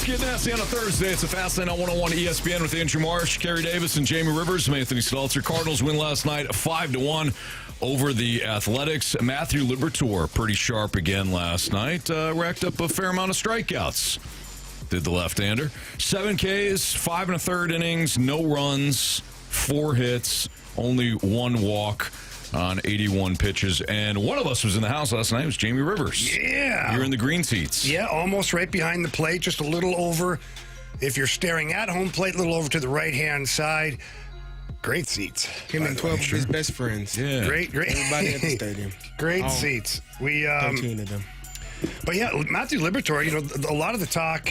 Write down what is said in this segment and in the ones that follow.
Get Nasty on a Thursday. It's a Fast Lane on 101 ESPN with Andrew Marsh, Carey Davis, and Jamie Rivers. I'm Anthony Stalter. Cardinals win last night 5-1 over the Athletics. Matthew Liberatore pretty sharp again last night. Racked up a fair amount of strikeouts. Did the left-hander. 7 Ks, 5 1/3 innings, no runs, 4 hits, only 1 walk on 81 pitches. And one of us was in the house last night. It was Jamie Rivers. Yeah. You're in the green seats. Yeah, almost right behind the plate, just a little over. If you're staring at home plate, a little over to the right-hand side. Great seats. Him and 12 of his best friends. Yeah. Great. Everybody at the stadium. Great seats. 13 of them. But yeah, Matthew Liberatore, a lot of the talk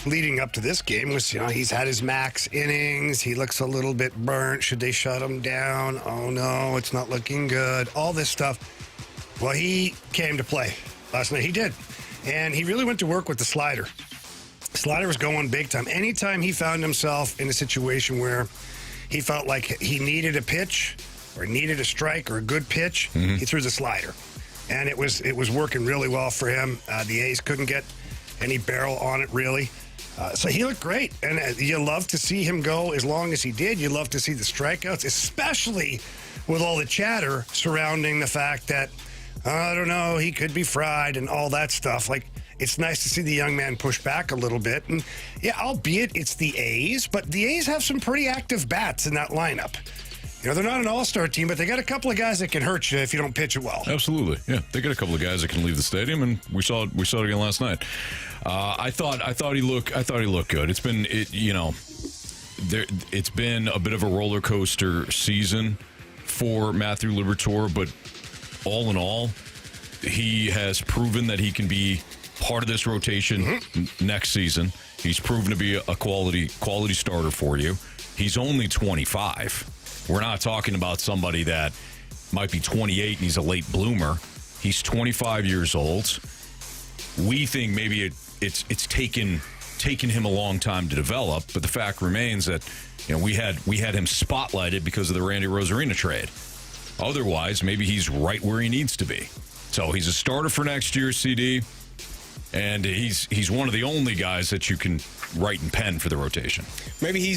leading up to this game was, he's had his max innings. He looks a little bit burnt. Should they shut him down? Oh, no, it's not looking good. All this stuff. Well, he came to play last night. He did. And he really went to work with the slider. Slider was going big time. Anytime he found himself in a situation where he felt like he needed a pitch or needed a strike or a good pitch, he threw the slider. And it was working really well for him. The A's couldn't get any barrel on it, really. So he looked great, and you love to see him go as long as he did. You love to see the strikeouts, especially with all the chatter surrounding the fact that, I don't know, he could be fried and all that stuff. Like, it's nice to see the young man push back a little bit. And, yeah, albeit it's the A's, but the A's have some pretty active bats in that lineup. They're not an all-star team, but they got a couple of guys that can hurt you if you don't pitch it well. Absolutely, yeah. They got a couple of guys that can leave the stadium, and we saw it again last night. I thought he looked good. It's been a bit of a roller coaster season for Matthew Liberatore, but all in all, he has proven that he can be part of this rotation next season. He's proven to be a quality starter for you. He's only 25. We're not talking about somebody that might be 28 and he's a late bloomer. He's 25 years old. We think maybe it's taken him a long time to develop, but the fact remains that we had him spotlighted because of the Randy Rosarina trade. Otherwise, maybe he's right where he needs to be. So he's a starter for next year, CD, and he's one of the only guys that you can write and pen for the rotation. Maybe he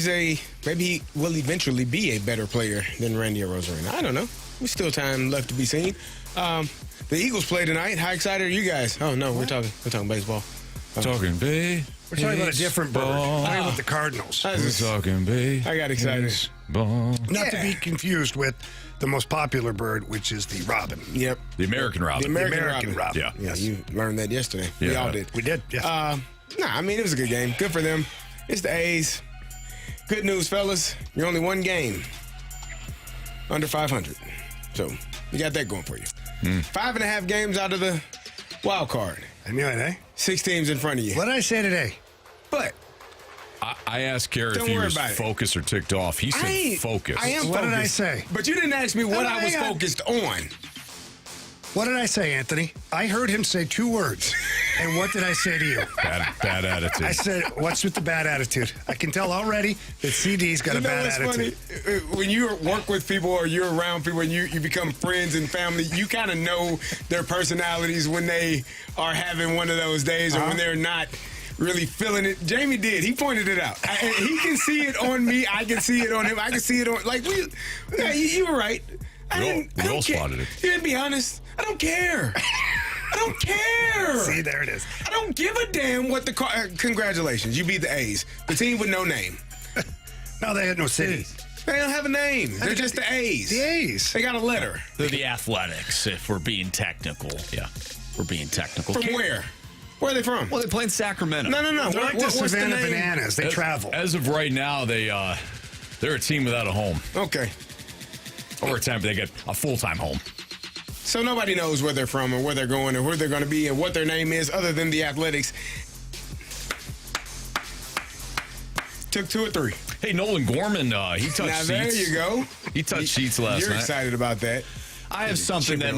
will eventually be a better player than Randy Rosarina. I don't know. There's still time left to be seen. The Eagles play tonight. How excited are you guys? Oh no, we're talking baseball. We're talking We're talking about a different bird. We're talking about the Cardinals. We're talking baseball. I got excited. Not to be confused with the most popular bird, which is the robin. Yep. The American robin. The American robin. Yeah. Yeah, you learned that yesterday. Yeah. We all did. We did, yes. It was a good game. Good for them. It's the A's. Good news, fellas. You're only one game under 500. So you got that going for you. 5.5 games out of the wild card. I knew it, eh? 6 teams in front of you. What did I say today? But I asked Carey if he was focused or ticked off. He said focused. I am What focused. did I say? But you didn't ask me what I was focused on. What did I say, Anthony? I heard him say 2 words. And what did I say to you? Bad attitude. I said, what's with the bad attitude? I can tell already that CD's got a bad attitude. Funny? When you work with people or you're around people and you become friends and family, you kind of know their personalities when they are having one of those days or when they're not really feeling it. Jamie did. He pointed it out. He can see it on me. I can see it on him. I can see it on... you were right. We all spotted it. You didn't be honest. I don't care. I don't care. See, there it is. I don't give a damn what the... Congratulations. You beat the A's. The team with no name. No, they had no cities. They don't have a name. They're just the A's. The A's. They got a letter. They're the Athletics, if we're being technical. Yeah, we're being technical. From where? Where are they from? Well, they play in Sacramento. No. They're like the What's the Savannah name? Bananas. They travel. As of right now, they're a team without a home. Okay. Or a time they get a full-time home. So nobody knows where they're from or where they're going or where they're going to be and what their name is other than the Athletics. Took 2 or 3. Hey, Nolan Gorman, he touched Now, seats. there you go. He touched seats last You're night. excited about that. I have something that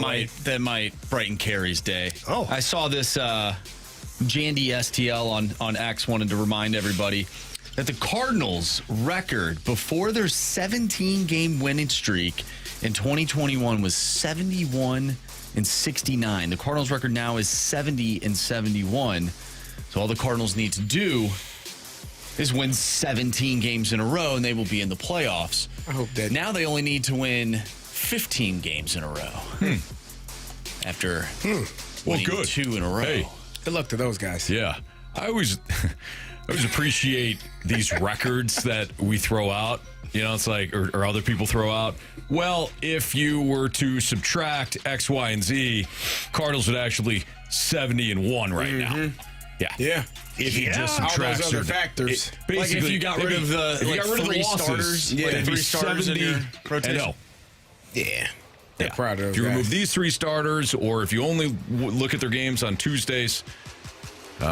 might brighten Carey's day. Oh. I saw this Jandy STL on X wanted to remind everybody that the Cardinals' record before their 17-game winning streak in 2021 was 71-69. The Cardinals' record now is 70-71. So all the Cardinals need to do is win 17 games in a row, and they will be in the playoffs. I hope that. Now they only need to win 15 games in a row. After winning good. 2 in a row. Hey. Good luck to those guys. Yeah. I always appreciate these records that we throw out. You know, it's like, or other people throw out. Well, if you were to subtract X, Y, and Z, Cardinals would actually 70-1 right now. Yeah. If you just All subtract those other certain- factors. Basically, Like if you got rid of the if you got rid of the 3 losses, starters, yeah, it'd be 3 starters in your 70 rotation. and 0. Yeah. Yeah. Proud of those if you guys. remove these 3 starters, or if you only look at their games on Tuesdays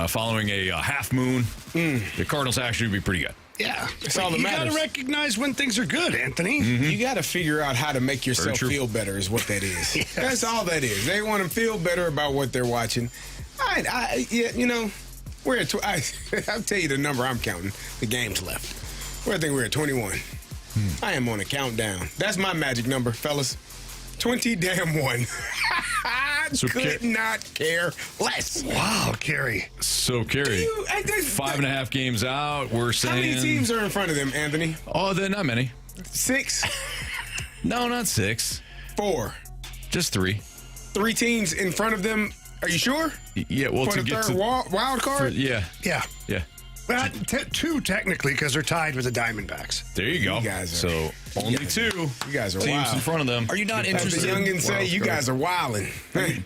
following a half moon, the Cardinals actually would be pretty good. Yeah. That's all that You got matters. to recognize when things are good, Anthony. You got to figure out how to make yourself true. feel better is what that is. That's all that is. They want to feel better about what they're watching. Yeah, you know, we're at, I'll tell you the number I'm counting, the games left. I think we're at 21. I am on a countdown. That's my magic number, fellas. 20-1. So Could not care less. Wow, Carey. So, Carey, 5.5 games out, we're saying... How many teams are in front of them, Anthony? Oh, they're not many. 6? No, not 6. 4? Just 3. 3 teams in front of them. Are you sure? Yeah, well, For to the get third to... wild card? Yeah, Yeah. yeah. Well, 2 technically because they're tied with the Diamondbacks. There you go. You guys are- so, only 2 You guys are teams wild. in front of them. Are you not As the interested? youngins say, you guys are wilding.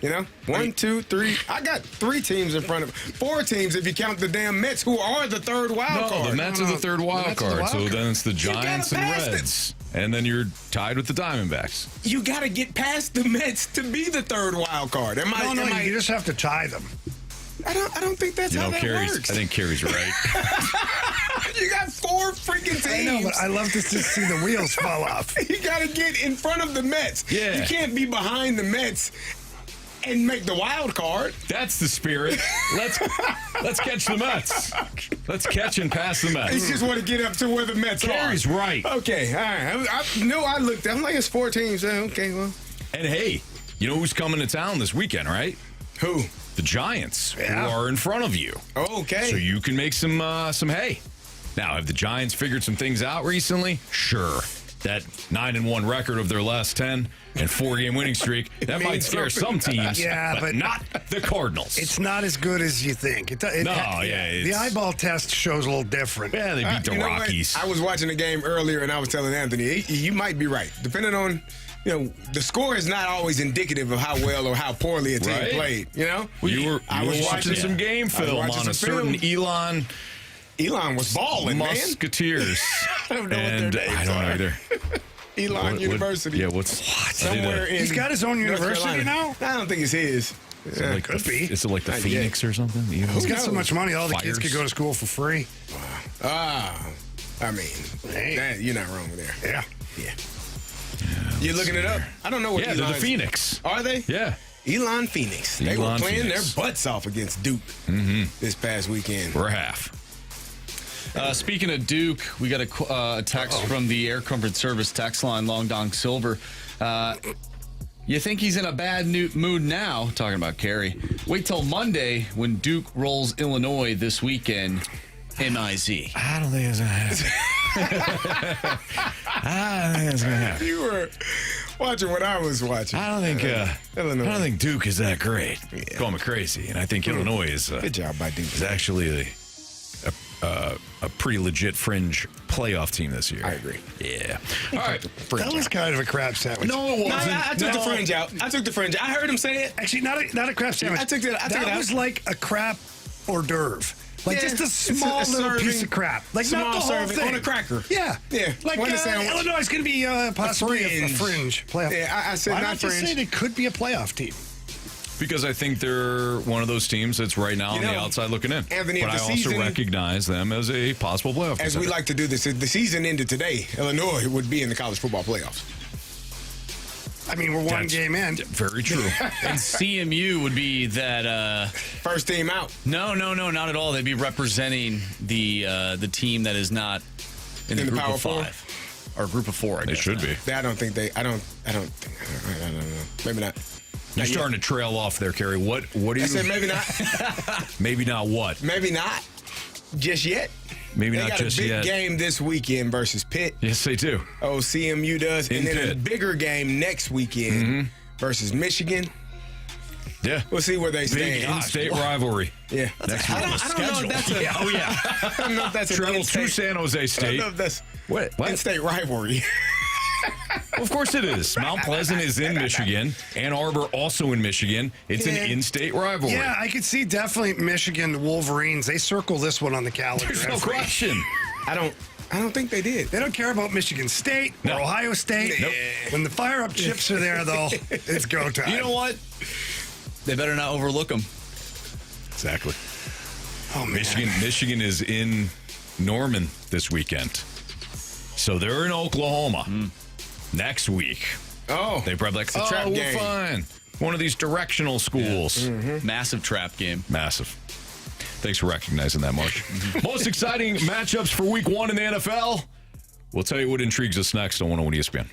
You know? 1, 2, 3. I got 3 teams in front of 4 teams if you count the damn Mets, who are the third wild No, card. the Mets are the third The wild Mets are the card. wild So card. then it's the gotta Giants and pass them. Reds. And then you're tied with the Diamondbacks. You got to get past the Mets to be the third wild card. Am I? No, am I you just have to tie them. I don't think that's You how know, that Carey's. works. I think Carey's right. You got 4 freaking teams. I know, but I love to just see the wheels fall off. You got to get in front of the Mets. Yeah. You can't be behind the Mets and make the wild card. That's the spirit. Let's catch the Mets. Let's catch and pass the You Mets. just want to get up to where the Mets Carey's are. right. Okay, all right. I looked. I'm like, it's 4 teams. Okay, well. And hey, you know who's coming to town this weekend, right? Who? The Giants, Yeah. who are in front of you. Okay. So you can make some hay. Now, have the Giants figured some things out recently? Sure. That 9-1 record of their last 10 and 4-game winning streak, that might means scare some something. teams, Yeah, but not the Cardinals. It's not as good as you think. The it's- eyeball test shows a little different. Yeah, they beat the You know what? Rockies. I was watching the game earlier, and I was telling Anthony, you might be right. Depending on, the score is not always indicative of how well or how poorly a team Right. played. You know, You were watching some game film on a certain Elon was balling, man. Musketeers. I don't know what their names I don't know are. either. Elon University. What's Somewhere in He's got his own North university Carolina. now? I don't think it's his. Like could be. Is it like the Not Phoenix or something? You know? He's got so knows? much money, all the kids Fires. could go to school for free. I mean, Hey. you're not wrong there. Yeah. Yeah. You looking it up? I don't know what Yeah, they're the Elon's- Phoenix. Are they? Yeah. Elon Phoenix. They were Elon playing Phoenix. their butts off against Duke this past weekend. We're half. Speaking of Duke, we got a text from the Air Comfort Service text line, Long Dong Silver. You think he's in a bad mood now? Talking about Carey. Wait till Monday when Duke rolls Illinois this weekend. MIZ. I don't think it's going to happen. I don't think it's going to happen. You were watching what I was watching. I don't think Illinois. I don't think Duke is that great. Call me crazy, and I think Illinois is Good job by Duke. is actually a pretty legit fringe playoff team this year. I agree. Yeah. All right. That was kind of a crab sandwich. No, it No, wasn't. I took the fringe out. I took the fringe. I heard him say it. Actually, not a crab sandwich. I took it That out. was like a crab hors d'oeuvre. Like Yeah, just a it's small a little serving, piece of crap. Like small not the whole serving thing. on a cracker. Yeah. Yeah, Like one sandwich. Illinois is going to be possibly a fringe playoff. Yeah, I said Why not not just fringe. say they could be a playoff team? Because I think they're one of those teams that's right now on the know, outside looking in. Anthony, but if I the also season- recognize them as a possible playoff As we contender. like to do this, if the season ended today, Illinois would be in the college football playoffs. I mean, we're one That's game in. Very true. And CMU would be that. First team out. No, not at all. They'd be representing the team that is not in the In the group Power of Four? 5 or group of 4. I They guess should now. be. I don't know. Maybe not. You're starting to trail off there, Carey. What do you? I said maybe not. Maybe not what? Maybe not just yet. Maybe They not got just a big yet. game this weekend versus Pitt. Yes, they do. Oh, CMU does. In and then a Pitt. bigger game next weekend versus Michigan. Yeah. We'll see where they Big stand. in-state rivalry. Yeah. Next I week. don't know if that's a, Oh, yeah. I don't know if that's Travel an to in-state. San Jose I don't State. know if that's What? in-state rivalry. Well, of course it is. Mount Pleasant is in Michigan. Ann Arbor also in Michigan. It's an Yeah. in-state rivalry. Yeah, I could see definitely Michigan Wolverines. They circle this one on the calendar. There's no every- question. I don't think they did. They don't care about Michigan State or No. Ohio State. Nope. When the fire-up chips are there, though, it's go time. You know what? They better not overlook them. Exactly. Oh, man. Michigan is in Norman this weekend. So they're in Oklahoma next week. Oh, They probably like, a trap we're game. fine. One of these directional schools. Massive trap game. Massive. Thanks for recognizing that, Mark. Most exciting matchups for week 1 in the NFL. We'll tell you what intrigues us next on 101 ESPN.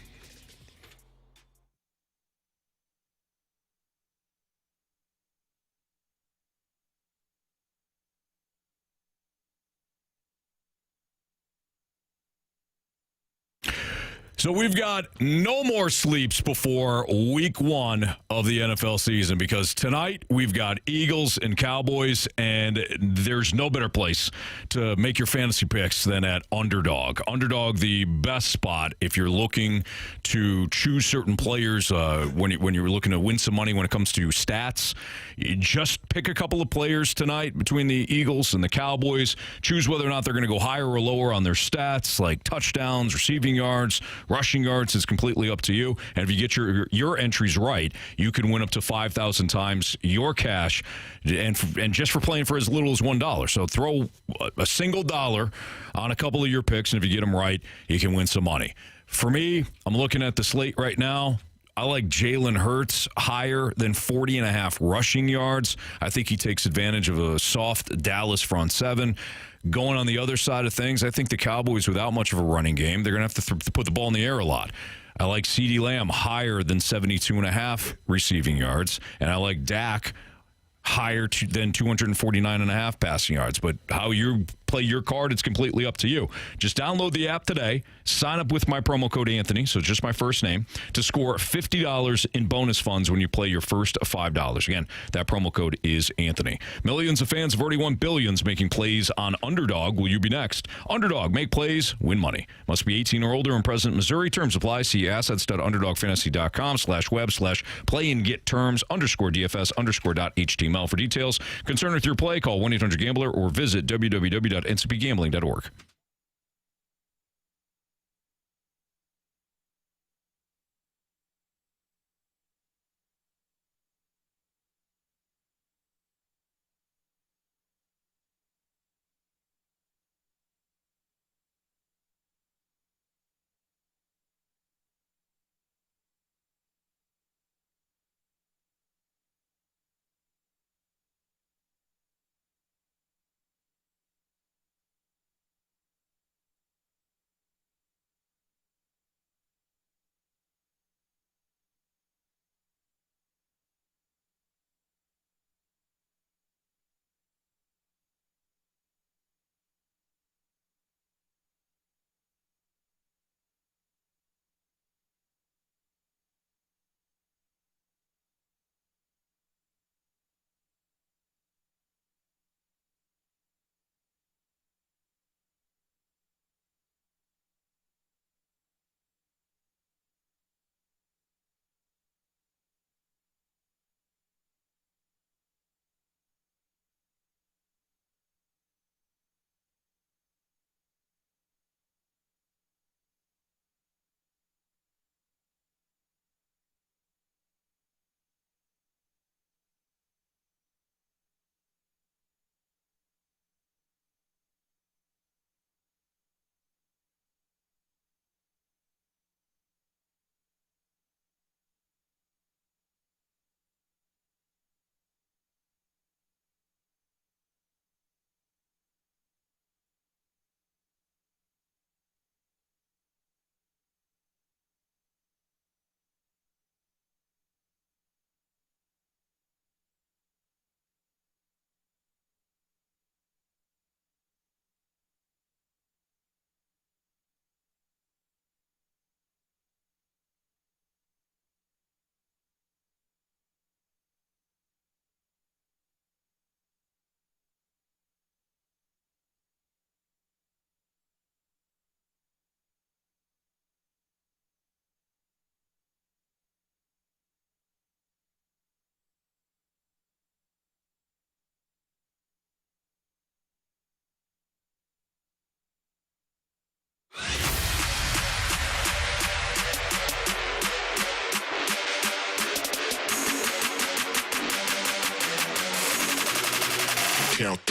So we've got no more sleeps before week 1 of the NFL season because tonight we've got Eagles and Cowboys, and there's no better place to make your fantasy picks than at Underdog. Underdog, the best spot if you're looking to choose certain players when you're looking to win some money when it comes to stats. You just pick a couple of players tonight between the Eagles and the Cowboys. Choose whether or not they're going to go higher or lower on their stats, like touchdowns, receiving yards, rushing yards. Is completely up to you. And if you get your entries right, you can win up to 5,000 times your cash, and just for playing for as little as $1. So throw a single dollar on a couple of your picks, and if you get them right, you can win some money. For me, I'm looking at the slate right now. I like Jalen Hurts higher than 40.5 rushing yards. I think he takes advantage of a soft Dallas front seven. Going on the other side of things, I think the Cowboys, without much of a running game, they're going to have to put the ball in the air a lot. I like CeeDee Lamb higher than 72.5 receiving yards, and I like Dak higher than 249.5 passing yards. But how you play your card, it's completely up to you. Just download the app today, sign up with my promo code Anthony, so just my first name, to score $50 in bonus funds when you play your first $5. Again, that promo code is Anthony. Millions of fans have already won billions making plays on Underdog. Will you be next? Underdog, make plays, win money. Must be 18 or older in present Missouri. Terms apply. See assets.underdogfantasy.com/web/play and get terms _DFS_.html for details. Concerned with your play, call 1-800-GAMBLER or visit www.ncpgambling.org.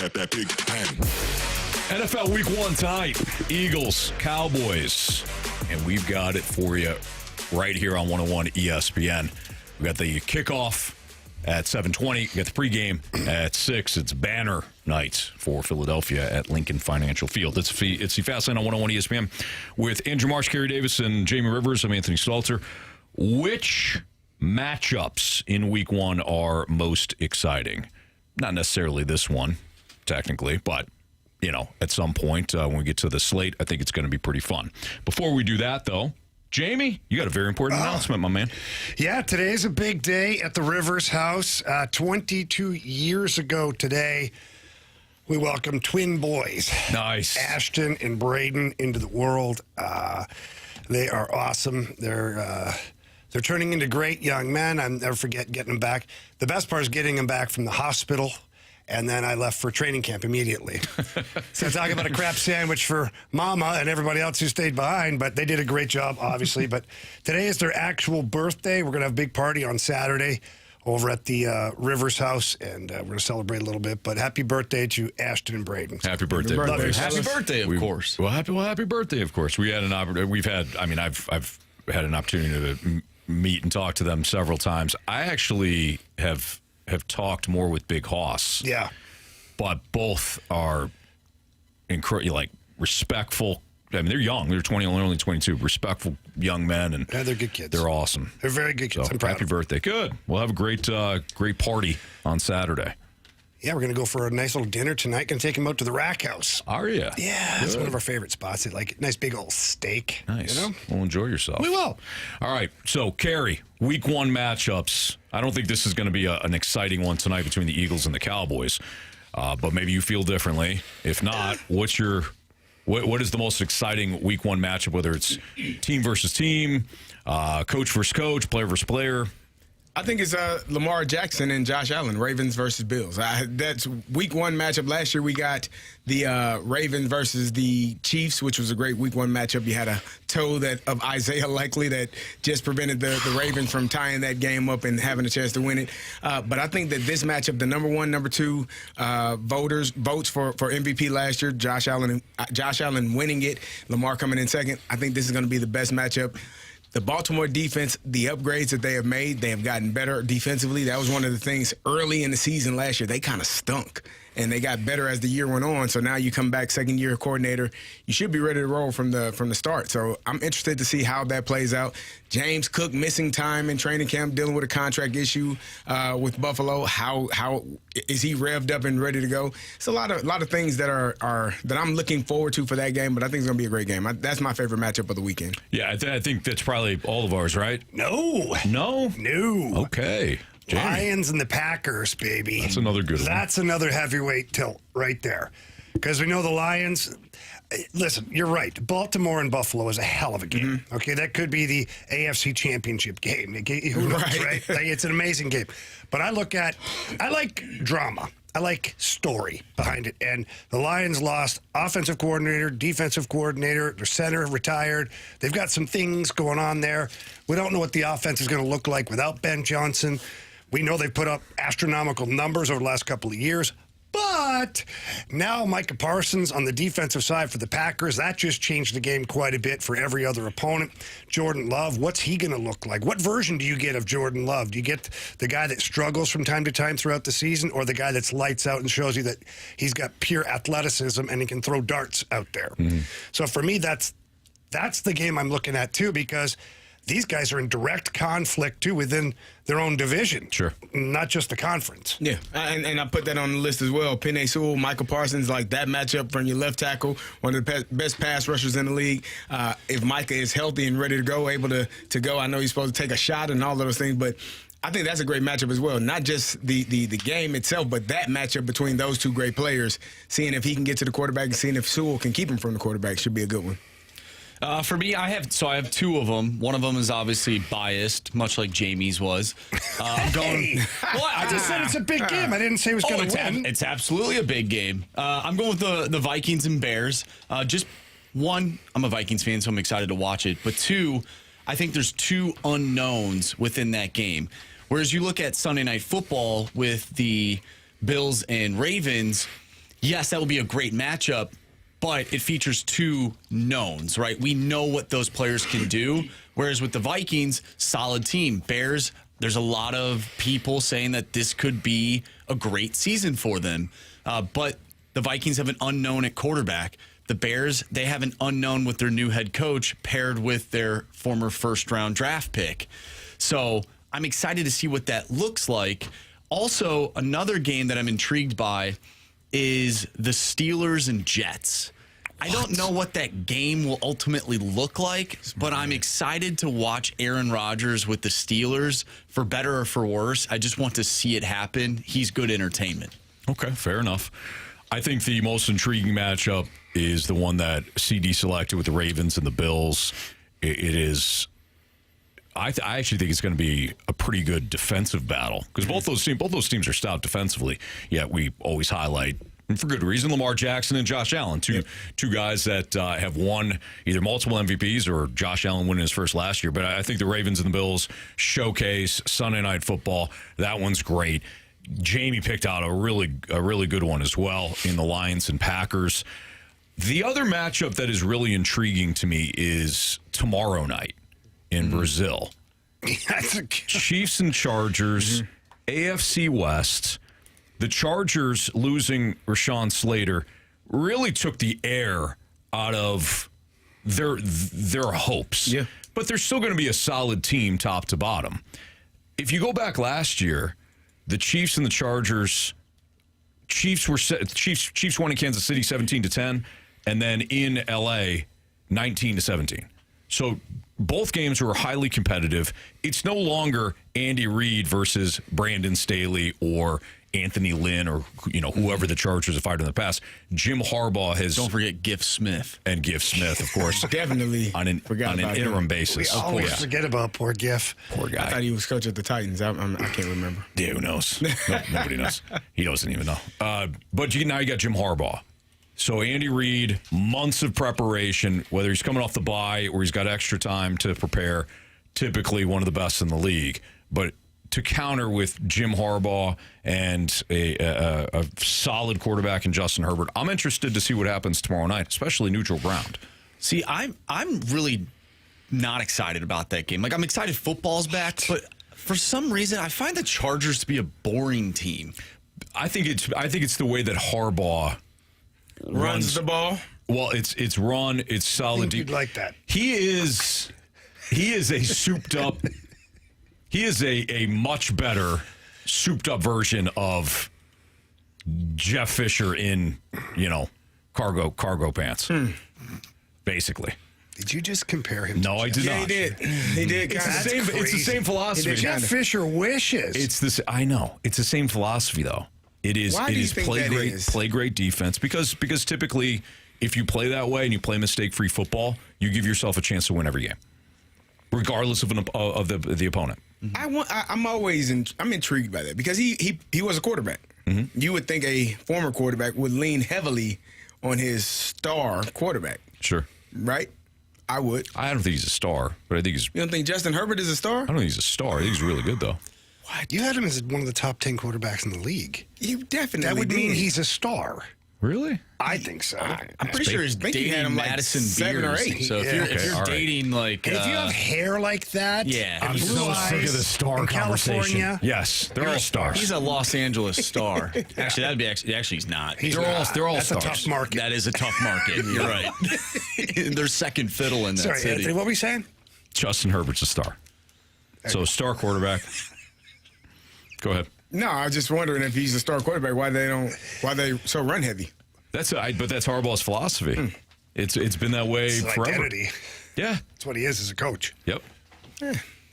that big pen. NFL Week 1 tonight, Eagles, Cowboys. And we've got it for you right here on 101 ESPN. We got the kickoff at 7:20. We got the pregame at 6. It's banner night for Philadelphia at Lincoln Financial Field. It's the Fast Lane on 101 ESPN with Andrew Marsh, Carey Davis, and Jamie Rivers. I'm Anthony Stalter. Which matchups in Week 1 are most exciting? Not necessarily this one, technically, but at some point when we get to the slate, I think it's going to be pretty fun. Before we do that, though, Jamie, you got a very important announcement, my man. Yeah, today's a big day at the Rivers house. 22 years ago today, we welcomed twin boys. Nice. Ashton and Braden into the world. They are awesome. They're turning into great young men. I'll never forget getting them back. The best part is getting them back from the hospital. And then I left for training camp immediately. So talk about a crap sandwich for Mama and everybody else who stayed behind, but they did a great job, obviously. But today is their actual birthday. We're going to have a big party on Saturday over at the Rivers house, and we're going to celebrate a little bit. But happy birthday to Ashton and Braden. Happy birthday. Happy birthday, of course. Well, happy birthday, of course. I've had an opportunity to meet and talk to them several times. I actually have talked more with Big Hoss. Yeah. But both are respectful. I mean, they're young. They're only 22. Respectful young men, and they're good kids. They're awesome. They're very good kids. So, I'm proud happy of them. birthday. Good. We'll have a great party on Saturday. Yeah, we're going to go for a nice little dinner tonight. Going to take them out to the Rack House. Are you? Yeah, it's one of our favorite spots. They like nice big old steak. Nice. Well, enjoy yourself. We will. All right. So, Carey, Week 1 matchups. I don't think this is going to be an exciting one tonight between the Eagles and the Cowboys, but maybe you feel differently. If not, what is the most exciting Week 1 matchup? Whether it's team versus team, coach versus coach, player versus player. I think it's Lamar Jackson and Josh Allen, Ravens versus Bills. That's Week 1 matchup. Last year we got the Ravens versus the Chiefs, which was a great Week 1 matchup. You had a toe of Isaiah Likely that just prevented the Ravens from tying that game up and having a chance to win it. But I think that this matchup, the number 1, number 2 votes for MVP last year, Josh Allen winning it, Lamar coming in second. I think this is going to be the best matchup. The Baltimore defense, the upgrades that they have made, they have gotten better defensively. That was one of the things early in the season last year. They kind of stunk, and they got better as the year went on. So now you come back, second-year coordinator. You should be ready to roll from the start. So I'm interested to see how that plays out. James Cook missing time in training camp, dealing with a contract issue with Buffalo. How is he revved up and ready to go? It's a lot of things that are that I'm looking forward to for that game. But I think it's going to be a great game. That's my favorite matchup of the weekend. Yeah, I think that's probably all of ours, right? No. Okay. Jamie. Lions and the Packers, baby. That's another good one. That's another heavyweight tilt right there. Because we know the Lions. Listen, you're right. Baltimore and Buffalo is a hell of a game. Mm-hmm. Okay, that could be the AFC Championship game. Who knows, right? Like, it's an amazing game. But I like drama. I like story behind it. And the Lions lost offensive coordinator, defensive coordinator, their center retired. They've got some things going on there. We don't know what the offense is going to look like without Ben Johnson. We know they've put up astronomical numbers over the last couple of years. But now Micah Parsons on the defensive side for the Packers, that just changed the game quite a bit for every other opponent. Jordan Love, what's he going to look like? What version do you get of Jordan Love? Do you get the guy that struggles from time to time throughout the season, or the guy that's lights out and shows you that he's got pure athleticism and he can throw darts out there? Mm-hmm. So for me, that's the game I'm looking at too, because these guys are in direct conflict, too, within their own division. Sure. Not just the conference. Yeah, and I put that on the list as well. Penei Sewell, Michael Parsons, like that matchup from your left tackle, one of the best pass rushers in the league. If Micah is healthy and ready to go, able to go, I know he's supposed to take a shot and all of those things, but I think that's a great matchup as well. Not just the game itself, but that matchup between those two great players, seeing if he can get to the quarterback and seeing if Sewell can keep him from the quarterback should be a good one. For me, I have two of them. One of them is obviously biased, much like Jamie's was. I'm going. Well, I just said it's a big game. I didn't say it was going to win. It's absolutely a big game. I'm going with the Vikings and Bears. Just one, I'm a Vikings fan, so I'm excited to watch it. But two, I think there's two unknowns within that game. Whereas you look at Sunday Night Football with the Bills and Ravens, yes, that will be a great matchup, but it features two knowns, right? We know what those players can do, whereas with the Vikings, solid team. Bears, there's a lot of people saying that this could be a great season for them, but the Vikings have an unknown at quarterback. The Bears, they have an unknown with their new head coach paired with their former first-round draft pick. So I'm excited to see what that looks like. Also, another game that I'm intrigued by is the Steelers and Jets. I don't know what that game will ultimately look like, but I'm excited to watch Aaron Rodgers with the Steelers, for better or for worse. I just want to see it happen. He's good entertainment. Okay, fair enough. I think the most intriguing matchup is the one that CD selected with the Ravens and the Bills. It is. I actually think it's going to be a pretty good defensive battle because both those teams are stout defensively. Yet we always highlight, and for good reason, Lamar Jackson and Josh Allen, two guys that have won either multiple MVPs or Josh Allen winning his first last year. But I think the Ravens and the Bills showcase Sunday Night Football. That one's great. Jamie picked out a really good one as well in the Lions and Packers. The other matchup that is really intriguing to me is tomorrow night in Brazil. Chiefs and Chargers, AFC West. The Chargers losing Rashawn Slater really took the air out of their hopes. Yeah. But they're still going to be a solid team top to bottom. If you go back last year, the Chiefs and the Chargers, Chiefs won in Kansas City 17-10, and then in LA 19-17. So both games were highly competitive. It's no longer Andy Reid versus Brandon Staley or Anthony Lynn or whoever the Chargers have fired in the past. Jim Harbaugh has. Don't forget Giff Smith. And Giff Smith, of course. Definitely on an interim basis. We always forget about poor Giff. Poor guy. I thought he was coach at the Titans. I can't remember. Yeah, who knows? Nobody knows. He doesn't even know. But now you got Jim Harbaugh. So Andy Reid, months of preparation, whether he's coming off the bye or he's got extra time to prepare, typically one of the best in the league. But to counter with Jim Harbaugh and a solid quarterback in Justin Herbert, I'm interested to see what happens tomorrow night, especially neutral ground. See, I'm really not excited about that game. Like, I'm excited football's back, but for some reason, I find the Chargers to be a boring team. I think it's the way that Harbaugh runs the ball. Well, it's run, it's solid. I think you'd like that. He is a souped up. He is a much better souped up version of Jeff Fisher in cargo pants, basically. Did you just compare him? No, to I did Jeff? not. He did. It's the same philosophy. Jeff Fisher wishes. It's this. I know. It's the same philosophy though. It is. Why it do you is think play that great, is? play great defense because typically if you play that way and you play mistake-free football, you give yourself a chance to win every game, regardless of the opponent. I'm intrigued by that because he was a quarterback. Mm-hmm. You would think a former quarterback would lean heavily on his star quarterback. Sure. Right? I would. I don't think he's a star, but I think he's. You don't think Justin Herbert is a star? I don't think he's a star. I think he's really good though. What? You had him as one of the top 10 quarterbacks in the league. You definitely That would did. mean he's a star. Really? I think so. I'm pretty sure he's think he had dating him like Madison 7 or Beers. 8. So Yeah. if you're all right. dating like, And if you have hair like that, Yeah. and I'm blue so eyes sick of the star in conversation. California, Yes, they're all stars. he's a Los Angeles star. Actually, that'd be actually he's not. They're all that's stars. a tough market. That is a tough market. You're right. They're second fiddle in that Sorry, city. Anthony, what were you saying? Justin Herbert's a star. So a star quarterback. Go ahead. No, I was just wondering if he's a star quarterback, why they so run heavy. But that's Harbaugh's philosophy. It's been that way It's forever. identity. Yeah. That's what he is as a coach. Yep. I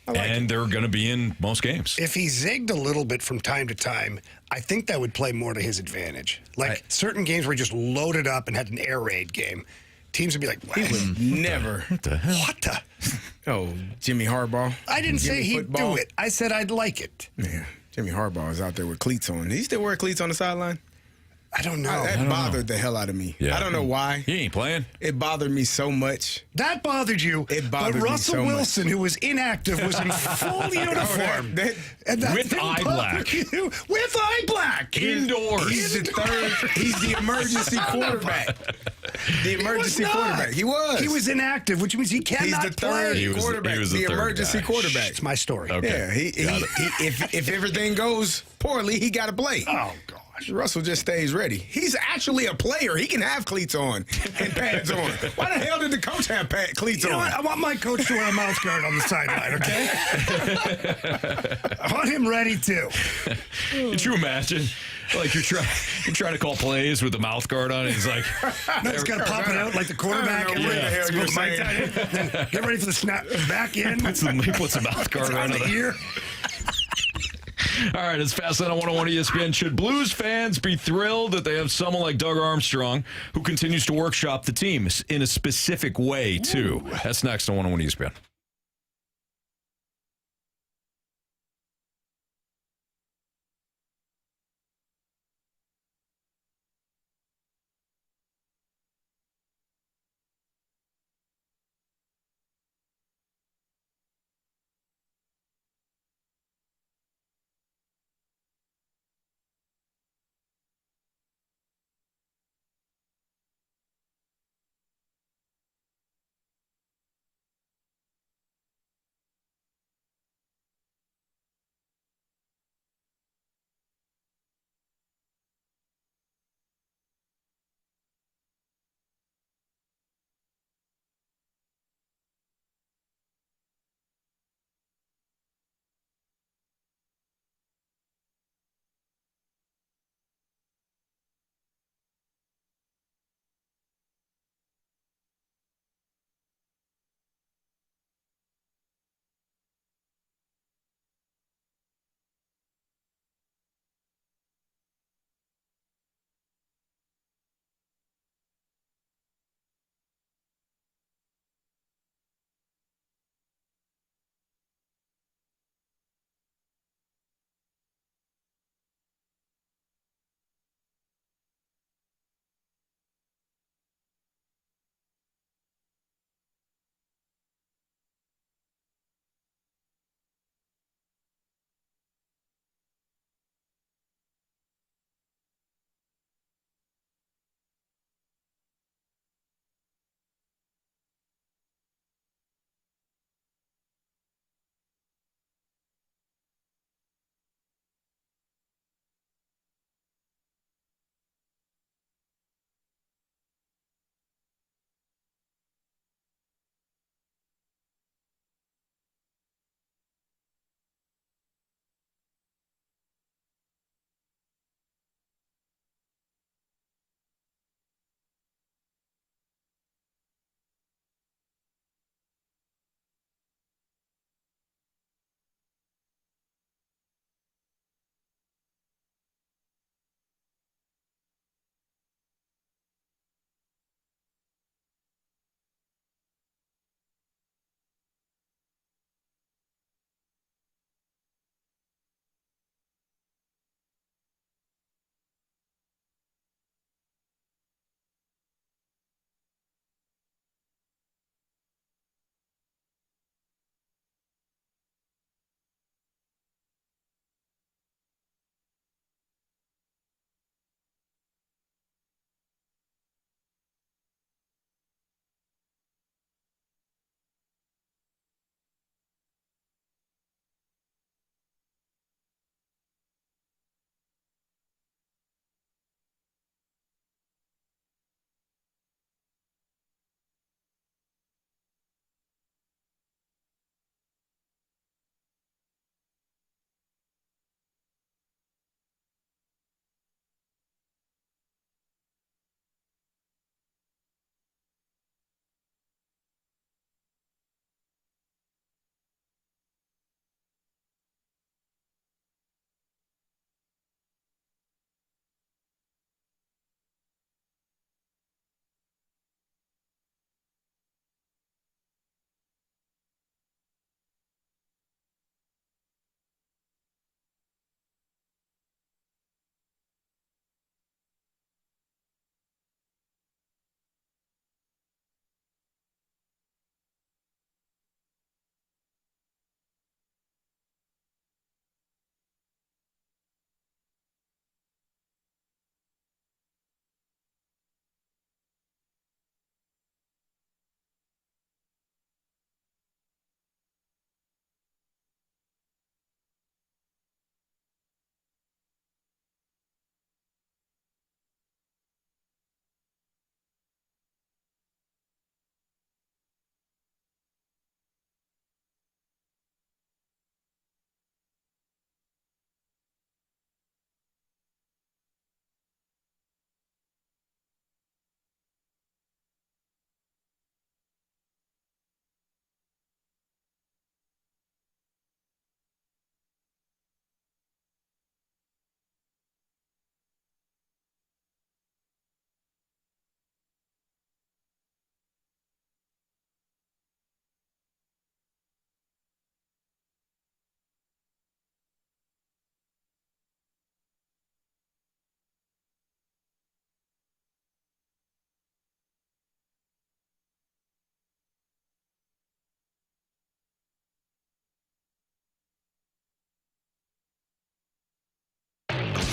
like And they're going to be in most games. If he zigged a little bit from time to time, I think that would play more to his advantage. Like certain games where he just loaded up and had an air raid game, teams would be like, what? Never. What the hell? What the? Oh, Jimmy Harbaugh. I didn't say Jimmy he'd Football. do it. I said I'd like it. Yeah, Jimmy Harbaugh is out there with cleats on. Does he still wear cleats on the sideline? I don't know. That bothered the hell out of me. Yeah. I don't know why. He ain't playing. It bothered me so much. That bothered you. It bothered me but Russell so much. Wilson, who was inactive, was in full uniform. And that With didn't eye bother black. you? With eye black. Indoors. He's the third. He's the emergency quarterback. The emergency quarterback. He was. He was inactive, which means he cannot He's the third play. He was quarterback. the the third emergency guy. quarterback. It's my story. Okay. Yeah. If everything goes poorly, he got to play. Oh, gosh. Russell just stays ready. He's actually a player. He can have cleats on and pads on. Why the hell did the coach have cleats You know on? what? I want my coach to wear a mouth guard on the sideline, okay? I want him ready, too. Could you imagine? Like you're trying to call plays with the mouth guard on, and he's like, No, he's got to pop it out like the quarterback. I don't know what the hell you're saying. Then get ready for the snap back in. he puts a mouth guard on on the it. ear. All right, it's Fast Lane on 101 ESPN. Should Blues fans be thrilled that they have someone like Doug Armstrong who continues to workshop the team in a specific way, too? That's next on 101 ESPN.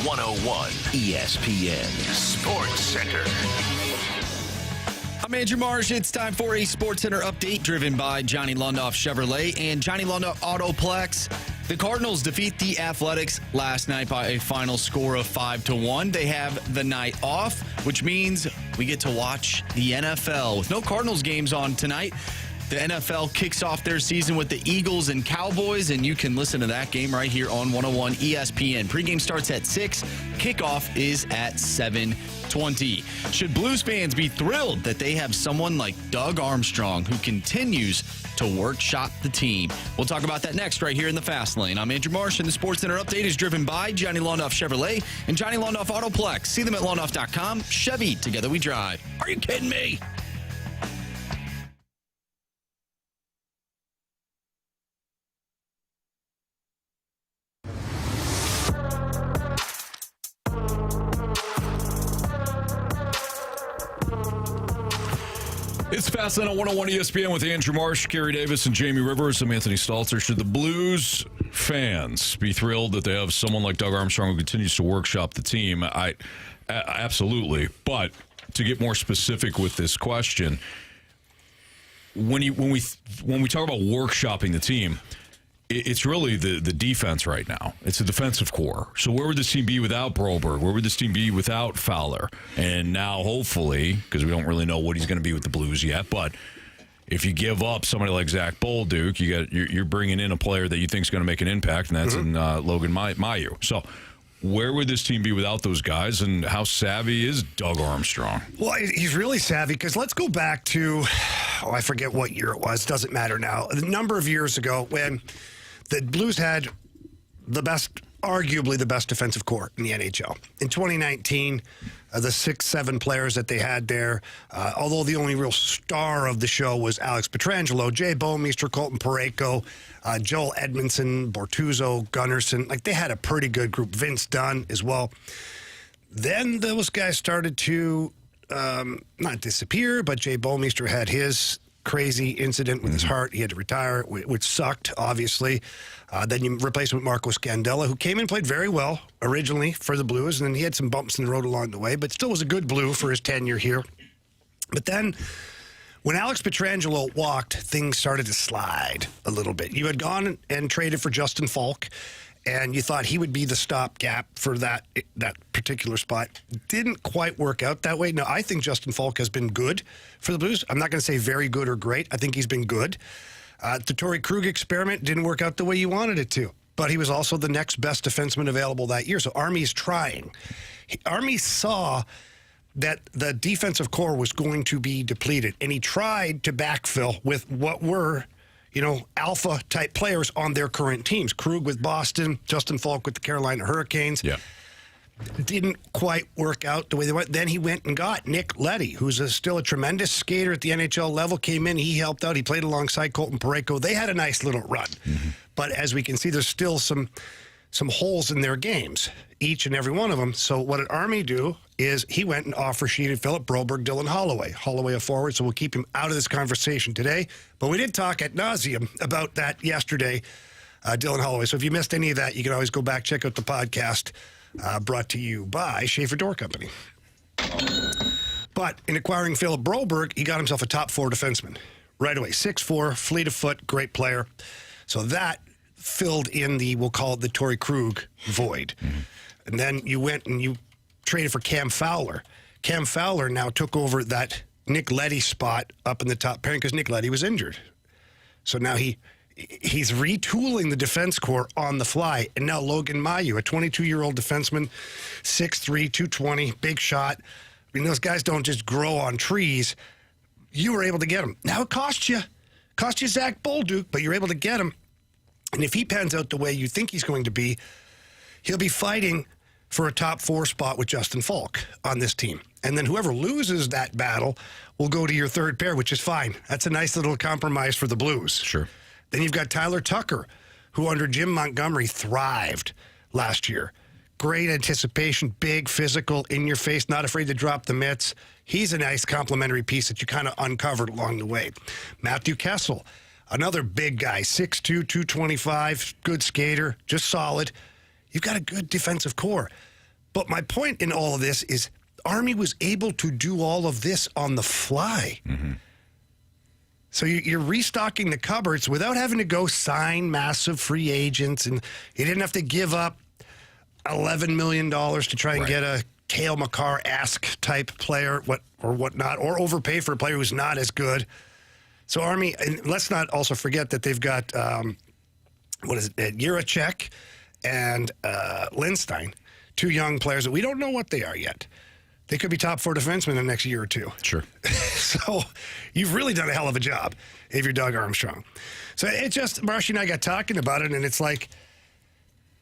101 ESPN Sports Center. I'm Andrew Marsh. It's time for a Sports Center update driven by Johnny Londoff Chevrolet and Johnny Londoff Autoplex. The Cardinals defeat the Athletics last night by a final score of 5-1. They have the night off, which means we get to watch the NFL. With no Cardinals games on tonight, the NFL kicks off their season with the Eagles and Cowboys, and you can listen to that game right here on 101 ESPN. Pregame starts at 6. Kickoff is at 7:20. Should Blues fans be thrilled that they have someone like Doug Armstrong who continues to workshop the team? We'll talk about that next right here in the Fast Lane. I'm Andrew Marsh, and the Sports Center update is driven by Johnny Londoff Chevrolet and Johnny Londoff Autoplex. See them at londoff.com. Chevy, together we drive. Are you kidding me? It's Fastlane on 101 ESPN with Andrew Marsh, Carey Davis, and Jamie Rivers. I'm Anthony Stalter. Should the Blues fans be thrilled that they have someone like Doug Armstrong who continues to workshop the team? Absolutely. But to get more specific with this question, when we talk about workshopping the team, it's really the defense right now. It's the defensive core. So where would this team be without Broberg? Where would this team be without Fowler? And now, hopefully, because we don't really know what he's going to be with the Blues yet, but if you give up somebody like Zach Bolduc, you're bringing in a player that you think is going to make an impact, and that's in Logan Mailloux. So where would this team be without those guys, and how savvy is Doug Armstrong? Well, he's really savvy because let's go back to, I forget what year it was. Doesn't matter now. A number of years ago when the Blues had arguably the best defensive core in the NHL. In 2019, the 6-7 players that they had there, although the only real star of the show was Alex Pietrangelo, Jay Bouwmeester, Colton Parayko, Joel Edmondson, Bortuzzo, Gunnarsson. Like, they had a pretty good group. Vince Dunn as well. Then those guys started to not disappear, but Jay Bouwmeester had his crazy incident with his heart. He had to retire, which sucked, obviously. Then you replace him with Marco Scandella, who came and played very well originally for the Blues, and then he had some bumps in the road along the way, but still was a good Blue for his tenure here. But then when Alex Pietrangelo walked, things started to slide a little bit. You had gone and traded for Justin Falk, and you thought he would be the stopgap for that particular spot. Didn't quite work out that way. Now, I think Justin Falk has been good for the Blues. I'm not going to say very good or great. I think he's been good. The Torrey Krug experiment didn't work out the way you wanted it to, but he was also the next best defenseman available that year. So Army's trying. Army saw that the defensive core was going to be depleted, and he tried to backfill with what were, alpha-type players on their current teams. Krug with Boston, Justin Falk with the Carolina Hurricanes. Yeah. Didn't quite work out the way they went. Then he went and got Nick Leddy, who's still a tremendous skater at the NHL level, came in, he helped out, he played alongside Colton Parayko. They had a nice little run. Mm-hmm. But as we can see, there's still some holes in their games, each and every one of them. So what did Army do is he went and offer sheeted Philip Broberg, Dylan Holloway. Holloway a forward, so we'll keep him out of this conversation today. But we did talk ad nauseum about that yesterday, Dylan Holloway. So if you missed any of that, you can always go back, check out the podcast brought to you by Schaefer Door Company. But in acquiring Philip Broberg, he got himself a top 4 defenseman right away. 6'4", fleet of foot, great player. So that filled in we'll call it the Torrey Krug void. Mm-hmm. And then you went and you traded for Cam Fowler. Cam Fowler now took over that Nick Leddy spot up in the top pairing because Nick Leddy was injured. So now he's retooling the defense core on the fly. And now Logan Mailloux, a 22-year-old defenseman, 6'3", 220, big shot. I mean, those guys don't just grow on trees. You were able to get him. Now it cost you Zach Bolduc, but you're able to get him. And if he pans out the way you think he's going to be, he'll be fighting for a top 4 spot with Justin Falk on this team. And then whoever loses that battle will go to your third pair, which is fine. That's a nice little compromise for the Blues. Sure. Then you've got Tyler Tucker, who under Jim Montgomery thrived last year. Great anticipation, big, physical, in your face, not afraid to drop the mitts. He's a nice complementary piece that you kind of uncovered along the way. Matthew Kessel, another big guy, 6'2", 225, good skater, just solid. You've got a good defensive core. But my point in all of this is Army was able to do all of this on the fly. Mm-hmm. So you're restocking the cupboards without having to go sign massive free agents, and you didn't have to give up $11 million to try and get a Cale Makar-esque type player, whatnot, or overpay for a player who's not as good. So Army, and let's not also forget that they've got Jiricek and Lindstein, two young players that we don't know what they are yet. They could be top 4 defensemen in the next year or two. Sure. So you've really done a hell of a job if you're Doug Armstrong. So it just, Marshy and I got talking about it, and it's like,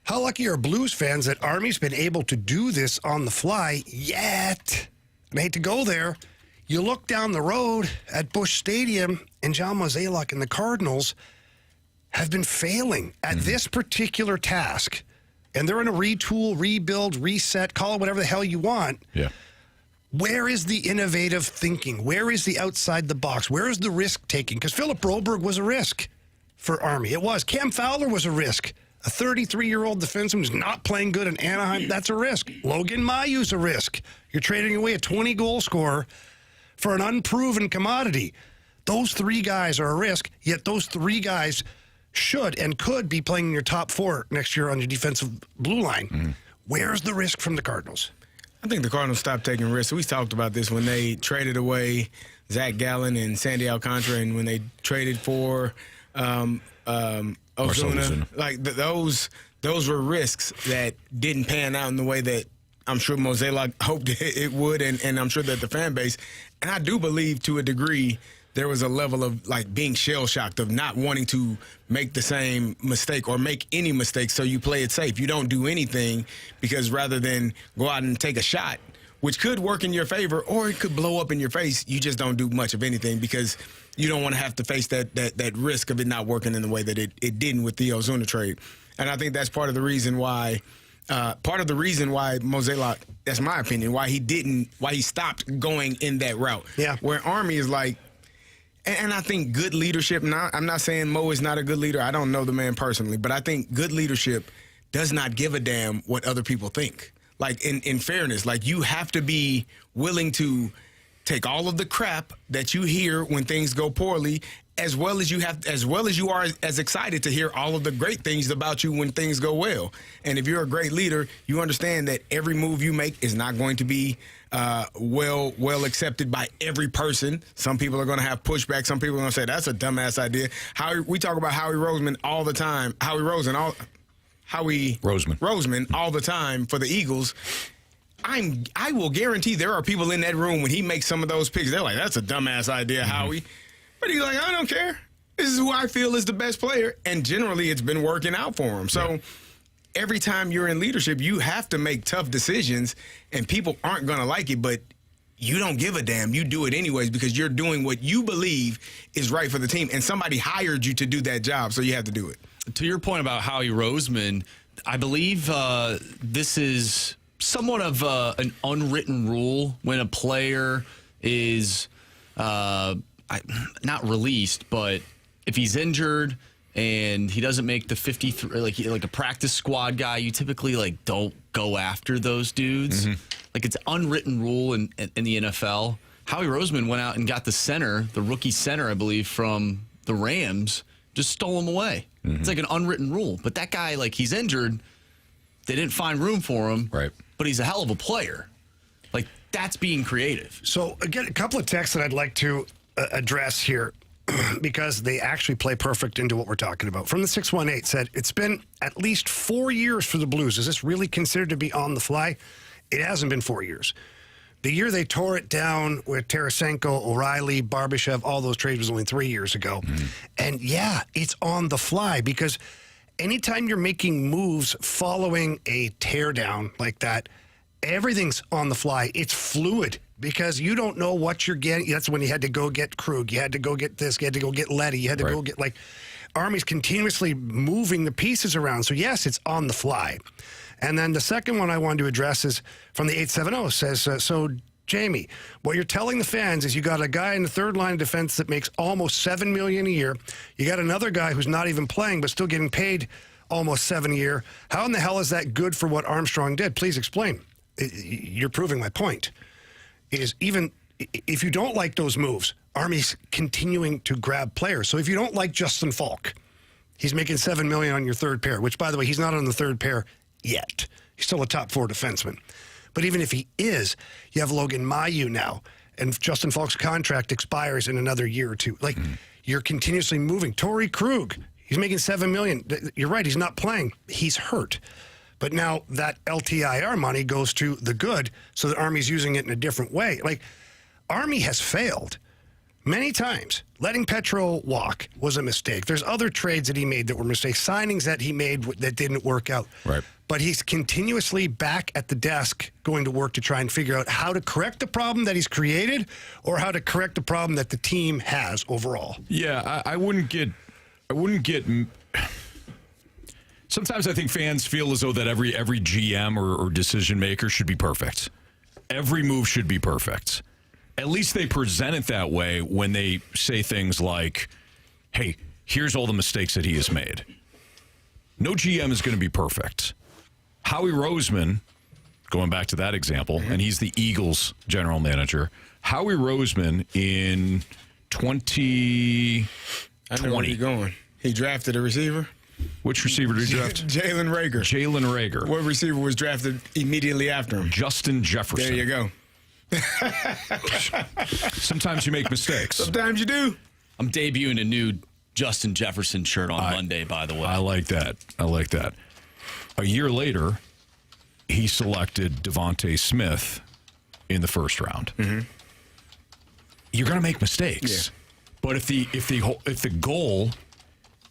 how lucky are Blues fans that Army's been able to do this on the fly, yet, and I hate to go there, you look down the road at Busch Stadium, and John Mozeliak and the Cardinals have been failing at this particular task. And they're in a retool, rebuild, reset, call it whatever the hell you want. Yeah. Where is the innovative thinking? Where is the outside the box? Where is the risk taking? Because Philip Broberg was a risk for Army. It was. Cam Fowler was a risk. A 33-year-old defenseman who's not playing good in Anaheim, that's a risk. Logan Mayu's a risk. You're trading away a 20-goal scorer for an unproven commodity. Those 3 guys are a risk, yet those 3 guys should and could be playing in your top 4 next year on your defensive blue line. Mm-hmm. Where's the risk from the Cardinals? I think the Cardinals stopped taking risks. We talked about this when they traded away Zach Gallen and Sandy Alcantara, and when they traded for Ozuna. Like those were risks that didn't pan out in the way that I'm sure Mozeliak hoped it would, and I'm sure that the fan base, and I do believe to a degree, there was a level of like being shell-shocked of not wanting to make the same mistake or make any mistake, so you play it safe. You don't do anything because rather than go out and take a shot, which could work in your favor or it could blow up in your face, you just don't do much of anything because you don't want to have to face that risk of it not working in the way that it didn't with the Ozuna trade. And I think that's part of the reason why Mozeliak, that's my opinion, why he stopped going in that route. Yeah. Where Army is like, and I think good leadership, I'm not saying Mo is not a good leader. I don't know the man personally, but I think good leadership does not give a damn what other people think. Like, in fairness, like, you have to be willing to take all of the crap that you hear when things go poorly, as well as you are as excited to hear all of the great things about you when things go well. And if you're a great leader, you understand that every move you make is not going to be well accepted by every person. Some people are going to have pushback. Some people are going to say that's a dumbass idea. We talk about Howie Roseman all the time. Howie Roseman all the time for the Eagles. I will guarantee there are people in that room when he makes some of those picks. They're like, that's a dumbass idea, Howie. But he's like, I don't care. This is who I feel is the best player. And generally, it's been working out for him. So every time you're in leadership, you have to make tough decisions, and people aren't going to like it, but you don't give a damn. You do it anyways because you're doing what you believe is right for the team, and somebody hired you to do that job, so you have to do it. To your point about Howie Roseman, I believe this is somewhat of an unwritten rule when a player is not released, but if he's injured and he doesn't make the 53, like a practice squad guy, you typically don't go after those dudes. Mm-hmm. Like, it's an unwritten rule in the NFL. Howie Roseman went out and got the rookie center, I believe, from the Rams, just stole him away. Mm-hmm. It's like an unwritten rule. But that guy, he's injured. They didn't find room for him. Right. But he's a hell of a player. That's being creative. So, again, a couple of texts that I'd like to address here because they actually play perfect into what we're talking about. From the 618 said, it's been at least 4 years for the Blues. Is this really considered to be on the fly? It hasn't been 4 years. The year they tore it down with Tarasenko, O'Reilly, Barbashev, all those trades was only 3 years ago. Mm-hmm. And, yeah, it's on the fly because anytime you're making moves following a teardown like that, everything's on the fly. It's fluid because you don't know what you're getting. That's when you had to go get Krug. You had to go get this. You had to go get Letty. You had to go get, Army's continuously moving the pieces around. So, yes, it's on the fly. And then the second one I wanted to address is from the 870 says, so, Jamie, what you're telling the fans is you got a guy in the third line of defense that makes almost $7 million a year. You got another guy who's not even playing but still getting paid almost $7 a year. How in the hell is that good for what Armstrong did? Please explain. you're proving my point, is even if you don't like those moves, Army's continuing to grab players. So if you don't like Justin Falk, he's making $7 million on your third pair, which, by the way, he's not on the third pair yet. He's still a top 4 defenseman. But even if he is, you have Logan Mailloux now, and Justin Falk's contract expires in another year or two. Like, you're continuously moving. Torrey Krug, he's making $7 million. You're right, he's not playing. He's hurt. But now that LTIR money goes to the good, so the Army's using it in a different way. Like, Army has failed many times. Letting Petro walk was a mistake. There's other trades that he made that were mistakes, signings that he made that didn't work out. Right. But he's continuously back at the desk going to work to try and figure out how to correct the problem that he's created or how to correct the problem that the team has overall. Yeah, I wouldn't get. Sometimes I think fans feel as though that every GM or decision maker should be perfect. Every move should be perfect. At least they present it that way when they say things like, hey, here's all the mistakes that he has made. No GM is going to be perfect. Howie Roseman, going back to that example, and he's the Eagles general manager. Howie Roseman in 2020. I know where you're going. He drafted a receiver. Which receiver did he draft? Jalen Reagor. Jalen Reagor. What receiver was drafted immediately after him? Justin Jefferson. There you go. Sometimes you make mistakes. Sometimes you do. I'm debuting a new Justin Jefferson shirt on Monday, by the way. I like that. A year later, he selected Devontae Smith in the first round. Mm-hmm. You're going to make mistakes. Yeah. But if the goal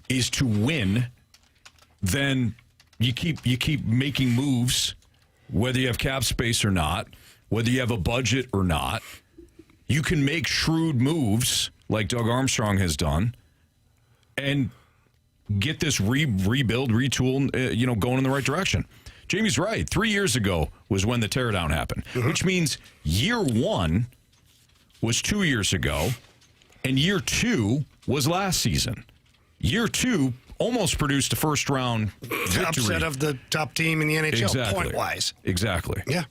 is to win, then you keep making moves, whether you have cap space or not, whether you have a budget or not. You can make shrewd moves like Doug Armstrong has done and get this rebuild, retool, going in the right direction. Jamie's right. 3 years ago was when the teardown happened, which means year 1 was 2 years ago, and year 2 was last season. Year 2 almost produced a first-round victory. Upset of the top team in the NHL, exactly. point-wise. Exactly. Yeah.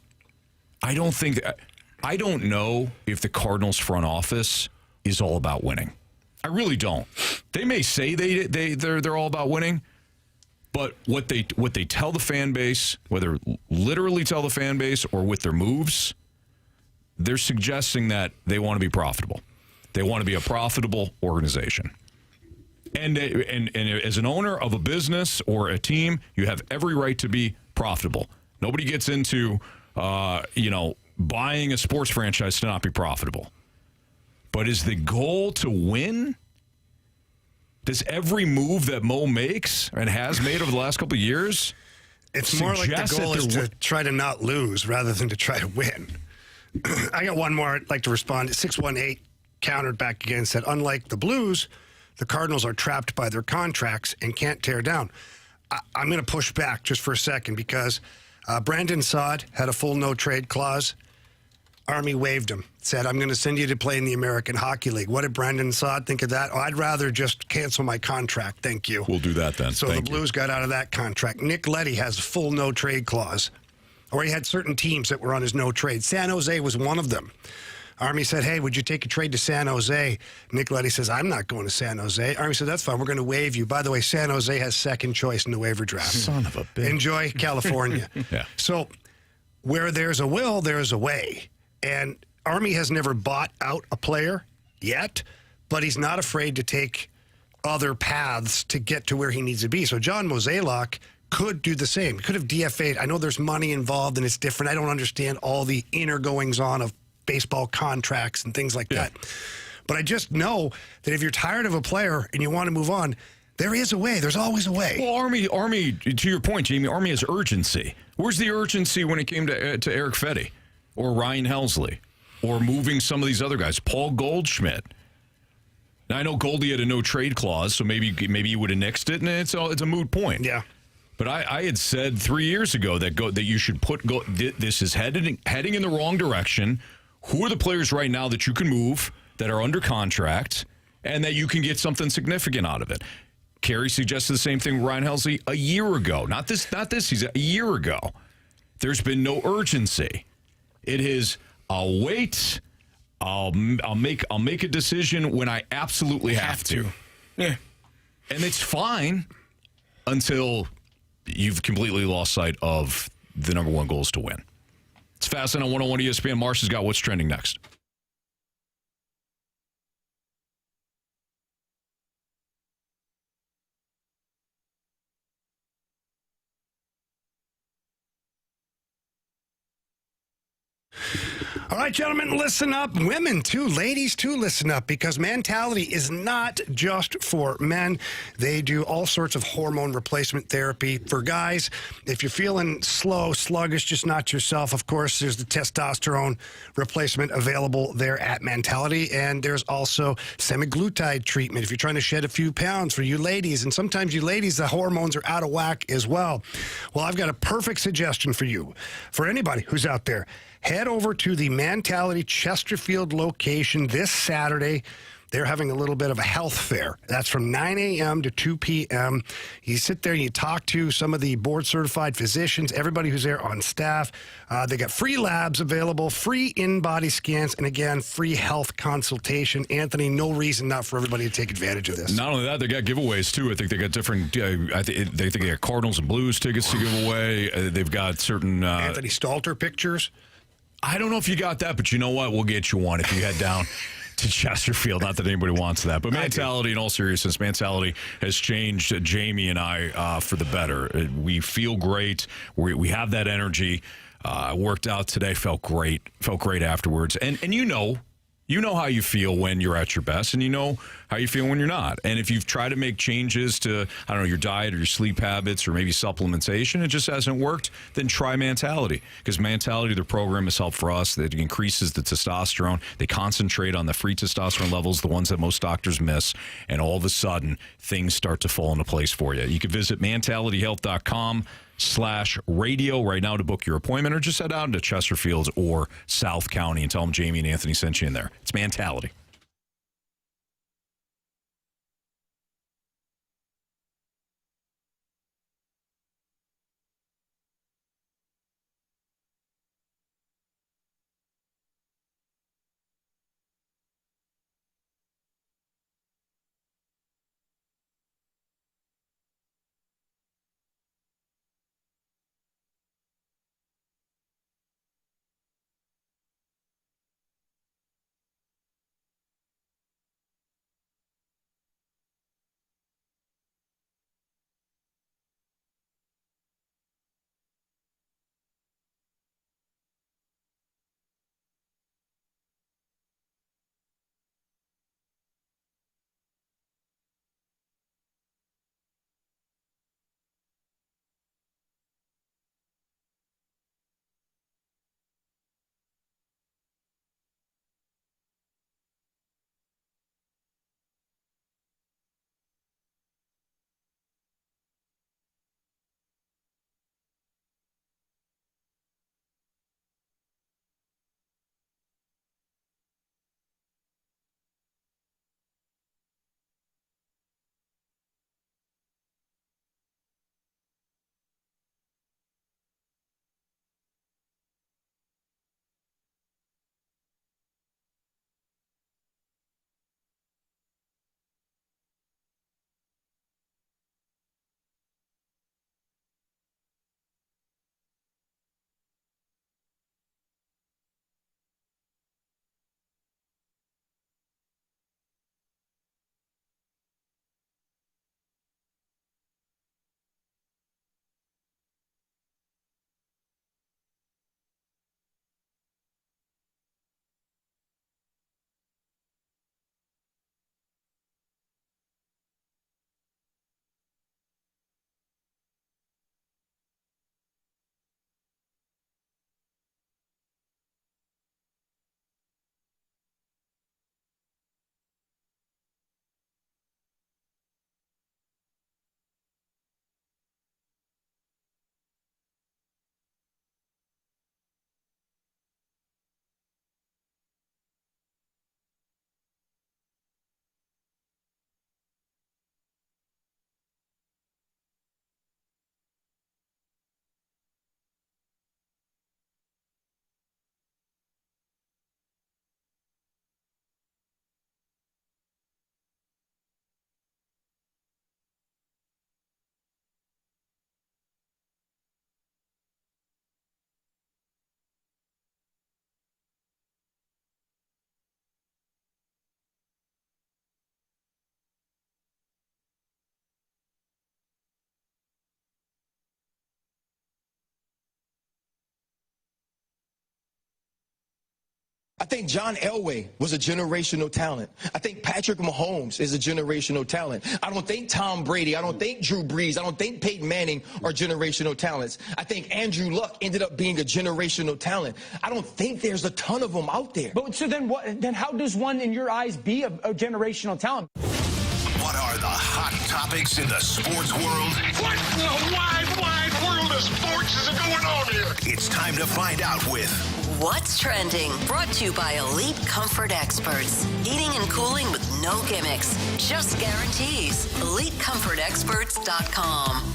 I don't know if the Cardinals front office is all about winning. I really don't. They may say they're all about winning, but what they tell the fan base, whether literally tell the fan base or with their moves, they're suggesting that they want to be profitable. They want to be a profitable organization. And as an owner of a business or a team, you have every right to be profitable. Nobody gets into buying a sports franchise to not be profitable. But is the goal to win? Does every move that Mo makes and has made over the last couple of years? It's more like the goal is to try to not lose rather than to try to win. I got one more I'd like to respond. 618 countered back again, said, unlike the Blues, the Cardinals are trapped by their contracts and can't tear down. I'm going to push back just for a second because Brandon Saad had a full no-trade clause. Army waived him, said, I'm going to send you to play in the American Hockey League. What did Brandon Saad think of that? Oh, I'd rather just cancel my contract. Thank you. We'll do that then. So the Blues got out of that contract. Nick Leddy has a full no-trade clause. Or he had certain teams that were on his no-trade. San Jose was one of them. Army said, hey, would you take a trade to San Jose? Nick Leddy says, I'm not going to San Jose. Army said, that's fine. We're going to waive you. By the way, San Jose has second choice in the waiver draft. Son of a bitch. Enjoy California. Yeah. So where there's a will, there's a way. And Army has never bought out a player yet, but he's not afraid to take other paths to get to where he needs to be. So John Mozeliak could do the same. Could have DFA'd. I know there's money involved and it's different. I don't understand all the inner goings on of baseball contracts and things like that. But I just know that if you're tired of a player and you want to move on, there is a way. There's always a way. Well, Army, to your point, Jamie, Army has urgency. Where's the urgency when it came to Eric Fetty or Ryan Helsley or moving some of these other guys? Paul Goldschmidt. Now, I know Goldie had a no-trade clause, so maybe he would have nixed it, and it's a moot point. Yeah. But I had said 3 years ago that you should this is heading in the wrong direction. Who are the players right now that you can move that are under contract and that you can get something significant out of it? Carey suggested the same thing with Ryan Helsley a year ago. Not this season, a year ago. There's been no urgency. It is, I'll wait. I'll make a decision when I absolutely have to. Yeah. And it's fine until you've completely lost sight of the number one goal is to win. It's Fascinating on 101 ESPN. Marsh has got what's trending next. All right, gentlemen, listen up. Women, too. Ladies, too, listen up, because Mentality is not just for men. They do all sorts of hormone replacement therapy. For guys, if you're feeling slow, sluggish, just not yourself, of course, there's the testosterone replacement available there at Mentality. And there's also semaglutide treatment if you're trying to shed a few pounds for you ladies. And sometimes you ladies, the hormones are out of whack as well. Well, I've got a perfect suggestion for you, for anybody who's out there. Head over to the Mentality Chesterfield location this Saturday. They're having a little bit of a health fair. That's from 9 a.m. to 2 p.m. You sit there and you talk to some of the board-certified physicians, everybody who's there on staff. They got free labs available, free in-body scans, and again, free health consultation. Anthony, no reason not for everybody to take advantage of this. Not only that, they got giveaways, too. I think they got different, they think they got Cardinals and Blues tickets to give away. They've got certain... Anthony Stalter pictures. I don't know if you got that, but you know what? We'll get you one if you head down to Chesterfield. Not that anybody wants that. But Mentality, in all seriousness, Mentality has changed Jamie and I for the better. We feel great. We have that energy. Worked out today. Felt great. Felt great afterwards. And you know how you feel when you're at your best, and you know how you feel when you're not. And if you've tried to make changes to, I don't know, your diet or your sleep habits or maybe supplementation, it just hasn't worked, then try Mentality. Because Mentality, the program, has helped for us. It increases the testosterone. They concentrate on the free testosterone levels, the ones that most doctors miss, and all of a sudden, things start to fall into place for you. You can visit mentalityhealth.com/radio right now to book your appointment, or just head out into Chesterfield or South County and tell them Jamie and Anthony sent you in there. It's Mentality. I think John Elway was a generational talent. I think Patrick Mahomes is a generational talent. I don't think Tom Brady, I don't think Drew Brees, I don't think Peyton Manning are generational talents. I think Andrew Luck ended up being a generational talent. I don't think there's a ton of them out there. But so then what? Then how does one, in your eyes, be a generational talent? What are the hot topics in the sports world? What in the wide world of sports is going on here? It's time to find out with What's Trending, brought to you by Elite Comfort Experts. Heating and cooling with no gimmicks, just guarantees. EliteComfortExperts.com.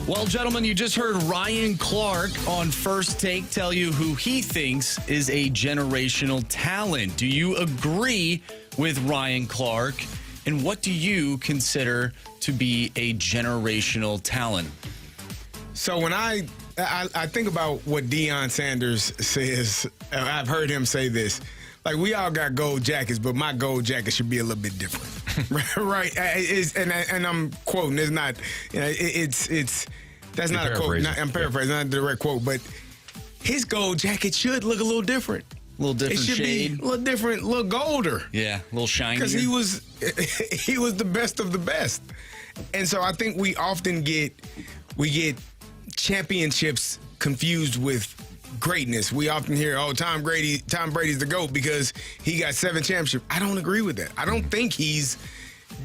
Well, gentlemen, you just heard Ryan Clark on First Take tell you who he thinks is a generational talent. Do you agree with Ryan Clark? And what do you consider to be a generational talent? So when I think about what Deion Sanders says, I've heard him say this. Like, we all got gold jackets, but my gold jacket should be a little bit different, right? And I'm quoting. It's not. That's not a quote. I'm paraphrasing. Not a direct quote, but his gold jacket should look a little different. A little different shade. It should be a little different, a little golder. Yeah, a little shinier. Because he was the best of the best, and so I think we often get championships confused with greatness. We often hear, "Oh, Tom Brady's the GOAT because he got 7 championships." I don't agree with that. I don't think he's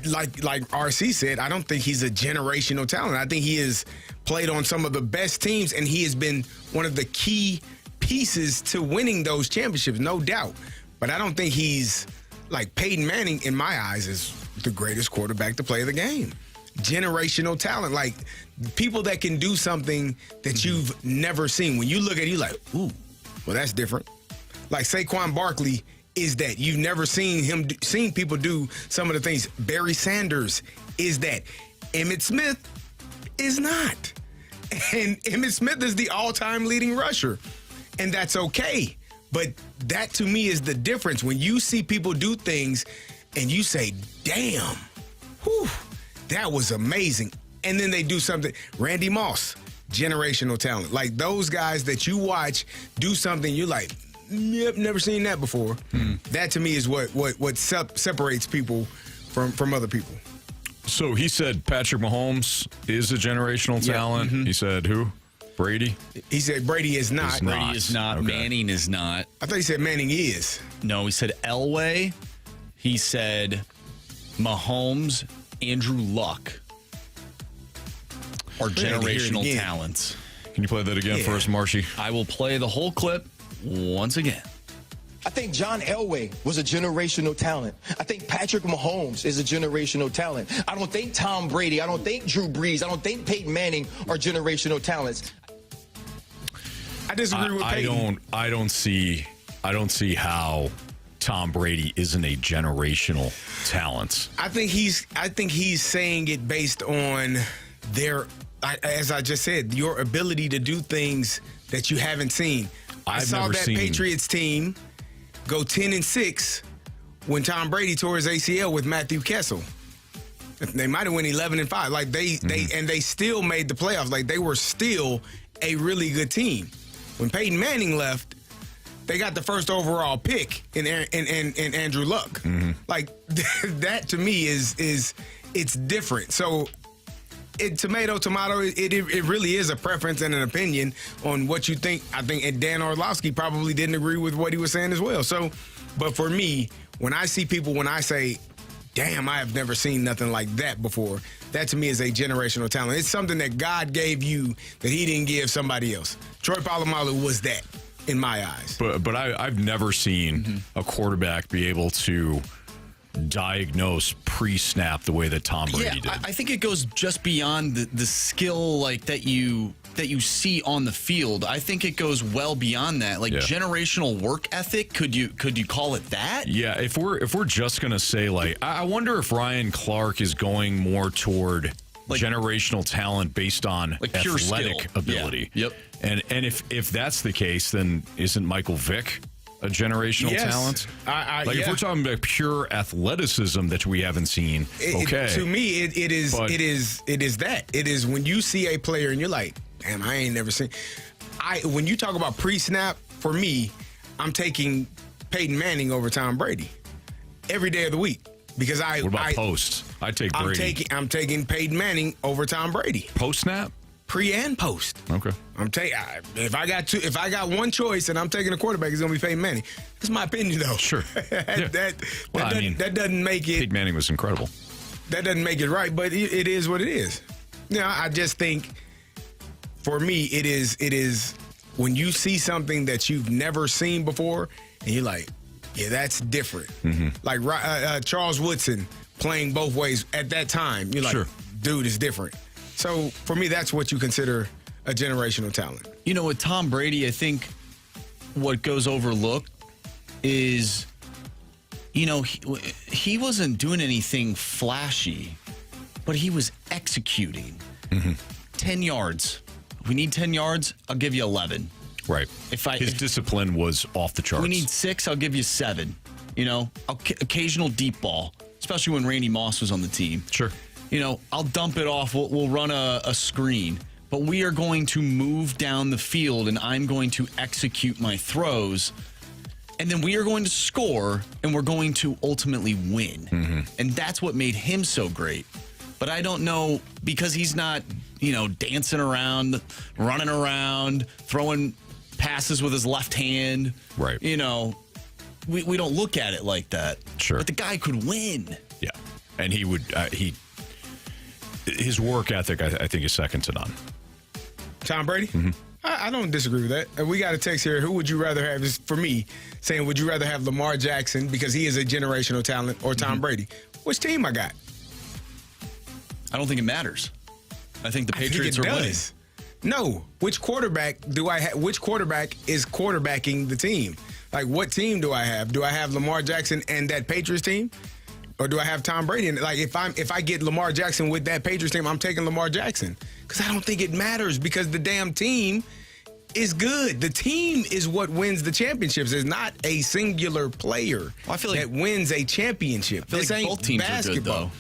like RC said. I don't think he's a generational talent. I think he has played on some of the best teams, and he has been one of the key pieces to winning those championships, no doubt. But I don't think he's like Peyton Manning. In my eyes, is the greatest quarterback to play the game. Generational talent, like people that can do something that you've never seen. When you look at it, you're like, ooh, well, that's different. Like Saquon Barkley is that. You've never seen people do some of the things. Barry Sanders is that. Emmitt Smith is not. And Emmitt Smith is the all-time leading rusher. And that's okay. But that, to me, is the difference. When you see people do things and you say, damn, whew, that was amazing. And then they do something. Randy Moss, generational talent. Like those guys that you watch do something, you're like, yep, never seen that before. That to me is what separates people from other people. So he said Patrick Mahomes is a generational talent. He said who? Brady? He said Brady is not. Brady is not. Okay. Manning is not. I thought he said Manning is. No, he said Elway. He said Mahomes, Andrew Luck are generational talents. Can you play that again for us, Marshy? I will play the whole clip once again. I think John Elway was a generational talent. I think Patrick Mahomes is a generational talent. I don't think Tom Brady, I don't think Drew Brees, I don't think Peyton Manning are generational talents. I disagree with Peyton. I don't see how Tom Brady isn't a generational talent. I think he's saying it based on as I just said, your ability to do things that you haven't seen. I saw that Patriots team go 10-6 when Tom Brady tore his ACL with Matthew Kessel. They might have went 11-5. Like they still made the playoffs. Like they were still a really good team. When Peyton Manning left, they got the first overall pick in Andrew Luck. Like that to me is it's different. So tomato, it really is a preference and an opinion on what you think. I think and Dan Orlovsky probably didn't agree with what he was saying as well. So, but for me, when I see people, when I say, damn, I have never seen nothing like that before, that to me is a generational talent. It's something that God gave you that he didn't give somebody else. Troy Polamalu was that in my eyes. But I've never seen a quarterback be able to diagnose pre-snap the way that Tom Brady did. I think it goes just beyond the skill like that you see on the field. I think it goes well beyond that. Like generational work ethic. Could you call it that? Yeah. If we're just gonna say like, I wonder if Ryan Clark is going more toward generational talent based on like pure athletic skill. ability. Yeah. Yep. And if that's the case, then isn't Michael Vick a generational talent? If we're talking about pure athleticism that we haven't seen, to me, it is that. It is when you see a player and you're like, damn, I ain't never seen. When you talk about pre-snap, for me, I'm taking Peyton Manning over Tom Brady every day of the week because What about posts? I take Brady. I'm taking Peyton Manning over Tom Brady. Post snap? Pre and post. Okay. If I got one choice and I'm taking a quarterback, it's gonna be Peyton Manning. That's my opinion, though. Sure. that doesn't make it. Peyton Manning was incredible. That doesn't make it right, but it is what it is. I just think for me, it is when you see something that you've never seen before, and you're like, yeah, that's different. Mm-hmm. Like Charles Woodson playing both ways at that time, you're like, sure. Dude is different. So for me, that's what you consider a generational talent. With Tom Brady, I think what goes overlooked is, he wasn't doing anything flashy, but he was executing. Mm-hmm. 10 yards. If we need 10 yards, I'll give you 11. Right. His discipline was off the charts. We need 6, I'll give you 7. Occasional deep ball, especially when Randy Moss was on the team. Sure. I'll dump it off. We'll run a screen, but we are going to move down the field, and I'm going to execute my throws, and then we are going to score, and we're going to ultimately win. Mm-hmm. And that's what made him so great. But I don't know, because he's not, dancing around, running around, throwing passes with his left hand. Right. We don't look at it like that. Sure. But the guy could win. Yeah. And he would, his work ethic, I think, is second to none. Tom Brady? Mm-hmm. I don't disagree with that. And we got a text here. Who would you rather have? Is for me saying, would you rather have Lamar Jackson because he is a generational talent, or Tom Brady? Which team I got? I don't think it matters. I think the Patriots are winning. No. Which quarterback do I have? Which quarterback is quarterbacking the team? Like, what team do I have? Do I have Lamar Jackson and that Patriots team? Or do I have Tom Brady? And like, if I get Lamar Jackson with that Patriots team, I'm taking Lamar Jackson. Because I don't think it matters, because the damn team is good. The team is what wins the championships. It's not a singular player that wins a championship. I feel like both teams basketball. are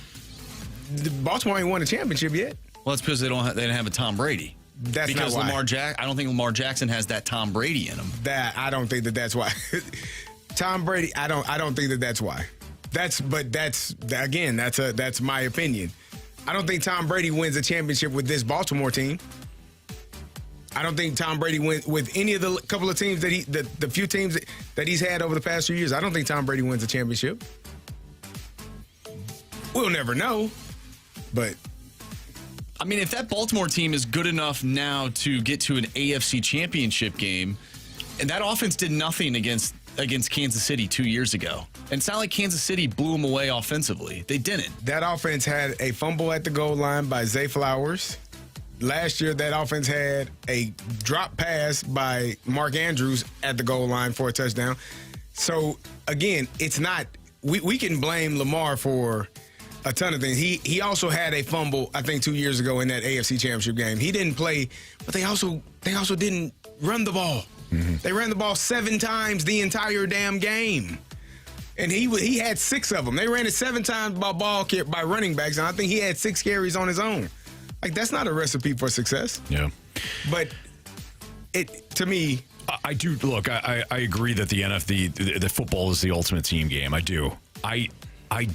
good, though. Baltimore ain't won a championship yet. Well, that's because they didn't have a Tom Brady. That's because not why. I don't think Lamar Jackson has that Tom Brady in him. I don't think that's why. Tom Brady, I don't think that's why. That's my opinion. I don't think Tom Brady wins a championship with this Baltimore team. I don't think Tom Brady wins with any of the couple of teams that the few teams that he's had over the past few years. I don't think Tom Brady wins a championship. We'll never know, but I mean, if that Baltimore team is good enough now to get to an AFC championship game, and that offense did nothing against Kansas City 2 years ago. And it's not like Kansas City blew them away offensively. They didn't. That offense had a fumble at the goal line by Zay Flowers. Last year, that offense had a drop pass by Mark Andrews at the goal line for a touchdown. So, again, it's not – we can blame Lamar for a ton of things. He also had a fumble, I think, 2 years ago in that AFC Championship game. He didn't play, but they also didn't run the ball. Mm-hmm. They ran the ball 7 times the entire damn game. And he had 6 of them. They ran it 7 times by running backs, and I think he had 6 carries on his own. Like, that's not a recipe for success. Yeah. But to me, I do look. I agree that the football is the ultimate team game. I do. I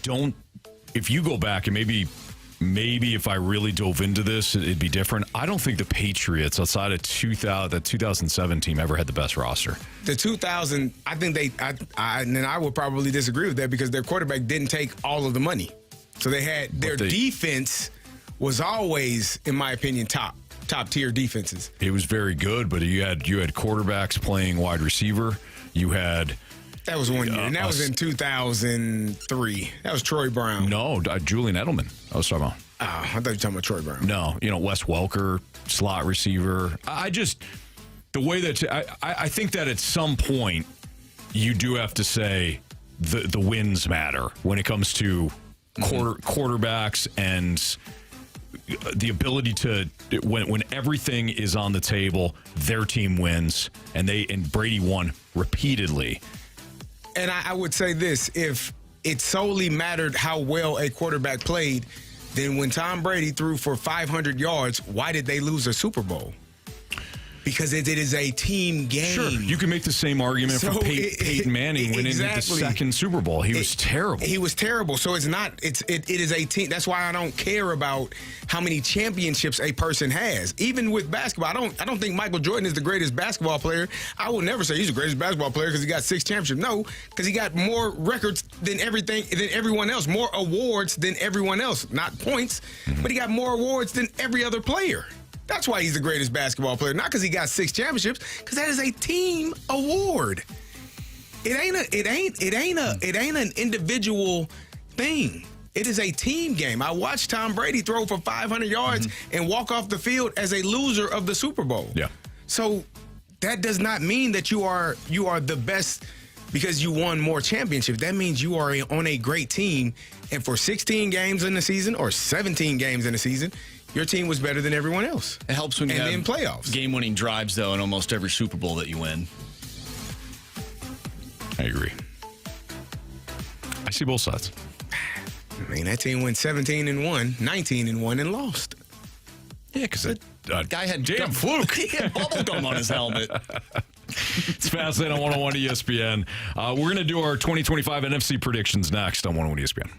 don't. If you go back and maybe if I really dove into this, it'd be different. I don't think the Patriots, outside of the 2007 team, ever had the best roster. The 2000, I think I would probably disagree with that because their quarterback didn't take all of the money. So they had their defense was always, in my opinion, top tier defenses. It was very good, but you had quarterbacks playing wide receiver. You had. That was one year, and that was in 2003. That was Troy Brown. No, Julian Edelman I was talking about. Oh, I thought you were talking about Troy Brown. No, Wes Welker, slot receiver. The way that I think that at some point you do have to say the wins matter when it comes to quarterbacks and the ability to when everything is on the table, their team wins, and Brady won repeatedly. And I would say this, if it solely mattered how well a quarterback played, then when Tom Brady threw for 500 yards, why did they lose a Super Bowl? Because it is a team game. Sure, you can make the same argument for Peyton Manning winning the second Super Bowl. He was terrible. He was terrible. So it is a team. That's why I don't care about how many championships a person has. Even with basketball, I don't think Michael Jordan is the greatest basketball player. I will never say he's the greatest basketball player because he got 6 championships. No, because he got more records than everyone else, more awards than everyone else. Not points, but he got more awards than every other player. That's why he's the greatest basketball player. Not because he got 6 championships, because that is a team award. It ain't an individual thing. It is a team game. I watched Tom Brady throw for 500 yards and walk off the field as a loser of the Super Bowl. Yeah. So that does not mean that you are the best because you won more championships. That means you are on a great team, and for 16 games in the season or 17 games in the season, your team was better than everyone else. It helps when you have in playoffs. Game-winning drives, though, in almost every Super Bowl that you win. I agree. I see both sides. I mean, that team went 17-1, 19-1, and lost. Yeah, because that guy had damn fluke. He had bubble gum on his helmet. It's fascinating on 101 ESPN. We're going to do our 2025 NFC predictions next on 101 ESPN.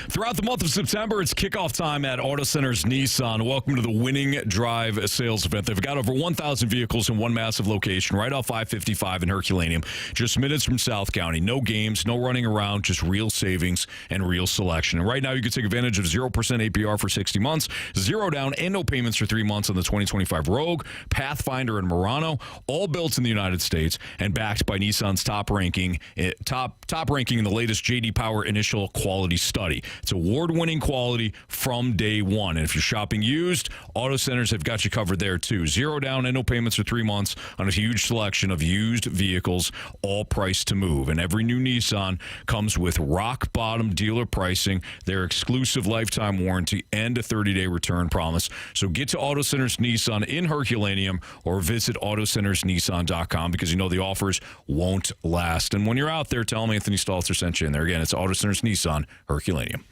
Throughout the month of September, it's kickoff time at Auto Centers Nissan. Welcome to the Winning Drive sales event. They've got over 1,000 vehicles in one massive location right off I-55 in Herculaneum, just minutes from South County. No games, no running around, just real savings and real selection. And right now, you can take advantage of 0% APR for 60 months, 0 down, and no payments for 3 months on the 2025 Rogue, Pathfinder, and Murano, all built in the United States and backed by Nissan's top ranking in the latest J.D. Power initial quality study. It's award-winning quality from day one. And if you're shopping used, Auto Centers have got you covered there too. 0 down and no payments for 3 months on a huge selection of used vehicles, all priced to move. And every new Nissan comes with rock-bottom dealer pricing, their exclusive lifetime warranty, and a 30-day return promise. So get to Auto Centers Nissan in Herculaneum or visit AutoCentersNissan.com because you know the offers won't last. And when you're out there, tell them Anthony Stalter sent you in there. Again, it's Auto Centers Nissan, Herculaneum.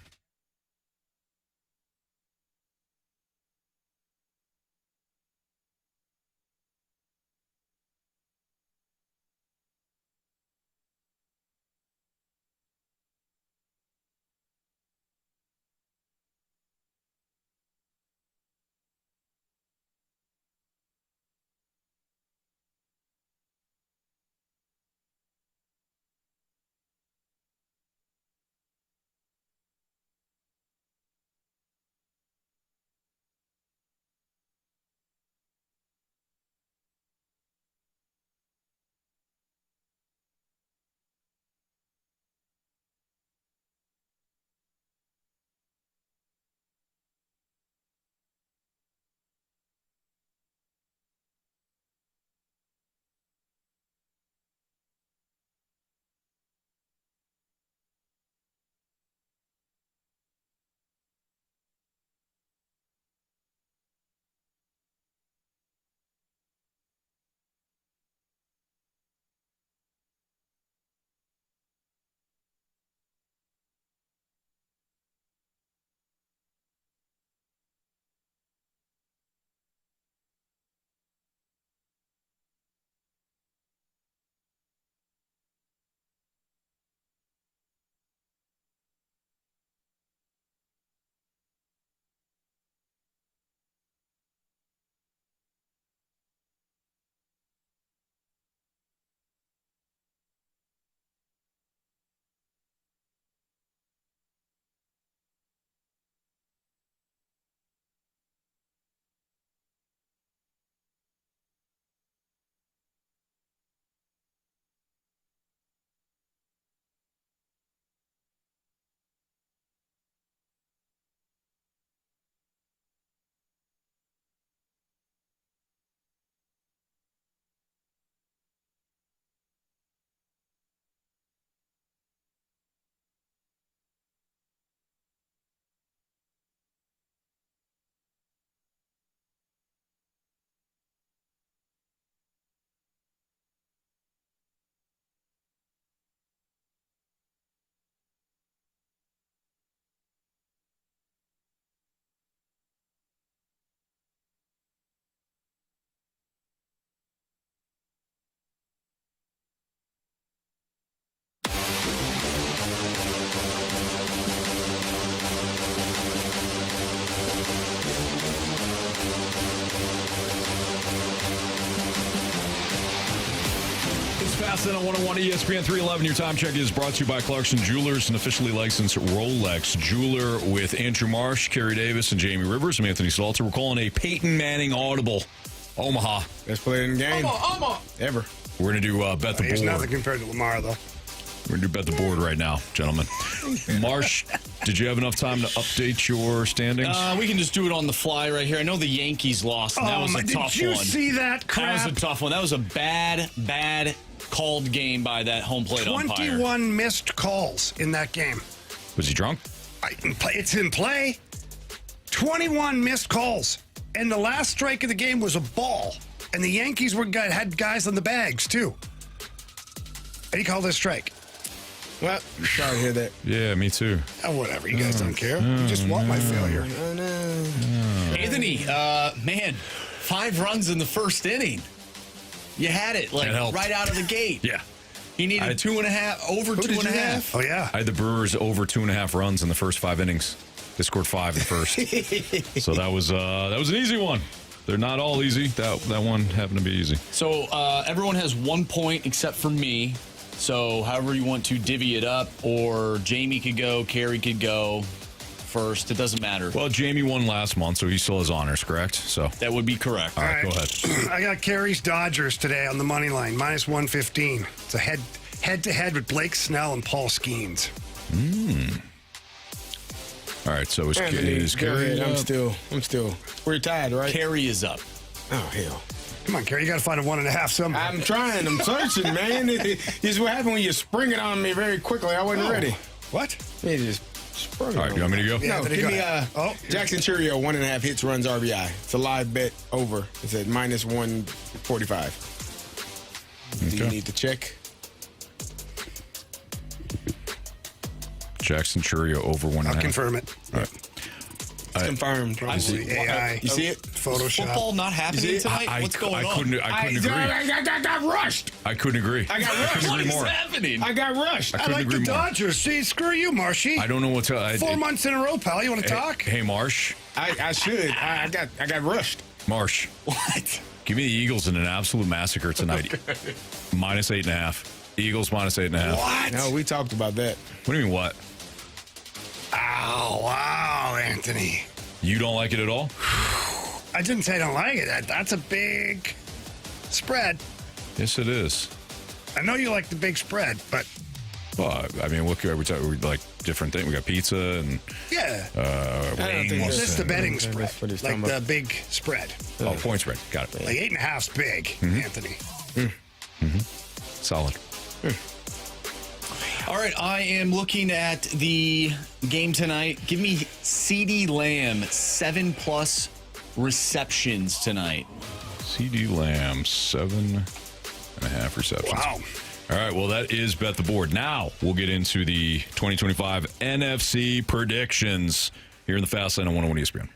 Fast on 101 ESPN 311. Your time check is brought to you by Clarkson Jewelers, an officially licensed Rolex jeweler, with Andrew Marsh, Carey Davis, and Jamie Rivers. I'm Anthony Stalter. We're calling a Peyton Manning audible. Omaha. Best player in the game. Ever. We're going to do Bet the He's Board. nothing compared to Lamar, though. We're going to do Bet the Board right now, gentlemen. Marsh, did you have enough time to update your standings? We can just do it on the fly right here. I know the Yankees lost, and that was a tough did you one. see that crap? That was a tough one. That was a bad called game by that home plate umpire. 21 missed calls in that game. Was he drunk? It's in play. 21 missed calls. And the last strike of the game was a ball. And the Yankees had guys on the bags, too. And he called it a strike. Well, sorry to hear that. Yeah, me too. Oh, whatever. You guys don't care. You just want my failure. Anthony, man, 5 runs in the first inning. You had it, right out of the gate. Yeah. He needed 2.5, over 2.5. Oh, yeah. I had the Brewers over 2.5 runs in the first 5 innings. They scored 5 in the first. So that was an easy one. They're not all easy. That one happened to be easy. So everyone has 1 point except for me. So however you want to divvy it up, or Jamie could go, Carey could go first. It doesn't matter. Well, Jamie won last month, so he still has honors, correct? So that would be correct. All right, go ahead. I got Carey's Dodgers today on the money line, minus 115. It's a head-to-head with Blake Snell and Paul Skeens. All right, so is Go Carey? ahead. I'm still. We're tied, right? Carey is up. Oh, hell. Come on, Carey, you got to find a 1.5 somewhere. I'm trying. I'm searching, man. This is what happened when you spring it on me very quickly. I wasn't ready. What? You just sprung it All right, on you want me to go? Yeah, No, there you give me go. Jackson Churio, 1.5 hits, runs, RBI. It's a live bet over. It's at minus 145. Do you need to check? Jackson Churio over 1.5. I'll confirm it. All right. It's confirmed. Probably AI. You see it? Photoshop. Football not happening tonight? What's going on? I couldn't agree. I got rushed. I couldn't agree. I got rushed. couldn't agree more. happening? I got rushed. I couldn't like agree the more. Dodgers. See, screw you, Marshy. I don't know what to. 4 months in a row, pal. You want to talk? Hey, Marsh. I should. I got rushed. Marsh. What? Give me the Eagles in an absolute massacre tonight. Minus 8.5. Eagles minus 8.5. What? No, we talked about that. What do you mean, what? Ow, wow, Anthony. You don't like it at all? I didn't say I don't like it. That's a big spread. Yes, it is. I know you like the big spread, but Well, I mean, we like different things. We got pizza and yeah. wings. This is the and- betting That's spread. what he's Like talking the about. big spread. Oh, point spread. Got it. Like 8.5's big, Anthony. Solid. All right, I am looking at the game tonight. Give me CeeDee Lamb, 7+ receptions tonight. CeeDee Lamb, 7.5 receptions. Wow. All right, well, that is Bet the Board. Now we'll get into the 2025 NFC predictions here in the Fast Lane on 101 ESPN.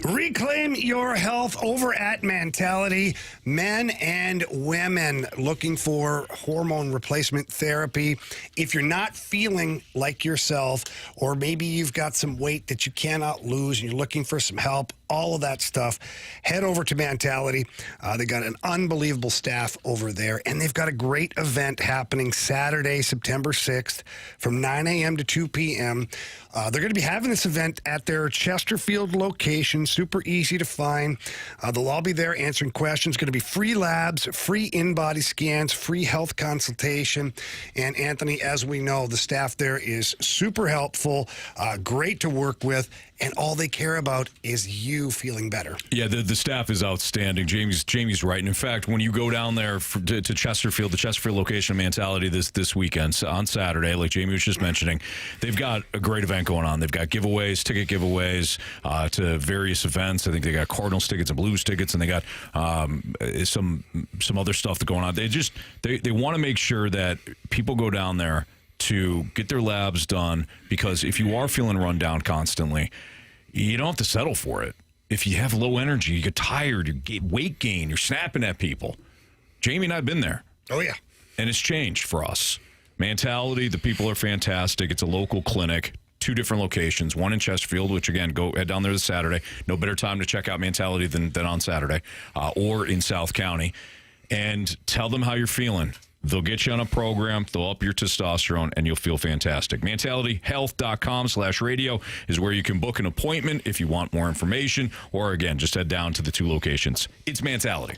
Reclaim your health over at Mentality. Men and women looking for hormone replacement therapy. If you're not feeling like yourself, or maybe you've got some weight that you cannot lose and you're looking for some help, all of that stuff, head over to Mentality. They got an unbelievable staff over there, and they've got a great event happening Saturday, September 6th from 9 a.m. to 2 p.m. They're going to be having this event at their Chesterfield location, super easy to find. They'll all be there answering questions. Going to be free labs, free in-body scans, free health consultation. And Anthony, as we know, the staff there is super helpful, great to work with, and all they care about is you feeling better. Yeah, the staff is outstanding. Jamie's right. And in fact, when you go down there to Chesterfield, the Chesterfield location of Mentality this weekend on Saturday, like Jamie was just mentioning, they've got a great event going on. They've got giveaways, ticket giveaways to various events. I think they got Cardinals tickets and Blues tickets, and they got some other stuff that's going on. They want to make sure that people go down there to get their labs done, because if you are feeling run down constantly, you don't have to settle for it. if you have low energy, you get tired, you get weight gain, you're snapping at people. Jamie and I have been there. Oh, yeah. And it's changed for us. Mentality, the people are fantastic. It's a local clinic, 2 different locations, one in Chesterfield, which, again, go head down there this Saturday. No better time to check out Mentality than on Saturday, or in South County. And tell them how you're feeling. They'll get you on a program, they'll up your testosterone, and you'll feel fantastic. MentalityHealth.com/radio is where you can book an appointment if you want more information, or, again, just head down to the 2 locations. It's Mentality.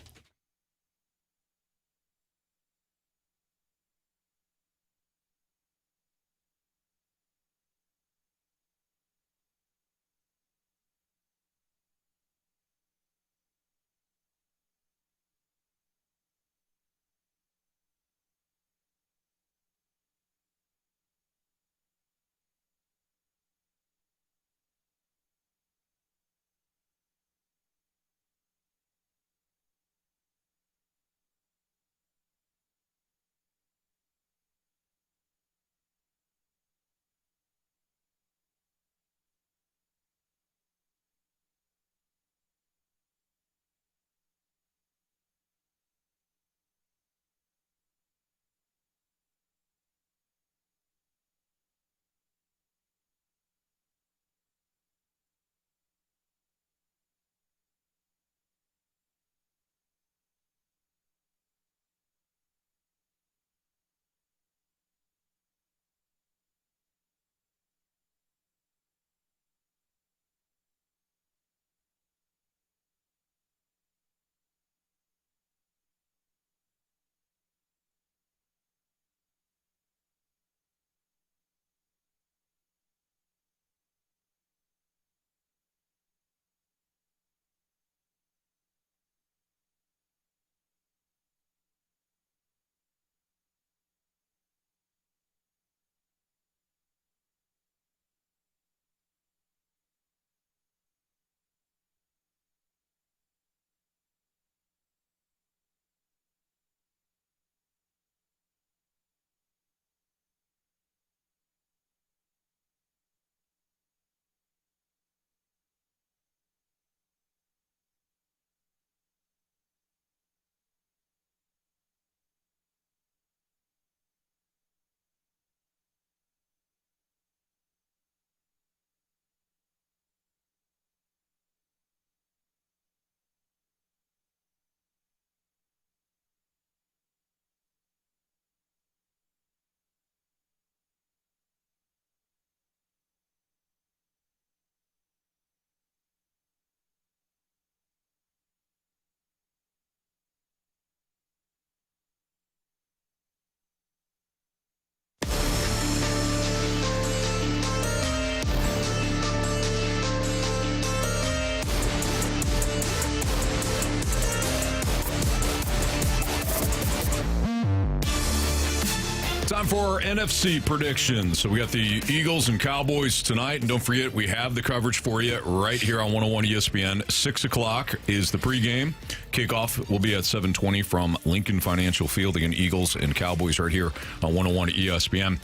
Time for our NFC predictions. So we got the Eagles and Cowboys tonight. And don't forget, we have the coverage for you right here on 101 ESPN. 6 o'clock is the pregame. Kickoff will be at 7:20 from Lincoln Financial Field. Again, Eagles and Cowboys right here on 101 ESPN.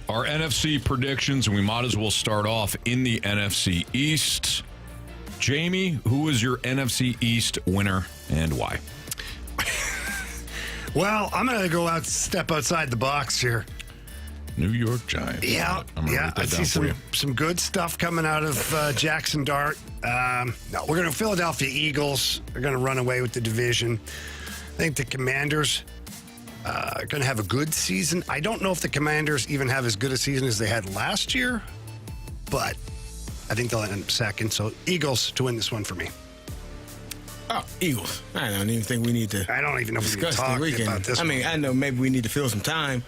Our NFC predictions, and we might as well start off in the NFC East. Jamie, who is your NFC East winner and why? Well, I'm going to step outside the box here. New York Giants. Yeah, I see some good stuff coming out of Jackson Dart. No, we're going to Philadelphia Eagles. They're going to run away with the division. I think the Commanders are going to have a good season. I don't know if the Commanders even have as good a season as they had last year, but I think they'll end up second. So Eagles to win this one for me. Oh, Eagles. I don't even think we need to. I don't even know if we can discuss talk the weekend. about this. I mean, I know maybe we need to fill some time,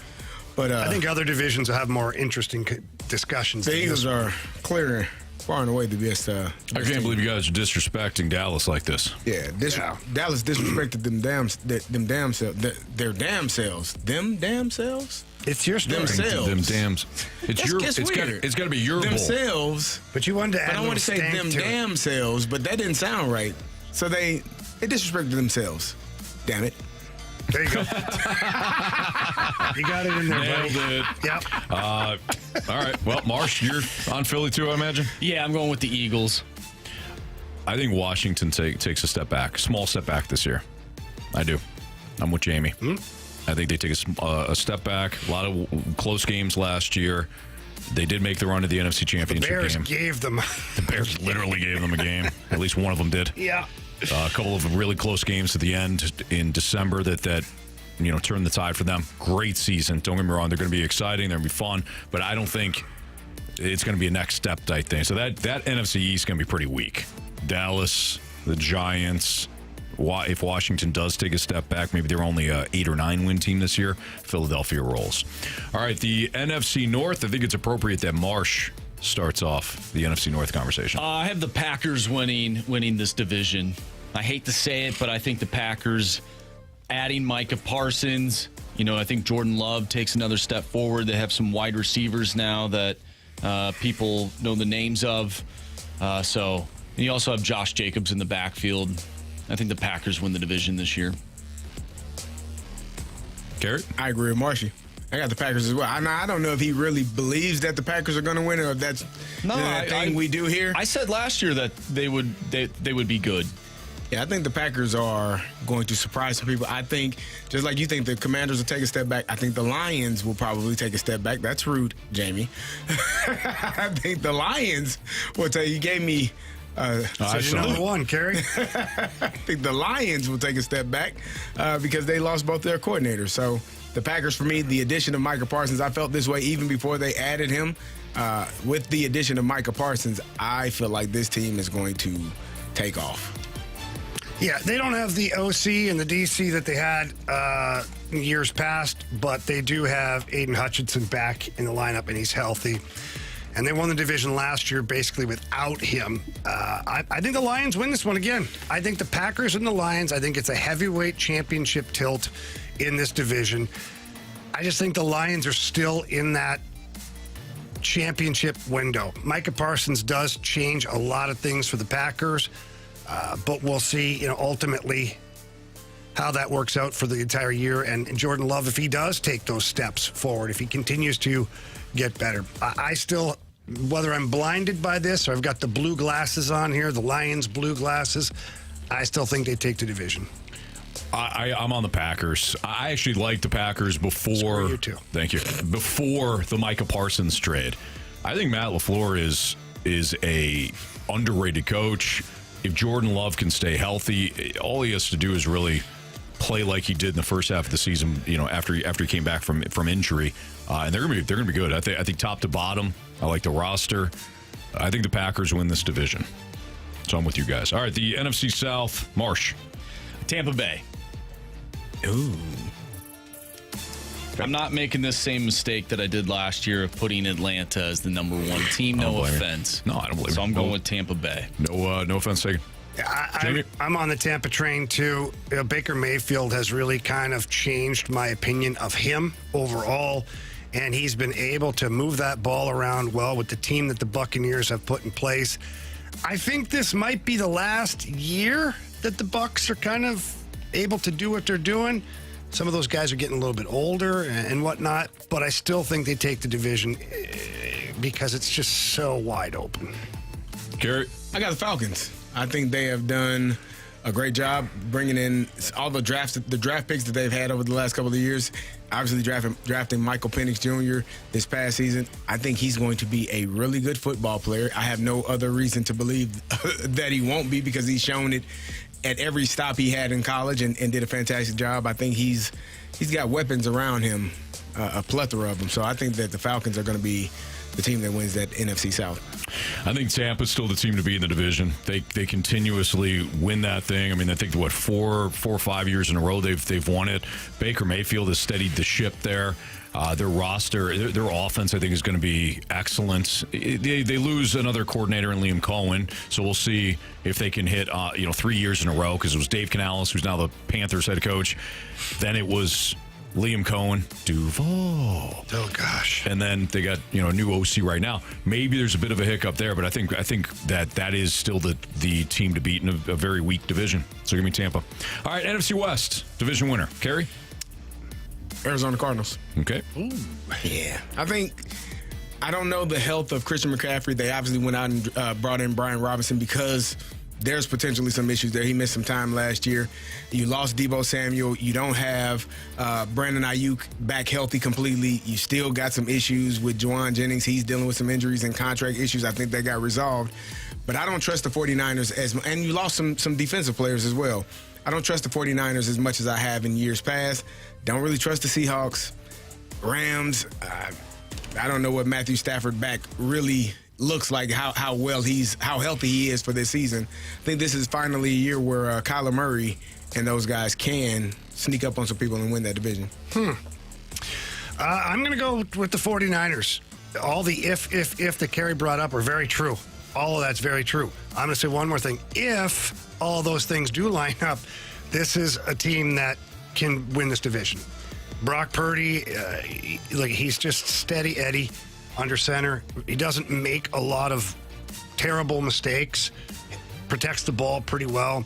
but I think other divisions will have more interesting discussions. The Eagles are clear, far and away the best. I can't believe you guys are disrespecting Dallas like this. Yeah, Dallas disrespected them damn selves. Their damn selves. Them damn selves. It's your story. Themselves. Them dams. It's got to be your themselves. But you wanted to add I want to say them damn selves, but that didn't sound right. So they disrespected themselves. Damn it. There you go. You got it in there, Nailed buddy. it. Yep. All right. Well, Marsh, you're on Philly too, I imagine? Yeah, I'm going with the Eagles. I think Washington takes a step back, small step back this year. I do. I'm with Jamie. I think they take a step back. A lot of close games last year. They did make the run to the NFC Championship Bears game. gave them. The Bears literally gave them a game. At least one of them did. Yeah. A couple of really close games at the end in December that turned the tide for them. Great season. Don't get me wrong. They're going to be exciting. They're going to be fun. But I don't think it's going to be a next step type thing. So that NFC East is going to be pretty weak. Dallas, the Giants. If Washington does take a step back, maybe they're only a 8 or 9 win team this year. Philadelphia rolls. All right, the NFC North. I think it's appropriate that Marsh starts off the NFC North conversation. I have the Packers winning this division. I hate to say it, but I think the Packers adding Micah Parsons. I think Jordan Love takes another step forward. They have some wide receivers now that people know the names of. And you also have Josh Jacobs in the backfield. I think the Packers win the division this year. Carey? I agree with Marshy. I got the Packers as well. I don't know if he really believes that the Packers are going to win or if that's the thing we do here. I said last year that they would be good. Yeah, I think the Packers are going to surprise some people. I think, just like you think the Commanders will take a step back, I think the Lions will probably take a step back. That's rude, Jamie. I think the Lions will take. You gave me. Number one, Carey. I think the Lions will take a step back because they lost both their coordinators. So the Packers, for me, the addition of Micah Parsons, I felt this way even before they added him. With the addition of Micah Parsons, I feel like this team is going to take off. Yeah, they don't have the OC and the DC that they had in years past, but they do have Aiden Hutchinson back in the lineup, and he's healthy. And they won the division last year basically without him. I think the Lions win this one again. I think the Packers and the Lions, I think it's a heavyweight championship tilt in this division. I just think the Lions are still in that championship window. Micah Parsons does change a lot of things for the Packers, but we'll see, ultimately how that works out for the entire year. And Jordan Love, if he does take those steps forward, if he continues to get better. I still, whether I'm blinded by this or I've got the blue glasses on here, the Lions blue glasses, I still think they take the division. I'm on the Packers. I actually liked the Packers before. Screw you too. Thank you. Before the Micah Parsons trade, I think Matt LaFleur is a underrated coach. If Jordan Love can stay healthy, all he has to do is really play like he did in the first half of the season. After he came back from injury, and they're gonna be good. I think top to bottom, I like the roster. I think the Packers win this division. So I'm with you guys. All right, the NFC South, Marsh, Tampa Bay. Ooh. I'm not making this same mistake that I did last year of putting Atlanta as the number one team. No offense. No, I don't believe So I'm going with Tampa Bay. No offense taken. I'm on the Tampa train too. Baker Mayfield has really kind of changed my opinion of him overall, and he's been able to move that ball around well with the team that the Buccaneers have put in place. I think this might be the last year that the Bucs are kind of able to do what they're doing. Some of those guys are getting a little bit older and whatnot, but I still think they take the division because it's just so wide open. Carey? I got the Falcons. I think they have done a great job bringing in all the draft picks that they've had over the last couple of years. Obviously, drafting Michael Penix Jr. this past season. I think he's going to be a really good football player. I have no other reason to believe that he won't be because he's shown it at every stop he had in college and did a fantastic job. I think he's got weapons around him, a plethora of them. So I think that the Falcons are going to be the team that wins that NFC South. I think Tampa's still the team to be in the division. They continuously win that thing. I mean, I think, 4 or 5 years in a row they've won it. Baker Mayfield has steadied the ship there. Their roster, their offense, I think, is going to be excellent. They lose another coordinator in Liam Cohen, so we'll see if they can hit 3 years in a row, because it was Dave Canales, who's now the Panthers head coach. Then it was Liam Cohen, Duval. Oh gosh! And then they got a new OC right now. Maybe there's a bit of a hiccup there, but I think that is still the team to beat in a very weak division. So give me Tampa. All right, NFC West division winner, Carey. Arizona Cardinals. Okay. Ooh. Yeah. I don't know the health of Christian McCaffrey. They obviously went out and brought in Brian Robinson because there's potentially some issues there. He missed some time last year. You lost Deebo Samuel. You don't have Brandon Ayuk back healthy completely. You still got some issues with Juwan Jennings. He's dealing with some injuries and contract issues. I think that got resolved. But I don't trust the 49ers and you lost some defensive players as well. I don't trust the 49ers as much as I have in years past. Don't really trust the Seahawks. Rams, I don't know what Matthew Stafford back really looks like, how healthy he is for this season. I think this is finally a year where Kyler Murray and those guys can sneak up on some people and win that division. I'm going to go with the 49ers. All the if that Carey brought up are very true. All of that's very true. I'm going to say one more thing. If all those things do line up, this is a team that can win this division. Brock Purdy, he's just steady Eddie under center. He doesn't make a lot of terrible mistakes. Protects the ball pretty well.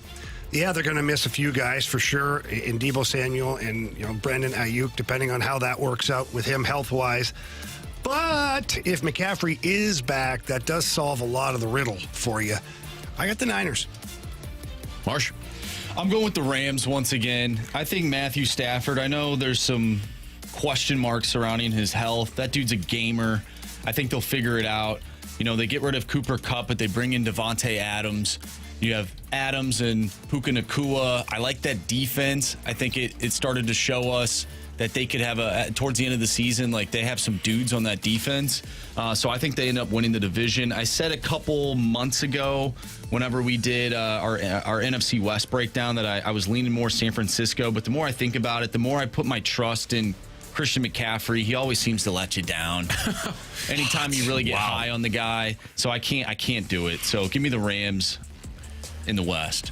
Yeah, they're going to miss a few guys for sure in Deebo Samuel and Brandon Ayuk, depending on how that works out with him health-wise. But if McCaffrey is back, that does solve a lot of the riddle for you. I got the Niners. Marsh? I'm going with the Rams once again. I think Matthew Stafford, I know there's some question marks surrounding his health. That dude's a gamer. I think they'll figure it out. They get rid of Cooper Kupp, but they bring in Devontae Adams. You have Adams and Puka Nacua. I like that defense. I think it started to show us that they could have towards the end of the season, they have some dudes on that defense. So I think they end up winning the division. I said a couple months ago, whenever we did our NFC West breakdown, that I was leaning more San Francisco. But the more I think about it, the more I put my trust in Christian McCaffrey. He always seems to let you down. Anytime you really get high on the guy. So I can't do it. So give me the Rams in the West.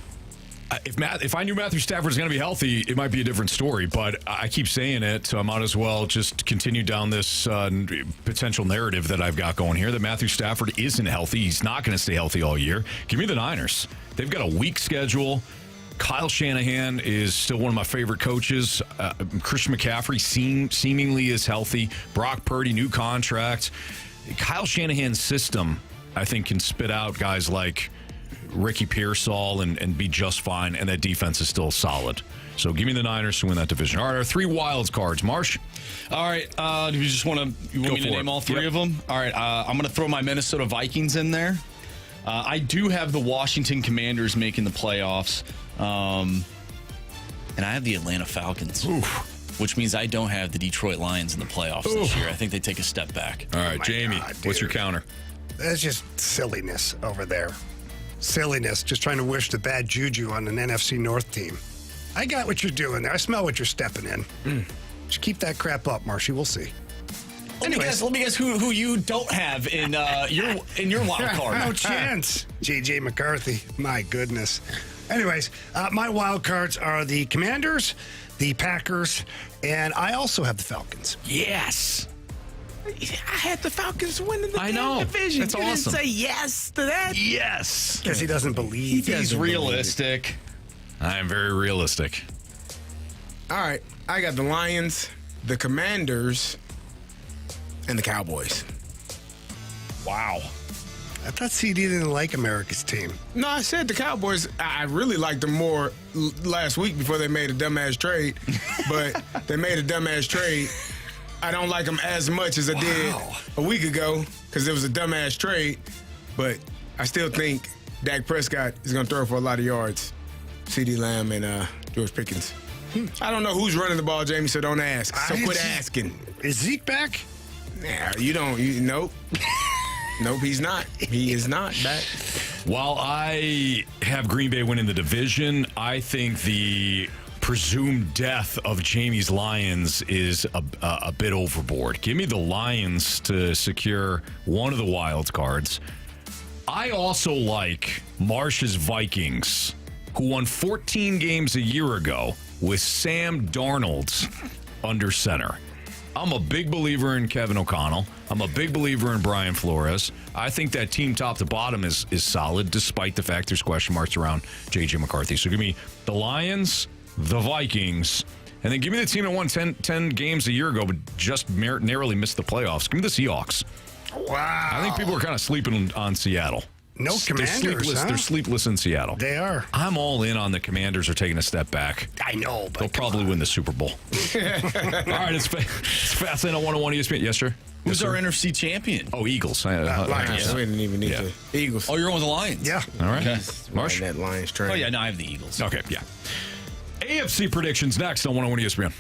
If I knew Matthew Stafford was going to be healthy, it might be a different story. But I keep saying it, so I might as well just continue down this potential narrative that I've got going here, that Matthew Stafford isn't healthy. He's not going to stay healthy all year. Give me the Niners. They've got a weak schedule. Kyle Shanahan is still one of my favorite coaches. Christian McCaffrey seemingly is healthy. Brock Purdy, new contract. Kyle Shanahan's system, I think, can spit out guys like Ricky Pearsall and be just fine, and that defense is still solid. So give me the Niners to win that division. All right, our 3 wild cards. Marsh? All right, do you just want me to name all 3 of them? All right, I'm going to throw my Minnesota Vikings in there. I do have the Washington Commanders making the playoffs, and I have the Atlanta Falcons. Oof. Which means I don't have the Detroit Lions in the playoffs this year. I think they take a step back. All right, Jamie, what's your counter? That's just silliness over there. Silliness, just trying to wish the bad juju on an NFC North team. I got what you're doing there. I smell what you're stepping in. Just keep that crap up, Marshy. We'll see. Let me guess who you don't have in your wild card. No chance. J.J. McCarthy. My goodness. Anyways, my wild cards are the Commanders, the Packers, and I also have the Falcons. Yes. I had the Falcons winning the division. That's awesome. Didn't say yes to that. Yes. Because he doesn't believe. He's realistic. I am very realistic. All right. I got the Lions, the Commanders, and the Cowboys. Wow. I thought CD didn't like America's team. No, I said the Cowboys. I really liked them more last week before they made a dumbass trade. But they made a dumbass trade. I don't like them as much as I did a week ago because it was a dumbass trade. But I still think Dak Prescott is going to throw for a lot of yards. CeeDee Lamb and George Pickens. I don't know who's running the ball, Jamie, so don't ask. So quit asking. Is Zeke back? Nah, nope. Nope, he's not. He is not back. While I have Green Bay winning the division, I think the presumed death of Jamie's Lions is a bit overboard. Give me the Lions to secure one of the wild cards. I also like Marsh's Vikings, who won 14 games a year ago with Sam Darnold under center. I'm a big believer in Kevin O'Connell. I'm a big believer in Brian Flores. I think that team top to bottom is solid, despite the fact there's question marks around J.J. McCarthy. So give me the Lions, the Vikings, and then give me the team that won 10 games a year ago but just narrowly missed the playoffs. Give me the Seahawks. Wow. I think people are kind of sleeping on Seattle. No Commanders, huh? They're sleepless in Seattle. They are. I'm all in on the Commanders are taking a step back. I know, but They'll probably win the Super Bowl. All right, it's Fastlane on 101 ESPN. Yes, sir. Who's our NFC champion? Oh, Eagles. Lions. We didn't even need to. Eagles. Oh, you're on with the Lions? Yeah. All right. Okay. Marsh? That Lions train. Oh, yeah, no, I have the Eagles. Okay, yeah. AFC predictions next on 101 ESPN.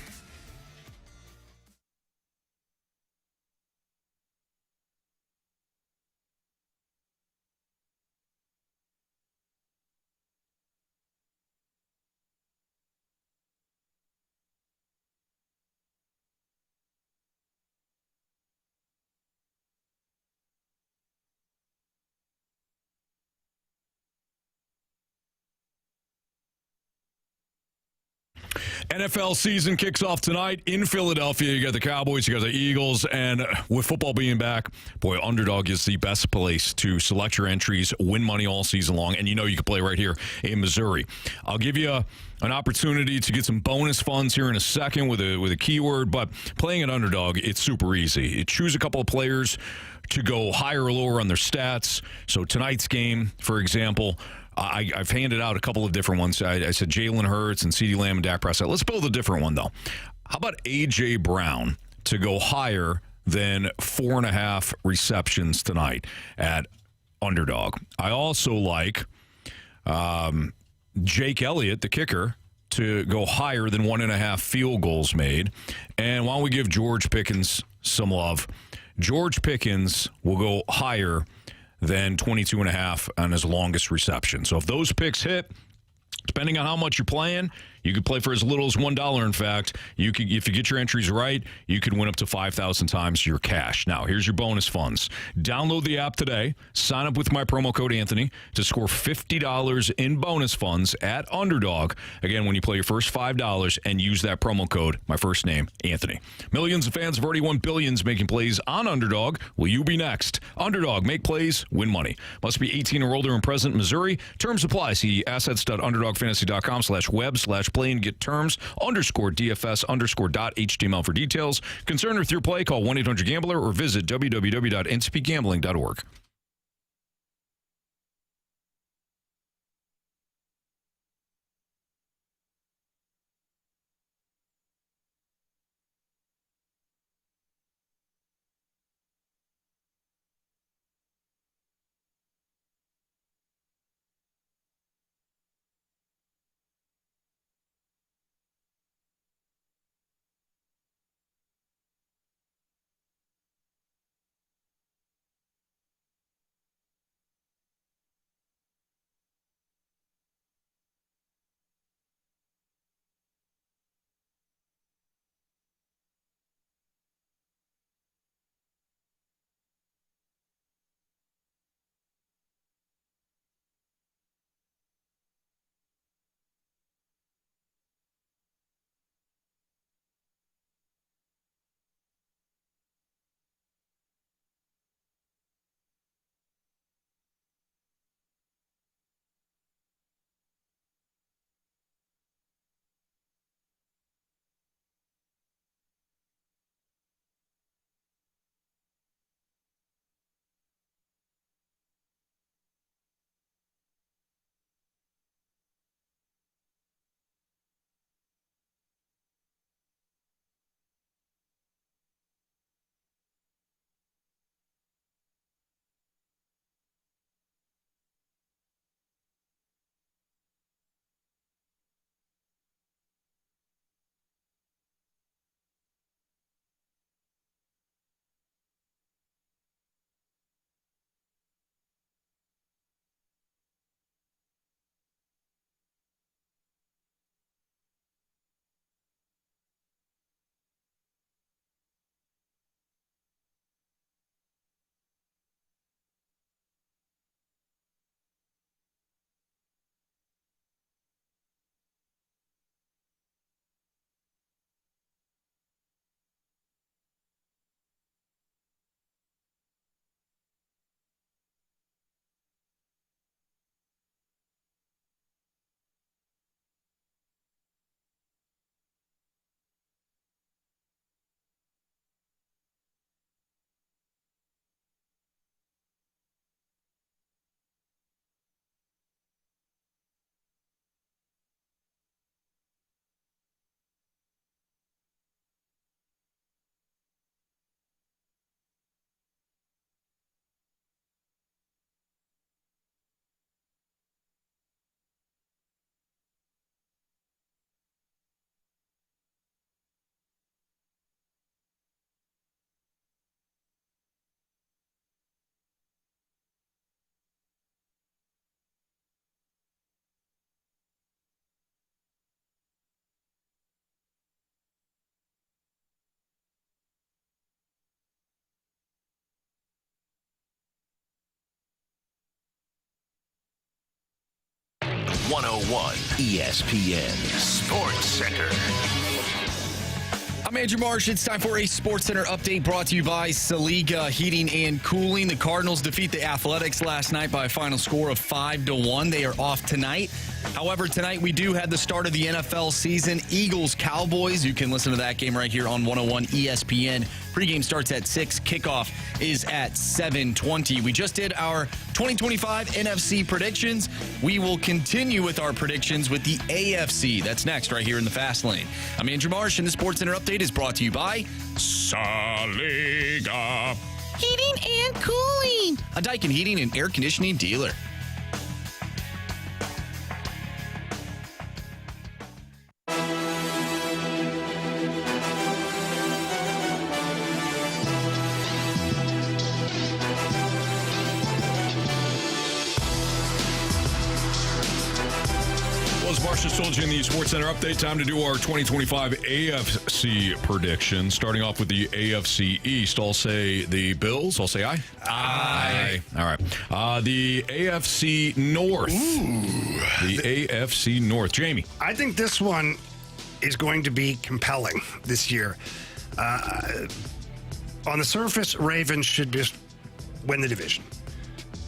NFL season kicks off tonight in Philadelphia. You got the Cowboys, you got the Eagles, and with football being back, boy, Underdog is the best place to select your entries, win money all season long, and you know you can play right here in Missouri. I'll give you an opportunity to get some bonus funds here in a second with a keyword, but playing at Underdog, it's super easy. You choose a couple of players to go higher or lower on their stats. So tonight's game, for example, I've handed out a couple of different ones. I said Jalen Hurts and CeeDee Lamb and Dak Prescott. Let's build a different one, though. How about A.J. Brown to go higher than 4.5 receptions tonight at Underdog? I also like Jake Elliott, the kicker, to go higher than 1.5 field goals made. And why don't we give George Pickens some love? George Pickens will go higher than 22.5 on his longest reception. So if those picks hit, depending on how much you're playing, you could play for as little as $1. In fact, you could, if you get your entries right, you could win up to 5,000 times your cash. Now, here's your bonus funds. Download the app today. Sign up with my promo code Anthony to score $50 in bonus funds at Underdog. Again, when you play your first $5 and use that promo code, my first name, Anthony. Millions of fans have already won billions making plays on Underdog. Will you be next? Underdog, make plays, win money. Must be 18 or older and present in Missouri. Terms apply. See assets.underdogfantasy.com/web/play and get terms _DFS_.html for details. Concerned with your play, call 1-800-GAMBLER or visit www.ncpgambling.org. 101 ESPN Sports Center. I'm Andrew Marsh. It's time for a Sports Center update brought to you by Saliga Heating and Cooling. The Cardinals defeat the Athletics last night by a final score of 5-1. They are off tonight. However, tonight we do have the start of the NFL season. Eagles-Cowboys. You can listen to that game right here on 101 ESPN. Pregame starts at 6. Kickoff is at 7:20. We just did our 2025 NFC predictions. We will continue with our predictions with the AFC. That's next right here in the Fast Lane. I'm Andrew Marsh, and the Sports Center update is brought to you by Saliga Heating and Cooling, a Daikin heating and air conditioning dealer. Just told you in the Sports Center update, time to do our 2025 AFC predictions. Starting off with the AFC East, I'll say the Bills. I'll say aye. Aye. All right. The AFC North. Ooh. The AFC North. Jamie. I think this one is going to be compelling this year. On the surface, Ravens should just win the division.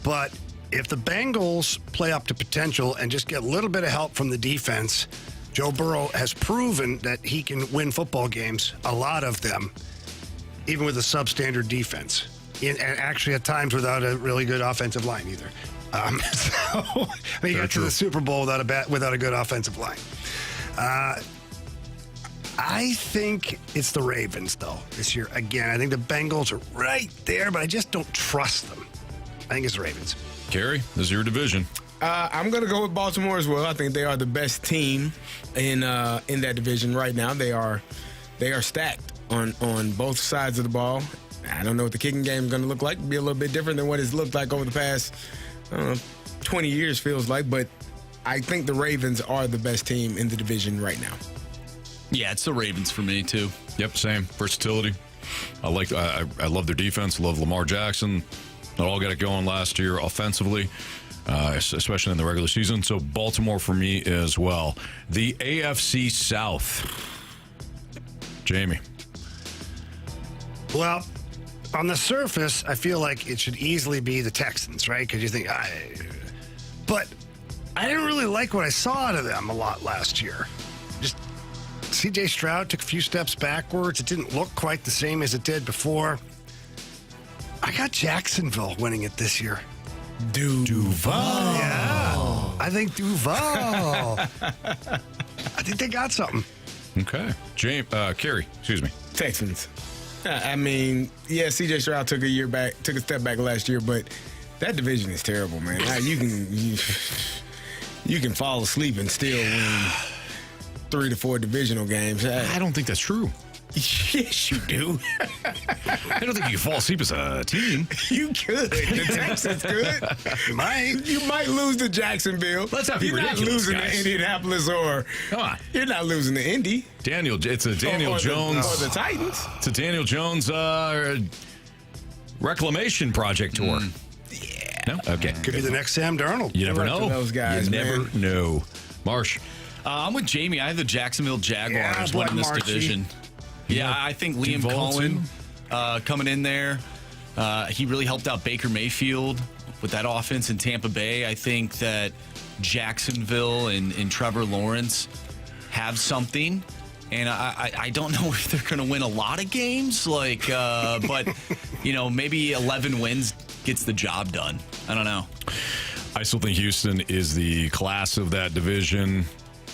But if the Bengals play up to potential and just get a little bit of help from the defense, Joe Burrow has proven that he can win football games, a lot of them, even with a substandard defense. And actually at times without a really good offensive line either. He got to the Super Bowl without a good offensive line. I think it's the Ravens, though, this year. Again, I think the Bengals are right there, but I just don't trust them. I think it's the Ravens. Carey, this is your division. I'm going to go with Baltimore as well. I think they are the best team in that division right now. They are stacked on both sides of the ball. I don't know what the kicking game is going to look like. It'll be a little bit different than what it's looked like over the past 20 years, feels like. But I think the Ravens are the best team in the division right now. Yeah, it's the Ravens for me, too. Yep, same. Versatility. I love their defense. Love Lamar Jackson. They all got it going last year offensively, especially in the regular season. So Baltimore for me as well. The AFC South. Jamie. Well, on the surface, I feel like it should easily be the Texans, right? Because you think, but I didn't really like what I saw out of them a lot last year. Just C.J. Stroud took a few steps backwards. It didn't look quite the same as it did before. I got Jacksonville winning it this year. Duval. Yeah. I think Duval. I think they got something. Okay. Carey, excuse me. Texans. I mean, yeah, C.J. Stroud took a step back last year, but that division is terrible, man. You can fall asleep and still win 3 to 4 divisional games. I don't think that's true. Yes, you do. I don't think you can fall asleep as a team. You could. The Texans could. You might lose to Jacksonville. Let's not be ridiculous, You're not losing guys. to Indianapolis or... Come on. You're not losing to Indy. It's a Daniel Jones... Or the Titans. It's a Daniel Jones reclamation project tour. Yeah. No? Okay. Could be the next Sam Darnold. You never know. Those guys, you never know. Marsh. I'm with Jamie. I have the Jacksonville Jaguars winning this division. Yeah, I think Liam Cohen coming in there, he really helped out Baker Mayfield with that offense in Tampa Bay. I think that Jacksonville and Trevor Lawrence have something, and I don't know if they're going to win a lot of games, but maybe 11 wins gets the job done. I don't know. I still think Houston is the class of that division.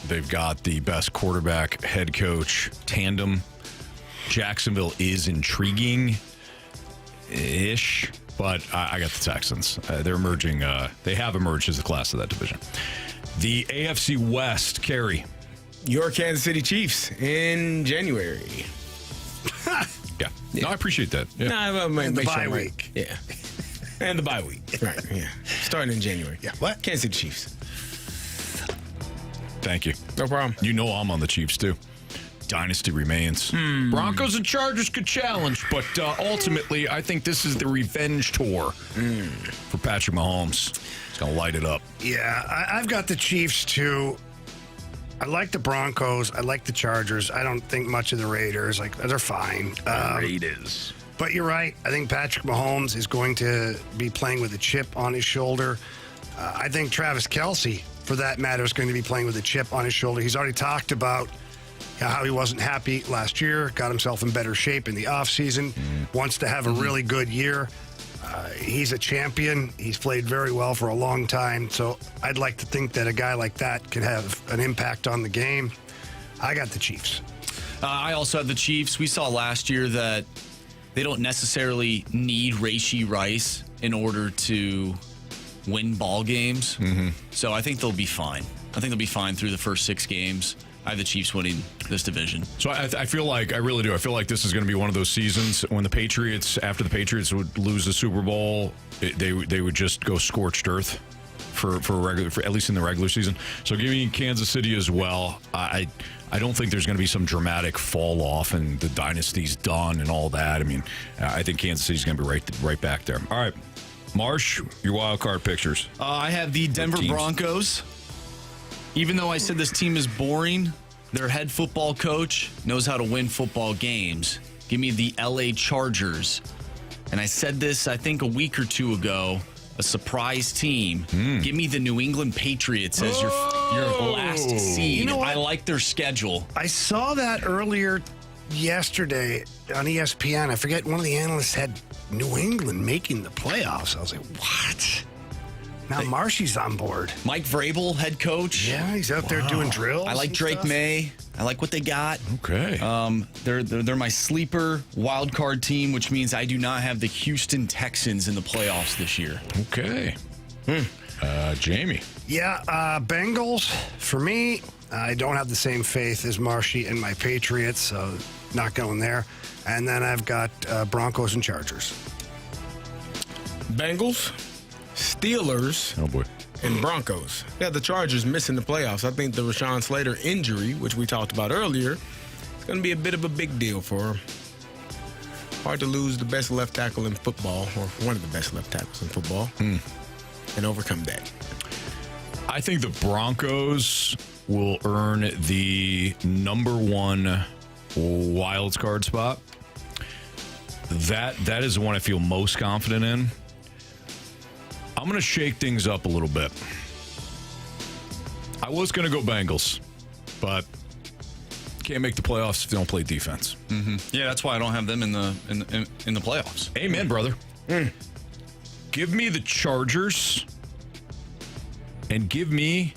They've got the best quarterback head coach tandem. Jacksonville is intriguing-ish, but I got the Texans. They're emerging. They have emerged as the class of that division. The AFC West, Carey. Your Kansas City Chiefs in January. Yeah. No, I appreciate that. Yeah. The bye week. Yeah. And the bye week. Right, yeah. Starting in January. Yeah. What? Kansas City Chiefs. Thank you. No problem. You know I'm on the Chiefs, too. Dynasty remains. Broncos and Chargers could challenge, but ultimately, I think this is the revenge tour for Patrick Mahomes. He's going to light it up. Yeah, I've got the Chiefs, too. I like the Broncos. I like the Chargers. I don't think much of the Raiders. Like, they're fine. Raiders. But you're right. I think Patrick Mahomes is going to be playing with a chip on his shoulder. I think Travis Kelce, for that matter, is going to be playing with a chip on his shoulder. He's already talked about how he wasn't happy last year, got himself in better shape in the offseason, wants to have a really good year. He's a champion. He's played very well for a long time. So I'd like to think that a guy like that could have an impact on the game. I got the Chiefs. I also have the Chiefs. We saw last year that they don't necessarily need Rashee Rice in order to win ball games. So I think they'll be fine. I think they'll be fine through the first 6 games. I have the Chiefs winning this division. So I feel like, I really do. I feel like this is going to be one of those seasons when the Patriots, after the Patriots would lose the Super Bowl, they would just go scorched earth for at least in the regular season. So give me Kansas City as well. I don't think there's going to be some dramatic fall off and the dynasty's done and all that. I mean, I think Kansas City's going to be right back there. All right, Marsh, your wild card pictures. I have the Denver Broncos. Even though I said this team is boring, their head football coach knows how to win football games. Give me the LA Chargers. And I said this, I think, a week or 2 ago, a surprise team. Give me the New England Patriots as your last seed. You know what? I like their schedule. I saw that earlier yesterday on ESPN. I forget, one of the analysts had New England making the playoffs. I was like, what? Now Marshy's on board. Mike Vrabel, head coach. Yeah, he's out there doing drills. I like Drake May. I like what they got. Okay. They're my sleeper wild card team, which means I do not have the Houston Texans in the playoffs this year. Okay. Jamie. Yeah, Bengals, for me, I don't have the same faith as Marshy and my Patriots, so not going there. And then I've got Broncos and Chargers. Bengals, Steelers, Oh, boy. and Broncos. Yeah, the Chargers missing the playoffs. I think the Rashawn Slater injury, which we talked about earlier, is going to be a bit of a big deal for him. Hard to lose the best left tackle in football, or one of the best left tackles in football, and overcome that. I think the Broncos will earn the number 1 wild card spot. That is the one I feel most confident in. I'm going to shake things up a little bit. I was going to go Bengals, but can't make the playoffs if they don't play defense. Yeah, that's why I don't have them in the playoffs. Amen, brother. Give me the Chargers and give me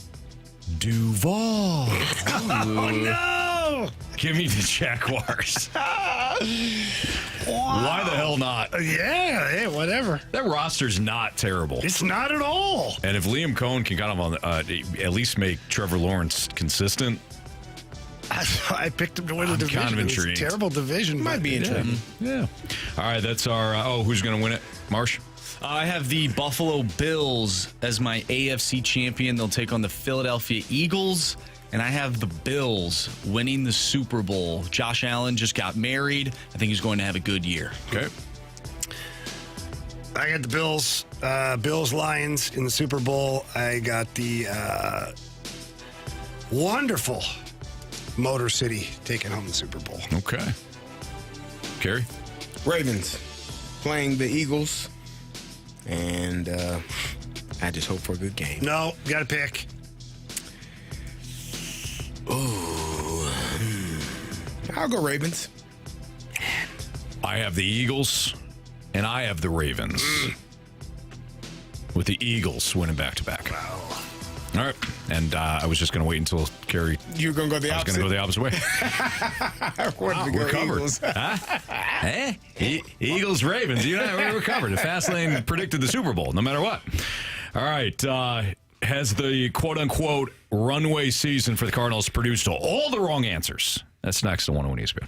Duval. Oh, no! Give me the Jaguars. Why the hell not? Yeah, hey, whatever. That roster's not terrible. It's not at all. And if Liam Cohen can kind of at least make Trevor Lawrence consistent, I picked him to win the I'm division. kind of intrigued. It's a terrible division. Might be intriguing. Yeah. All right, that's our. Who's going to win it? Marsh? I have the Buffalo Bills as my AFC champion. They'll take on the Philadelphia Eagles. And I have the Bills winning the Super Bowl. Josh Allen just got married. I think he's going to have a good year. Okay. I got the Bills, Lions in the Super Bowl. I got the wonderful Motor City taking home the Super Bowl. Okay. Carey? Ravens playing the Eagles, and I just hope for a good game. No, got to pick. I'll go Ravens. I have the Eagles, and I have the Ravens. With the Eagles winning back-to-back. Wow. All right. And I was just going to wait until Carey... You're going to go the opposite? I was going to go the opposite way. We're covered. Eagles. Huh? Eagles, Ravens. You know, we're covered. The Fast Lane predicted the Super Bowl, no matter what. All right. Has the quote-unquote runway season for the Cardinals produced all the wrong answers? That's next on 101 ESPN.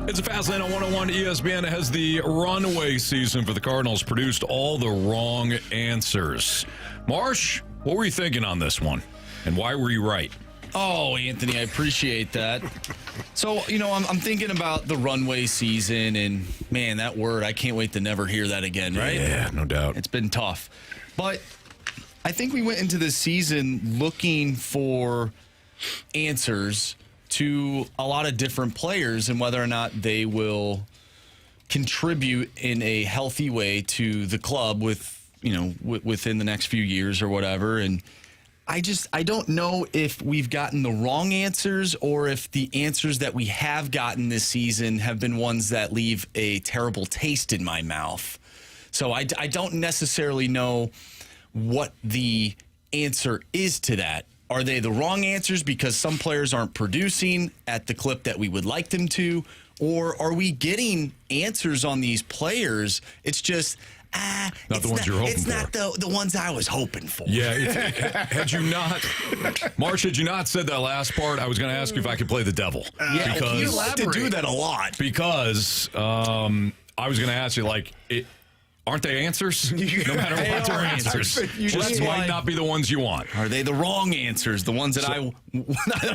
It's a fast lane on 101 ESPN. It has the runway season for the Cardinals produced all the wrong answers. Marsh, what were you thinking on this one? And why were you right? Oh, Anthony, I appreciate that. So, I'm thinking about the runway season, and, man, that word, I can't wait to never hear that again, right? Yeah, no doubt. It's been tough. But I think we went into this season looking for answers to a lot of different players and whether or not they will contribute in a healthy way to the club within the next few years or whatever. And I don't know if we've gotten the wrong answers or if the answers that we have gotten this season have been ones that leave a terrible taste in my mouth. So I don't necessarily know what the answer is to that. Are they the wrong answers because some players aren't producing at the clip that we would like them to? Or are we getting answers on these players? It's just, not the ones you're hoping for. It's not the ones I was hoping for. Yeah, had you not, Marsh, had you not said that last part, I was going to ask you if I could play the devil. Because you like to do that a lot. Because I was going to ask you, aren't they answers? No matter what, they're answers. Just might not be the ones you want. Are they the wrong answers? The ones that I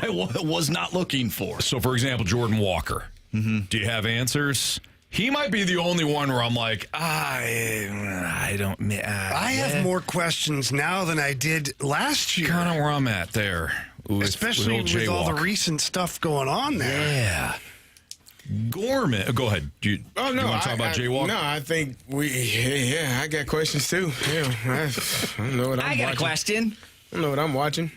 was not looking for. So, for example, Jordan Walker. Mm-hmm. Do you have answers? He might be the only one where I'm like, I don't. I have more questions now than I did last year. Kind of where I'm at there. Especially with all the recent stuff going on there. Yeah. Gorman, go ahead. Do you want to talk about Jaywalk? No, I think I got questions too. Yeah, I know what I'm watching. I got a question. I know what I'm watching.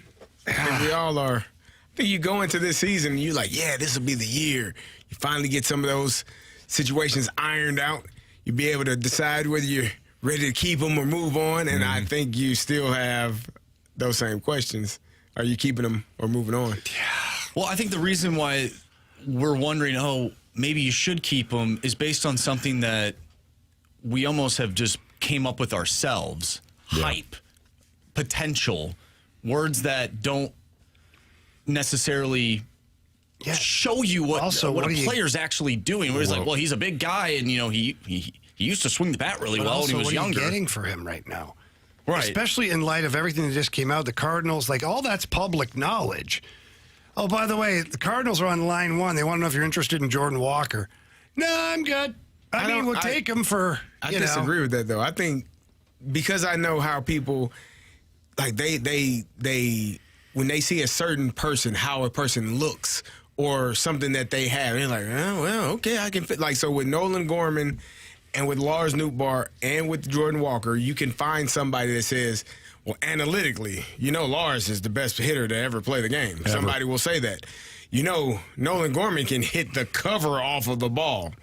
I think we all are. I think you go into this season and you're like, this will be the year. You finally get some of those situations ironed out. You'll be able to decide whether you're ready to keep them or move on. And I think you still have those same questions. Are you keeping them or moving on? Yeah. Well, I think the reason why we're wondering, maybe you should keep them is based on something that we almost have just came up with ourselves. Yeah. Hype, potential, words that don't necessarily show you what a player's actually doing. Where he's like, well, he's a big guy, and he used to swing the bat really well when he was younger. What are you getting for him right now? Right. Especially in light of everything that just came out, the Cardinals, all that's public knowledge. Oh, by the way, the Cardinals are on line one. They want to know if you're interested in Jordan Walker. No, I'm good. I mean, we'll take him for, I disagree with that, though. I think because I know how people, they when they see a certain person, how a person looks or something that they have, they're like, okay, I can fit. So with Nolan Gorman and with Lars Nootbaar and with Jordan Walker, you can find somebody that says, well, analytically, Lars is the best hitter to ever play the game. Ever. Somebody will say that. Nolan Gorman can hit the cover off of the ball.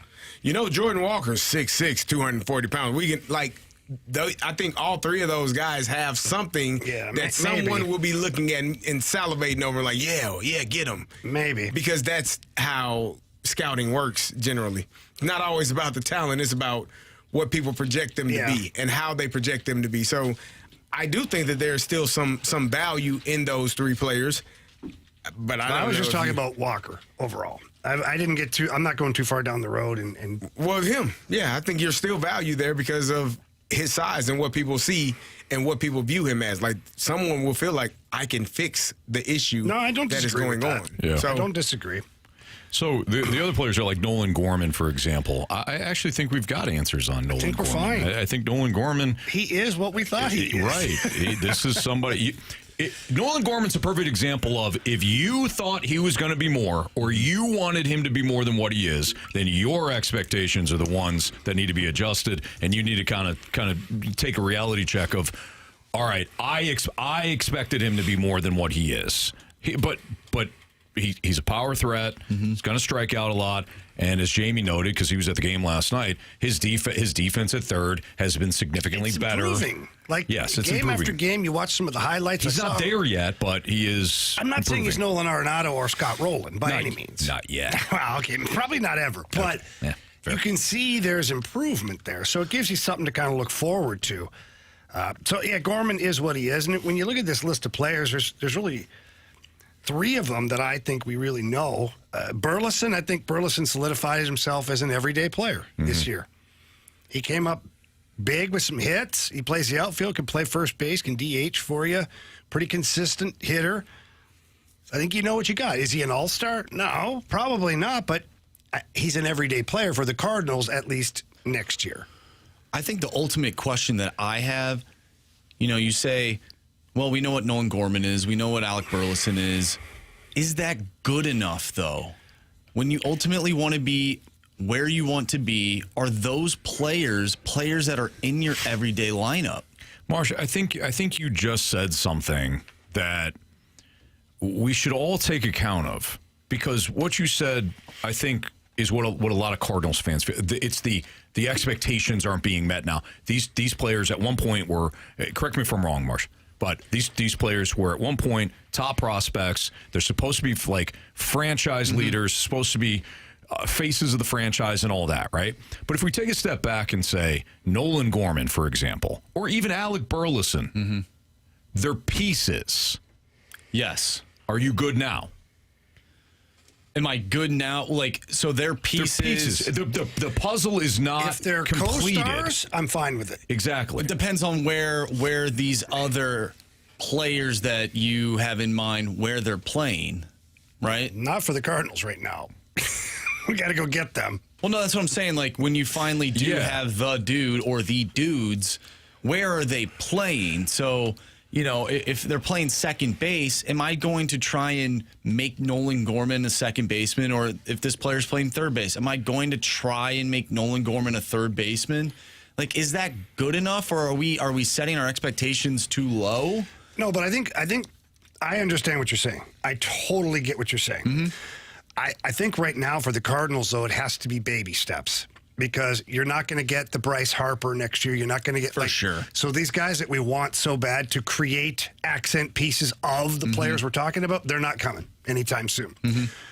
Jordan Walker's 6'6", 240 pounds. We can, I think all three of those guys have something that someone will be looking at and salivating over get him. Maybe. Because that's how scouting works generally. Not always about the talent. It's about what people project them to be and how they project them to be. So I do think that there's still some value in those three players, but I was just talking about Walker overall. I didn't get too. I'm not going too far down the road, and him. Yeah, I think you're still value there because of his size and what people see and what people view him as. Someone will feel like I can fix the issue that is going on. Yeah. So I don't disagree. So the other players are like Nolan Gorman, for example. I actually think we've got answers on Nolan Gorman. I think we're fine. I think Nolan Gorman... He is what we thought he is. Right. This is somebody... Nolan Gorman's a perfect example of if you thought he was going to be more or you wanted him to be more than what he is, then your expectations are the ones that need to be adjusted, and you need to kind of take a reality check of, all right, I expected him to be more than what he is. But he's a power threat. Mm-hmm. He's going to strike out a lot. And as Jamie noted, because he was at the game last night, his defense at third has been significantly better. Improving. Yes, it's game improving. After game, you watch some of the highlights. He's not there yet, but he is. I'm not improving. saying he's Nolan Arenado or Scott Rowland by any means. Not yet. Well, okay, probably not ever. But you can see there's improvement there. So it gives you something to kind of look forward to. Gorman is what he is. And when you look at this list of players, there's really three of them that I think we really know. Burleson, I think Burleson solidified himself as an everyday player this year. He came up big with some hits. He plays the outfield, can play first base, can DH for you. Pretty consistent hitter. I think you know what you got. Is he an all-star? No, probably not, but he's an everyday player for the Cardinals at least next year. I think the ultimate question that I have, you say, well, we know what Nolan Gorman is. We know what Alec Burleson is. Is that good enough, though? When you ultimately want to be where you want to be, are those players that are in your everyday lineup? Marsh, I think you just said something that we should all take account of, because what you said, I think, is what a lot of Cardinals fans feel. It's the expectations aren't being met now. These players at one point were, correct me if I'm wrong, Marsh, but these players were at one point top prospects. They're supposed to be like franchise leaders, supposed to be faces of the franchise and all that, right? But if we take a step back and say Nolan Gorman, for example, or even Alec Burleson, they're pieces. Yes. Are you good now? Am I good now? So they're pieces. They're pieces. The puzzle is not If they're completed. co-stars, I'm fine with it. Exactly. It depends on where these other players that you have in mind, where they're playing, right? Not for the Cardinals right now. We got to go get them. Well, no, that's what I'm saying. Like, when you finally do have the dude or the dudes, where are they playing? So, if they're playing second base, am I going to try and make Nolan Gorman a second baseman? Or if this player's playing third base, am I going to try and make Nolan Gorman a third baseman? Like, is that good enough, or are we setting our expectations too low? No, but I think I understand what you're saying. I totally get what you're saying. I think right now for the Cardinals, though, it has to be baby steps, because you're not going to get the Bryce Harper next year. You're not going to get... For sure. So these guys that we want so bad to create accent pieces of the players we're talking about, they're not coming anytime soon.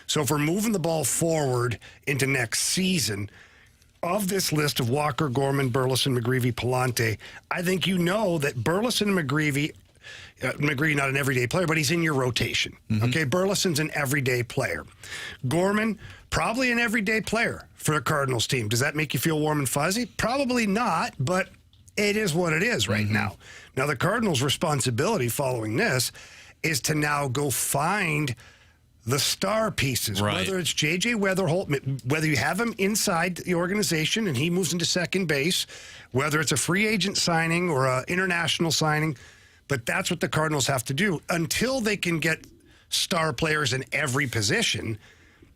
So if we're moving the ball forward into next season, of this list of Walker, Gorman, Burleson, McGreevy, Palante, I think you know that Burleson and McGreevy not an everyday player, but he's in your rotation. Okay, Burleson's an everyday player. Gorman, probably an everyday player for a Cardinals team. Does that make you feel warm and fuzzy? Probably not, but it is what it is right now. Now, the Cardinals' responsibility following this is to now go find the star pieces, whether it's J.J. Weatherholt, whether you have him inside the organization and he moves into second base, whether it's a free agent signing or an international signing. But that's what the Cardinals have to do. Until they can get star players in every position,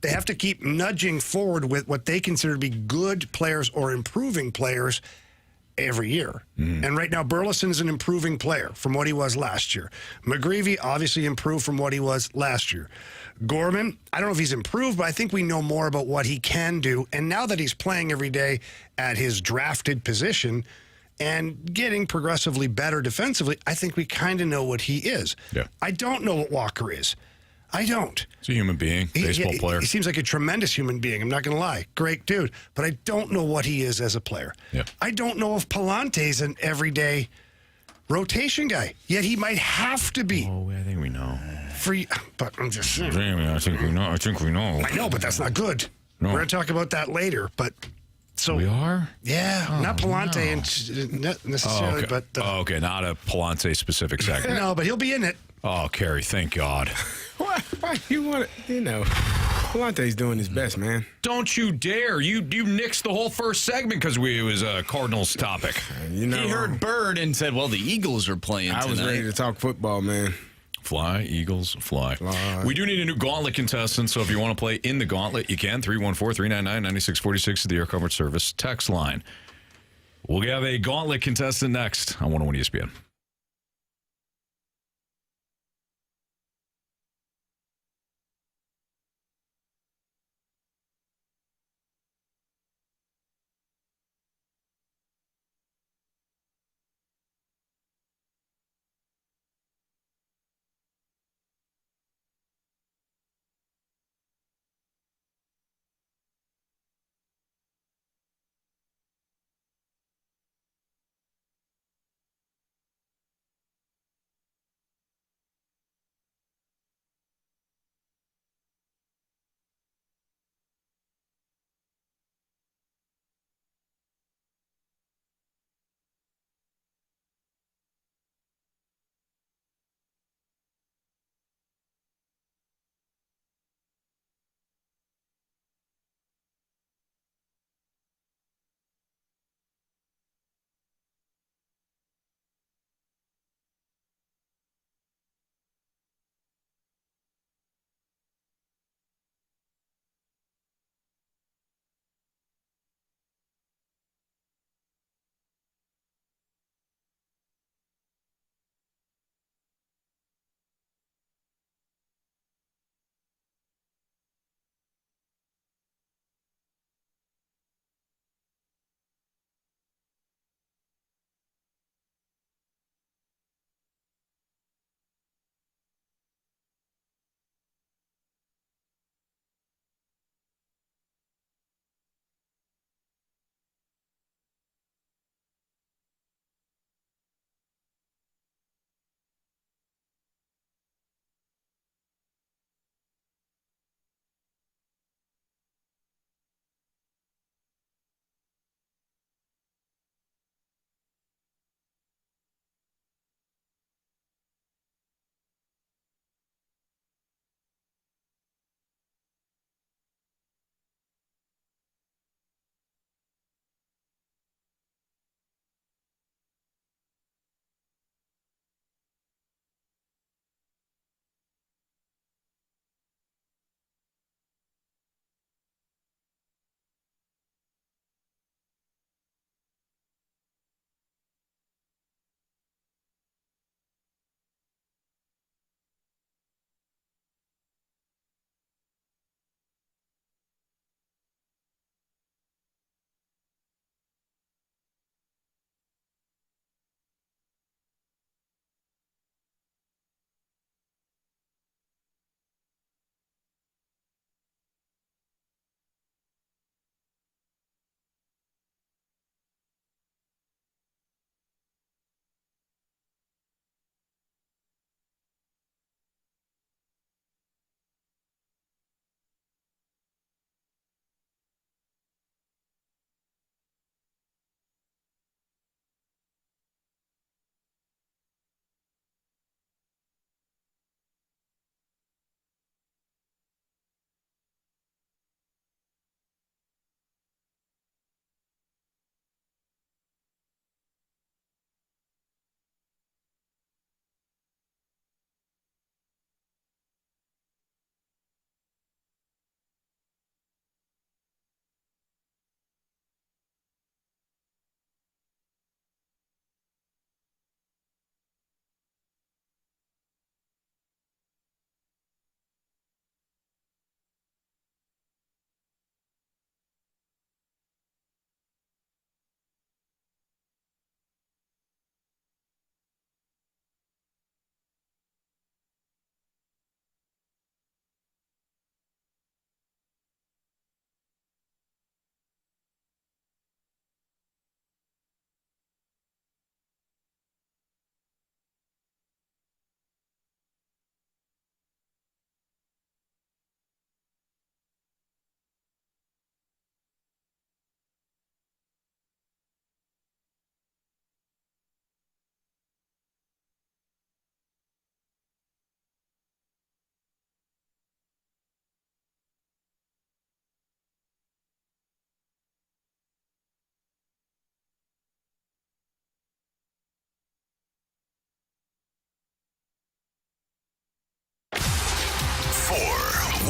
they have to keep nudging forward with what they consider to be good players or improving players every year. And right now, Burleson is an improving player from what he was last year. McGreevy obviously improved from what he was last year. Gorman, I don't know if he's improved, but I think we know more about what he can do. And now that he's playing every day at his drafted position and getting progressively better defensively, I think we kind of know what he is. Yeah. I don't know what Walker is. I don't. He's a human being, baseball player. He seems like a tremendous human being. I'm not going to lie. Great dude. But I don't know what he is as a player. Yeah. I don't know if Palante's an everyday rotation guy. Yet he might have to be. Oh, I think we know. But I'm just saying. I think we know. I know, but that's not good. No. We're going to talk about that later. But so we are? Yeah, not Palante not necessarily, but okay, not a Palante specific segment. no, but he'll be in it. Oh, Carey, thank God. Why you want to, Palante's doing his best, man. Don't you dare. You nixed the whole first segment because it was a Cardinals topic. He heard Bird and said, well, the Eagles are playing tonight. I was ready to talk football, man. Fly, Eagles, fly. We do need a new Gauntlet contestant, so if you want to play in the Gauntlet, you can. 314-399-9646 is the Air Comfort Service text line. We'll have a Gauntlet contestant next on 101 ESPN.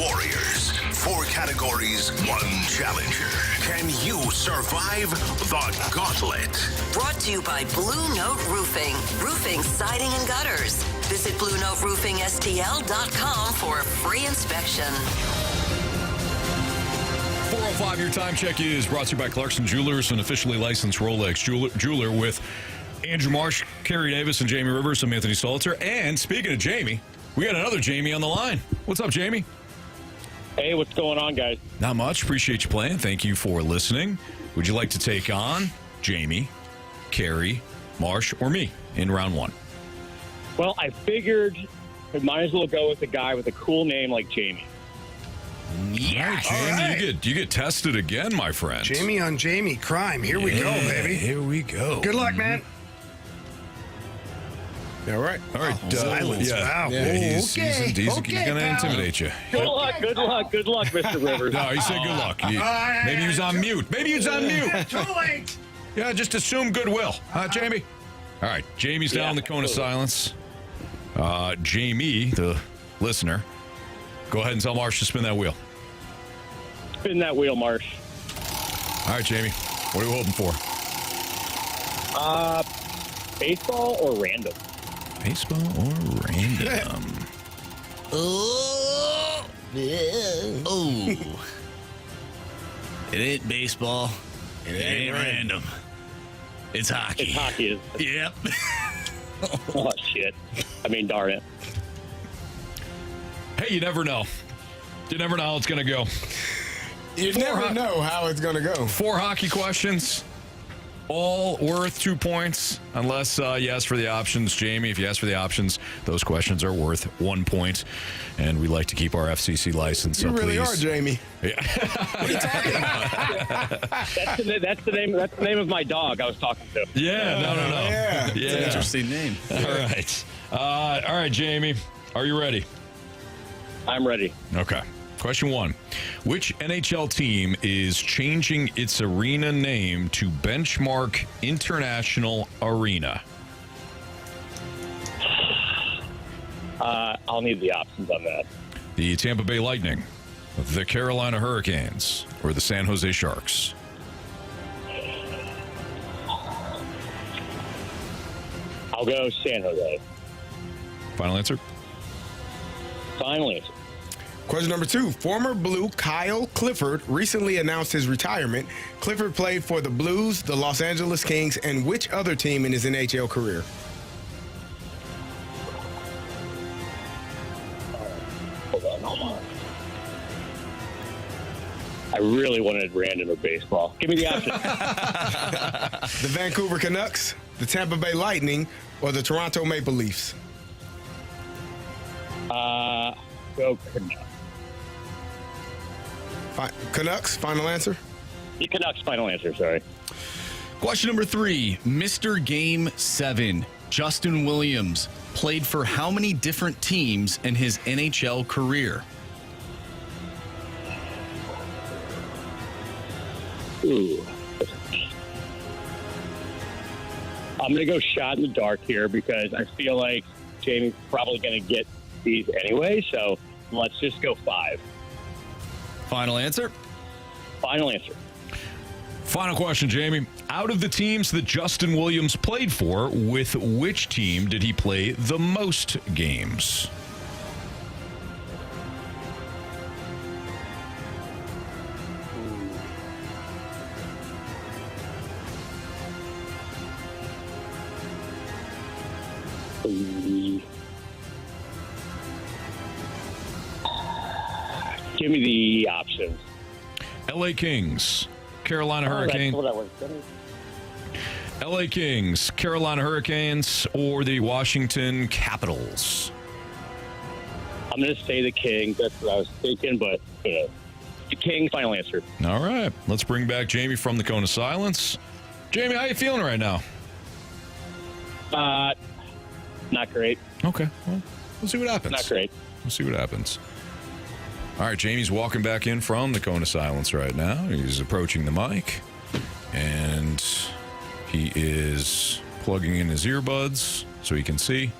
Warriors. 4 categories, 1 challenger. Can you survive the gauntlet? Brought to you by Blue Note Roofing. Roofing, siding, and gutters. Visit BlueNoteRoofingSTL.com for a free inspection. 4:05, your time check is brought to you by Clarkson Jewelers, an officially licensed Rolex jeweler with Andrew Marsh, Carey Davis, and Jamie Rivers. I'm Anthony Stalter. And speaking of Jamie, we got another Jamie on the line. What's up, Jamie? Hey, what's going on, guys? Not much. Appreciate you playing. Thank you for listening. Would you like to take on Jamie, Carey, Marsh, or me in round 1? Well, I figured we might as well go with a guy with a cool name like Jamie. Yeah, right, Jamie, right. You get tested again, my friend. Jamie on Jamie crime. Here we go, baby. Here we go. Good luck, man. All right. All right. Silence. Wow. Yeah, he's going to intimidate you. Good luck, Mr. Rivers. No, he said good luck. Maybe he was on mute. Too late. Yeah, just assume goodwill. Huh, Jamie? All right. Jamie's down in the cone of silence. Jamie, the listener, go ahead and tell Marsh to spin that wheel. Spin that wheel, Marsh. All right, Jamie. What are we hoping for? Baseball or random? Baseball or random? Oh. It ain't baseball. It ain't random. It's hockey. It's hockey. Yep. Oh, shit. I mean, darn it. Hey, you never know. You never know how it's going to go. You never know how it's going to go. 4 hockey questions, all worth 2 points, unless you ask for the options. Jamie, if you ask for the options, those questions are worth 1 point. And we like to keep our FCC license. You so really please. are, Jamie. Yeah. What are you talking about? That's the name of my dog I was talking to. Yeah, no. Yeah. It's an interesting name. All right, Jamie. Are you ready? I'm ready. Okay. Question 1. Which NHL team is changing its arena name to Benchmark International Arena? I'll need the options on that. The Tampa Bay Lightning, the Carolina Hurricanes, or the San Jose Sharks? I'll go San Jose. Final answer? Final answer. Question number 2. Former Blue Kyle Clifford recently announced his retirement. Clifford played for the Blues, the Los Angeles Kings, and which other team in his NHL career? Hold on. I really wanted random or baseball. Give me the options. The Vancouver Canucks, the Tampa Bay Lightning, or the Toronto Maple Leafs? Go Canucks. Canucks, final answer? The Canucks, final answer, sorry. Question number 3. Mr. Game 7, Justin Williams, played for how many different teams in his NHL career? Ooh. I'm going to go shot in the dark here because I feel like Jamie's probably going to get these anyway, so let's just go 5. Final answer? Final answer. Final question, Jamie. Out of the teams that Justin Williams played for, with which team did he play the most games? Give me the options. LA Kings, Carolina Hurricanes. That's what I was gonna... LA Kings, Carolina Hurricanes, or the Washington Capitals? I'm going to say the Kings. That's what I was thinking, but the Kings, final answer. All right. Let's bring back Jamie from the Cone of Silence. Jamie, how you feeling right now? Not great. Okay. Well, we'll see what happens. Not great. We'll see what happens. All right, Jamie's walking back in from the Cone of Silence right now. He's approaching the mic, and he is plugging in his earbuds so he can see.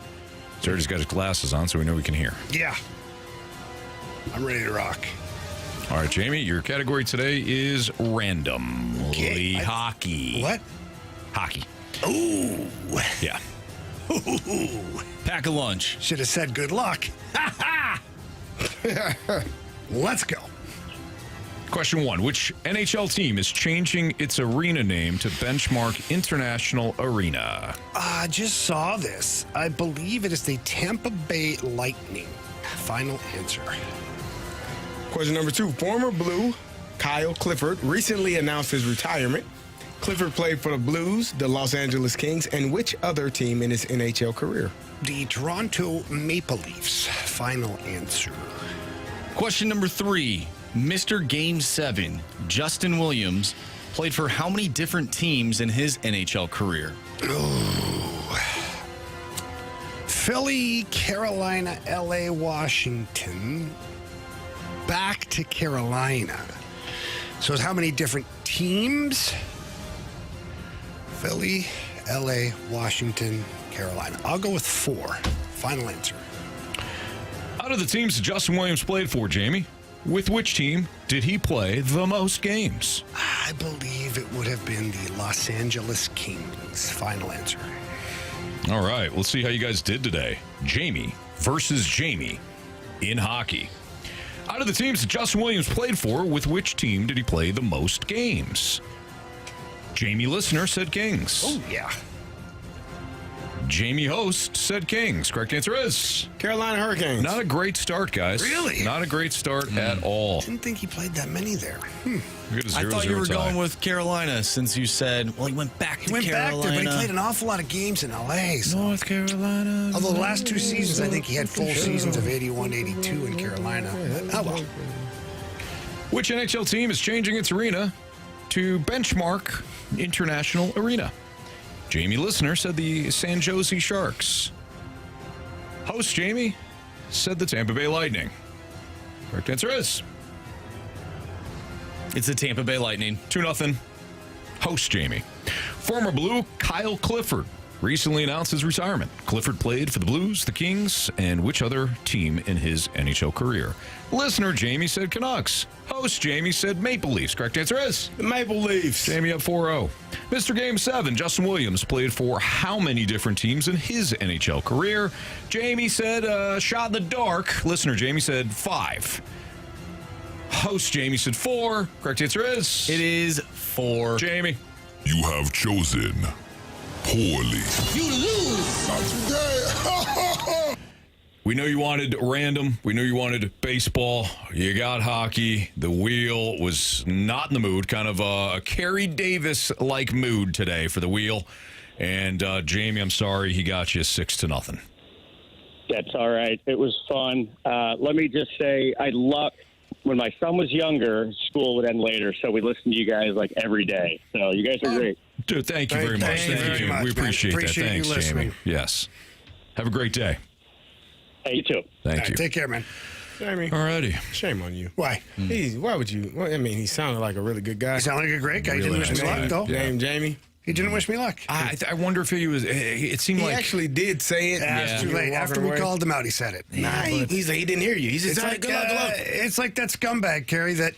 He's already got his glasses on, so we know he can hear. Yeah. I'm ready to rock. All right, Jamie, your category today is random. Okay. Hockey. What? Hockey. Ooh. Yeah. Pack a lunch. Should have said good luck. Let's go. Question 1. Which NHL team is changing its arena name to Benchmark International Arena? I just saw this. I believe it is the Tampa Bay Lightning. Final answer. Question number 2. Former Blue Kyle Clifford recently announced his retirement. Clifford played for the Blues, the Los Angeles Kings, and which other team in his NHL career? The Toronto Maple Leafs. Final answer. Question number 3. Mr. Game 7, Justin Williams, played for how many different teams in his NHL career? Ooh. Philly, Carolina, LA, Washington. Back to Carolina. So it's how many different teams? Philly, LA, Washington, Carolina. I'll go with 4. Final answer. Out of the teams that Justin Williams played for, Jamie, with which team did he play the most games? I believe it would have been the Los Angeles Kings. Final answer. All right, let's see how you guys did today. Jamie versus Jamie in hockey. Out of the teams that Justin Williams played for, with which team did he play the most games? Jamie Listener said Kings. Oh, yeah. Jamie Host said Kings. Correct answer is Carolina Hurricanes. not a great start, guys. Really? Not a great start at all. Didn't think he played that many there. We got a I thought 0-0 you were tie. going with Carolina since you said, well, he went back to He went Carolina. back there, but he played an awful lot of games in LA. So. North Carolina. Although the last 2 seasons, I think he had full seasons of 81, 82 in Carolina. Oh, well. Which NHL team is changing its arena to Benchmark International Arena? Jamie Listener said the San Jose Sharks. Host Jamie said the Tampa Bay Lightning. Correct answer is It's the Tampa Bay Lightning. 2-0. Host Jamie. Former Blue Kyle Clifford recently announced his retirement. Clifford played for the Blues, the Kings, and which other team in his NHL career? Listener Jamie said Canucks. Host Jamie said Maple Leafs. Correct answer is The Maple Leafs. Jamie up 4-0. Mr. Game 7, Justin Williams played for how many different teams in his NHL career? Jamie said shot in the dark. Listener Jamie said 5. Host Jamie said 4. Correct answer is It is 4. Jamie. You have chosen poorly. We know you wanted random. We knew you wanted baseball. You got hockey. The wheel was not in the mood. Kind of a Carey Davis-like mood today for the wheel. And Jamie, I'm sorry, he got you 6-0. That's all right. It was fun. Let me just say, I love when my son was younger, school would end later, so we listened to you guys like every day. So you guys are great. Dude, thank you very much. Thank you very much, We man. appreciate that. Appreciate you Thanks, listening. Jamie. Yes. Have a great day. Hey, you too. Thank All right, you. take care, man. Jamie, All righty. shame on you. Why? Why would you? Well, I mean, he sounded like a really good guy. You sound like a great guy. He Really didn't wish me nice luck, guy. though. Name Jamie. He didn't wish me luck. I wonder if he was. It seemed He like. actually did say it. It's too late. After we called him out, he said it. Nah, he didn't hear you. He said, It's like, good luck, good luck. it's like that scumbag, Carey, that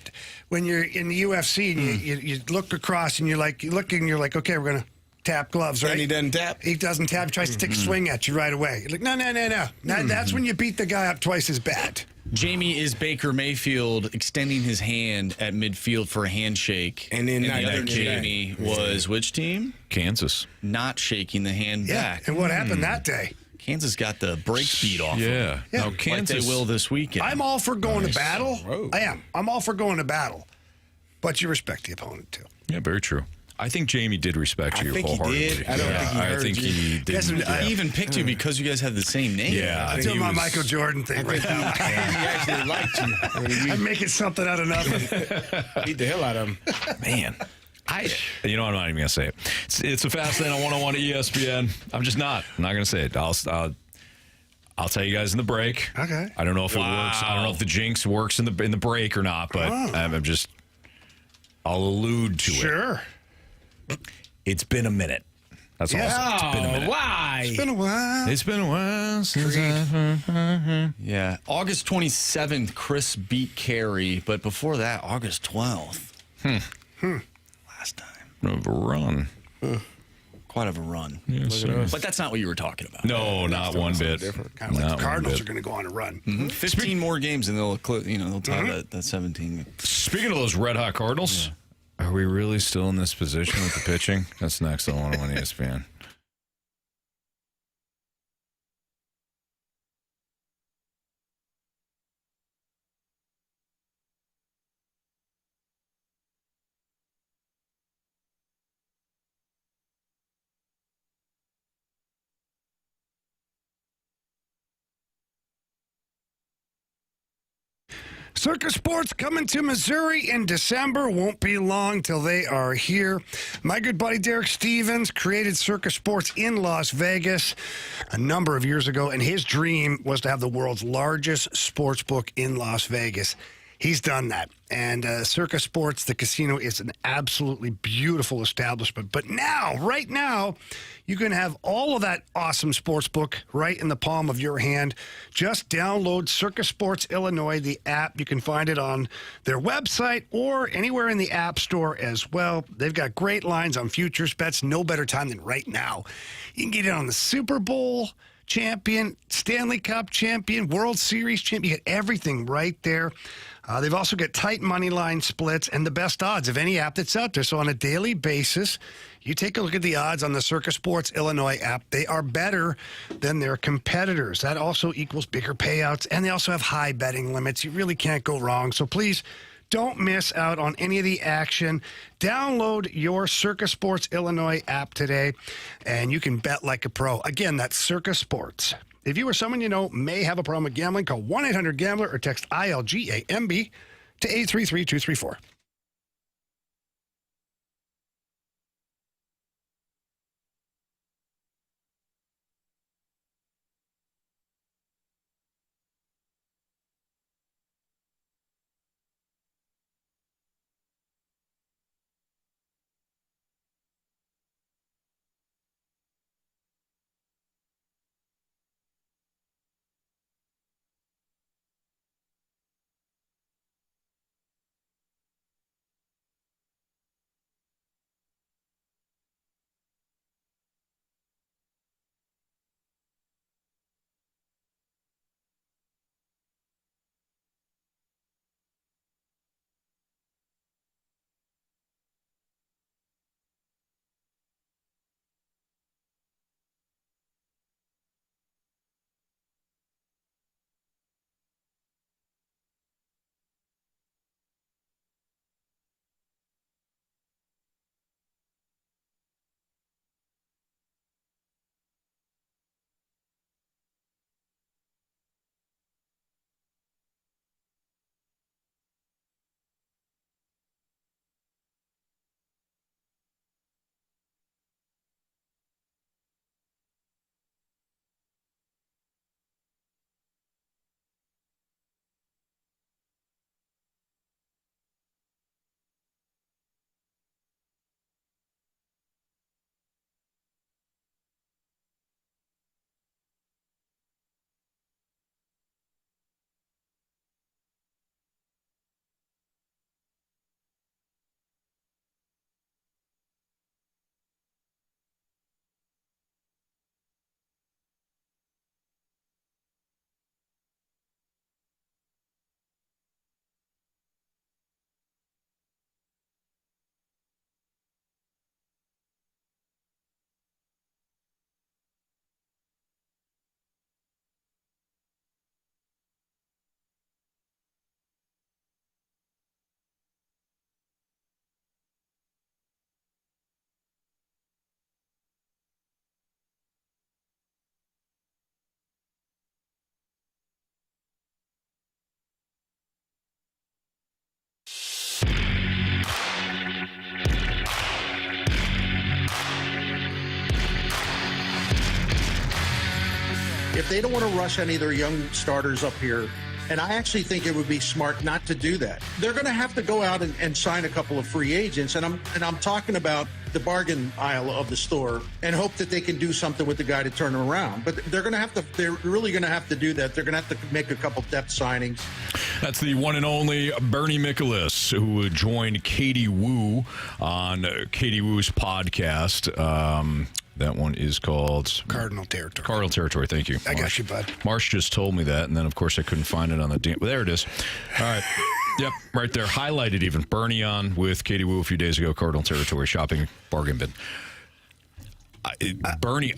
when you're in the UFC and you look across and you're like, okay, we're going to tap gloves, right? And he doesn't tap. He doesn't tap. He tries to take a swing at you right away. You're like, no. That's when you beat the guy up twice as bad. Jamie is Baker Mayfield extending his hand at midfield for a handshake. And then the not other giving it back. Jamie was which team? Kansas. Not shaking the hand Yeah. back. And what happened that day? Kansas got the brakes beat off. Yeah. Yeah. Now, Like Kansas. they will this weekend. I'm all for going to battle. Whoa. I am. I'm all for going to battle. But you respect the opponent, too. Yeah, very true. I think Jamie did respect I you think he wholeheartedly. did. I don't think he I heard think you. he did. Yes, He even picked you because you guys had the same name. Yeah, I'm doing my Michael Jordan thing right now. He actually liked you. I mean, I'm making something out of nothing. you beat the hell out of him. Man, I'm not even gonna say it. It's a fast lane on 101 at ESPN. I'm just not. I'm not gonna say it. I'll tell you guys in the break. Okay. I don't know if it works. I don't know if the jinx works in the break or not. But I'll allude to it. Sure. It's been a minute. That's Yeah. awesome. It's been a minute. Why? It's been a while. It's been a while since Yeah. August 27th, Chris beat Carey, but before that, August 12th. Last time. I've run. Quite of a run. Yes, sir. But that's not what you were talking about. No, not one bit. Kind of like the Cardinals are going to go on a run. 15 more games and they'll tie that 17. Speaking of those red hot Cardinals, are we really still in this position with the pitching? That's next on 101 ESPN. Circus Sports coming to Missouri in December. Won't be long till they are here. My good buddy Derek Stevens created Circus Sports in Las Vegas a number of years ago, and his dream was to have the world's largest sports book in Las Vegas. He's done that. And Circus Sports, the casino, is an absolutely beautiful establishment. But now, right now, you can have all of that awesome sports book right in the palm of your hand. Just download Circus Sports Illinois, the app. You can find it on their website or anywhere in the App Store as well. They've got great lines on futures bets. No better time than right now. You can get it on the Super Bowl champion, Stanley Cup champion, World Series champion. You get everything right there. They've also got tight money line splits and the best odds of any app that's out there. So on a daily basis, you take a look at the odds on the Circus Sports Illinois app. They are better than their competitors. That also equals bigger payouts, and they also have high betting limits. You really can't go wrong. So please don't miss out on any of the action. Download your Circus Sports Illinois app today, and you can bet like a pro. Again, that's Circus Sports. If you or someone you know may have a problem with gambling, call 1-800-GAMBLER or text ILGAMB to 833-234. If they don't want to rush any of their young starters up here, And I actually think it would be smart not to do that. They're going to have to go out and sign a couple of free agents, and I'm talking about the bargain aisle of the store, and hope that they can do something with the guy to turn him around. But they're really going to have to do that. They're going to have to make a couple depth signings. That's the one and only Bernie Michaelis, who joined Katie Woo on Katie Woo's podcast. That one is called Cardinal Territory. Cardinal Territory. Thank you. I got you, bud. Marsh just told me that, and then, of course, I couldn't find it on the... Well, there it is. All right. Yep, right there. Highlighted even. Bernie on with Katie Woo a few days ago. Cardinal Territory shopping bargain bin. I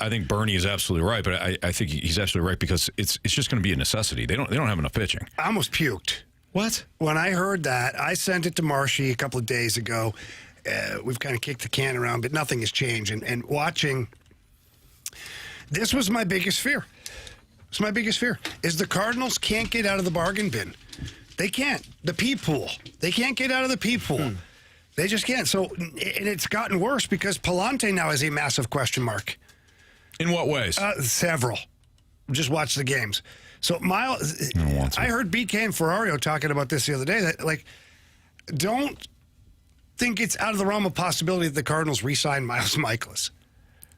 think Bernie is absolutely right, but I think he's absolutely right because it's just going to be a necessity. They don't have enough pitching. I almost puked. What? When I heard that, I sent it to Marshy a couple of days ago. We've kind of kicked the can around, but nothing has changed. And watching, this was my biggest fear. It's my biggest fear, is the Cardinals can't get out of the bargain bin. They can't. The P pool. They can't get out of the P pool. They just can't. So, and it's gotten worse because Palante now is a massive question mark. In what ways? Several. Just watch the games. So, Miles, I heard BK and Ferrario talking about this the other day, that, like, don't think it's out of the realm of possibility that the Cardinals re-sign Miles Michaelis.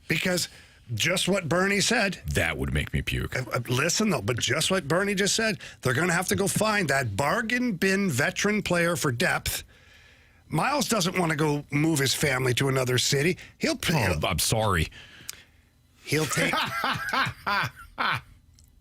Because just what Bernie said. That would make me puke. Listen, though, but just what Bernie just said, they're going to have to go find that bargain bin veteran player for depth. Miles doesn't want to go move his family to another city. I'm sorry. He'll take...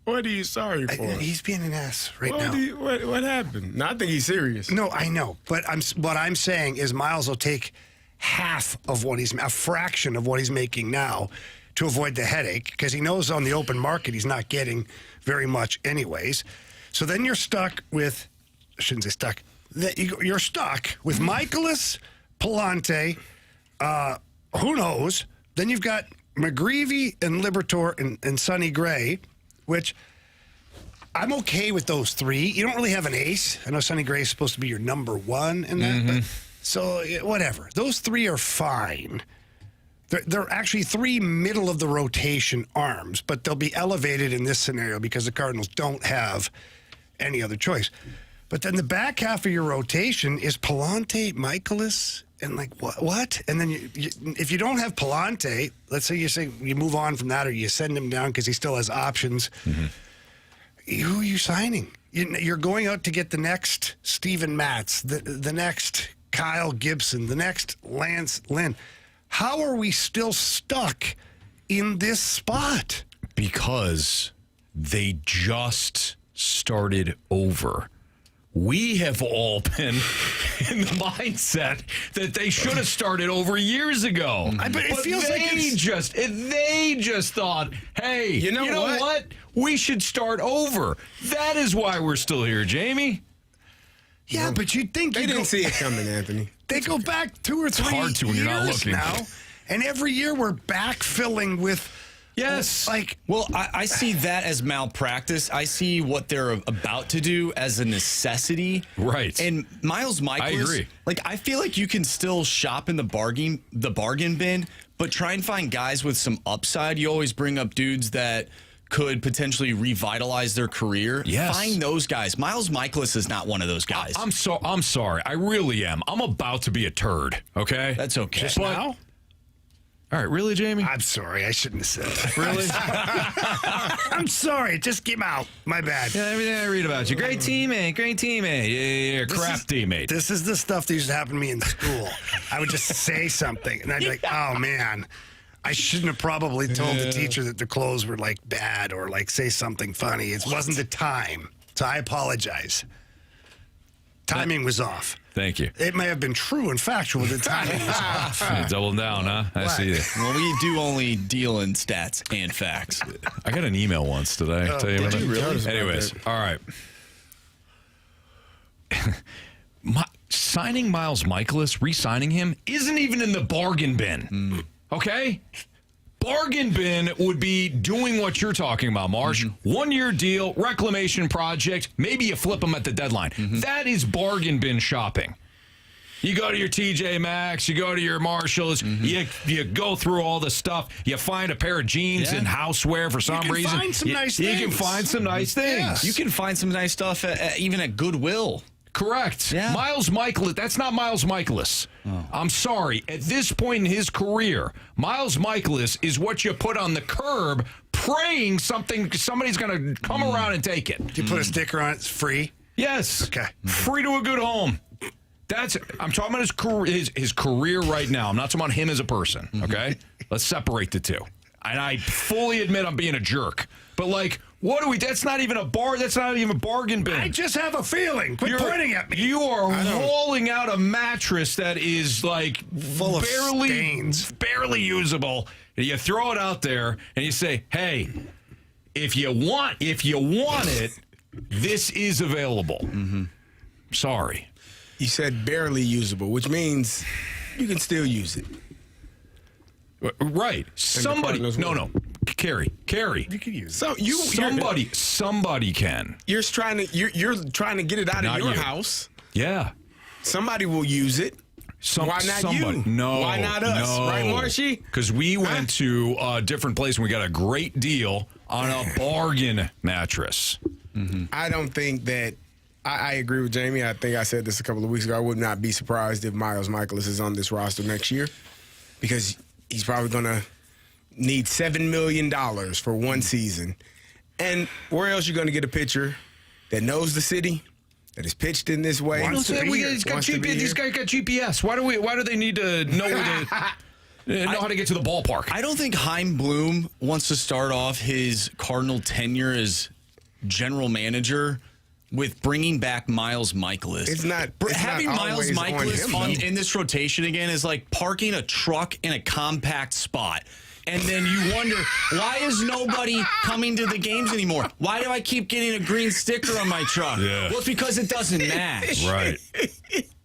What are you sorry for? He's being an ass now. What happened? No, I think he's serious. No, I know. But what I'm saying is Miles will take half of a fraction of what he's making now to avoid the headache, because he knows on the open market he's not getting very much anyways. So then you're stuck with, I shouldn't say stuck, you're stuck with Michaelis, Palante, who knows? Then you've got McGreevy and Liberatore and Sonny Gray, which I'm okay with those three. You don't really have an ace. I know Sonny Gray is supposed to be your number one in that, but so whatever. Those three are fine. They're actually three middle of the rotation arms, but they'll be elevated in this scenario because the Cardinals don't have any other choice. But then the back half of your rotation is Palante, Michaelis, and like what? And then if you don't have Palante, let's say you move on from that or you send him down because he still has options. Who are you signing? You're going out to get the next Steven Matz, the next Kyle Gibson, the next Lance Lynn. How are we still stuck in this spot? Because they just started over. We have all been in the mindset that they should have started over years ago. But it feels like they just thought, hey, you know what? We should start over. That is why we're still here, Jamie. Yeah, but you'd think they didn't see it coming, Anthony. They go back 2 or 3 it's hard to when you're not looking now, and every year we're backfilling with. Yes. Well, I see that as malpractice. I see what they're about to do as a necessity. Right. And Miles Michaelis, I agree. I feel like you can still shop in the bargain bin, but try and find guys with some upside. You always bring up dudes that could potentially revitalize their career. Yes. Find those guys. Miles Michaelis is not one of those guys. I'm sorry. I really am. I'm about to be a turd, okay? That's okay. Just now? All right, really, Jamie? I'm sorry. I shouldn't have said that. Really? I'm sorry. It just came out. My bad. Yeah, everything I read about you. Great teammate. Yeah, crap teammate. This is the stuff that used to happen to me in school. I would just say something, and I'd be like, oh, man. I shouldn't have probably told the teacher that the clothes were, bad or, say something funny. It wasn't the time, so I apologize. Timing was off. Thank you. It may have been true and factual, but the timing was off. You're doubling down, huh? I see it. Well, we do only deal in stats and facts. I got an email once. Did I tell you about did it? you really? Anyways, all right. Signing Miles Michaelis, re-signing him, isn't even in the bargain bin. Okay? Bargain bin would be doing what you're talking about, Marsh. 1-year deal, reclamation project. Maybe you flip them at the deadline. That is bargain bin shopping. You go to your TJ Maxx, you go to your Marshalls, you go through all the stuff. You find a pair of jeans and houseware for some reason. Find some nice you things. can find some nice things. Yes. You can find some nice stuff even at Goodwill. Correct. Yeah. Miles Michaelis, that's not Miles Michaelis. I'm sorry. At this point in his career, Miles Michaelis is what you put on the curb praying somebody's going to come around and take it. You put a sticker on it, it's free? Yes. Okay. Free to a good home. I'm talking about his career right now. I'm not talking about him as a person, okay? Let's separate the two. And I fully admit I'm being a jerk. But, that's not even a bargain bin. I just have a feeling. Quit pointing at me. You are hauling out a mattress that is, full of stains. barely usable. And you throw it out there, and you say, hey, if you want it, this is available. Sorry. You said barely usable, which means you can still use it. Right. Somebody. No. Carey. You can use it. Somebody can. You're trying to get it out Not of your you. house. Yeah. Somebody will use it. Why not somebody. you? No. Why not us? No. Right, Marshy? Because we went to a different place and we got a great deal on a bargain mattress. I don't think that. I agree with Jamie. I think I said this a couple of weeks ago. I would not be surprised if Miles Michaelis is on this roster next year because he's probably going to need $7 million for one season. And where else are you going to get a pitcher that knows the city, that is pitched in this way? These guys got GPS. Why do they need to know how to get to the ballpark? I don't think Chaim Bloom wants to start off his Cardinal tenure as general manager with bringing back Miles Michaelis. Having Miles Michaelis in this rotation again is like parking a truck in a compact spot. And then you wonder, why is nobody coming to the games anymore? Why do I keep getting a green sticker on my truck? Yeah. Well, it's because it doesn't match. Right.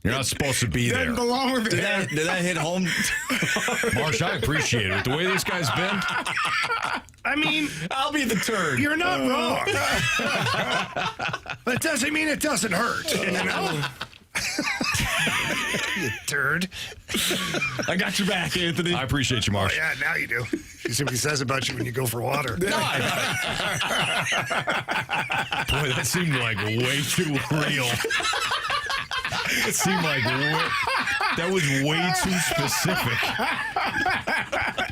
You're not supposed to be there. Doesn't belong with Did that hit home? Marsh, I appreciate it. The way this guy's been. I mean, I'll be the turd. you're not wrong. But it doesn't mean it doesn't hurt. You know? You turd. I got your back, Anthony. I appreciate you, Oh, Marsh. yeah, now you do. You see what he says about you when you go for water. Boy, that seemed like way too real. It seemed like that was way too specific.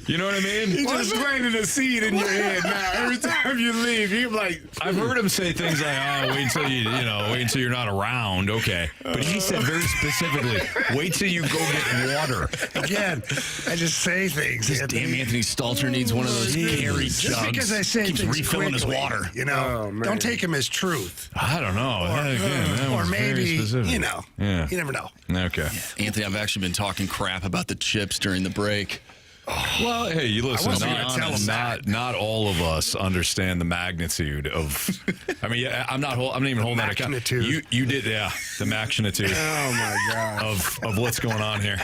You know what I mean? He's just planting a seed in your head now. Every time you leave, you're like... I've heard him say things like, wait until you're not around. Okay. But he said very specifically, wait till you go get water. Again, I just say things. Damn, Anthony Stalter needs one of those Carey Just jugs. because I say Keeps things refilling his quickly, water. You know, don't take them as truth. I don't know. That Or was very maybe, specific. you never know. Okay. Anthony, I've actually been talking crap about the chips during the break. Well, hey, you listen. wasn't gonna tell him Not all of us understand the magnitude of. I mean, I'm not even holding that account. Magnitude. You did, the magnitude. Oh my God. Of what's going on here.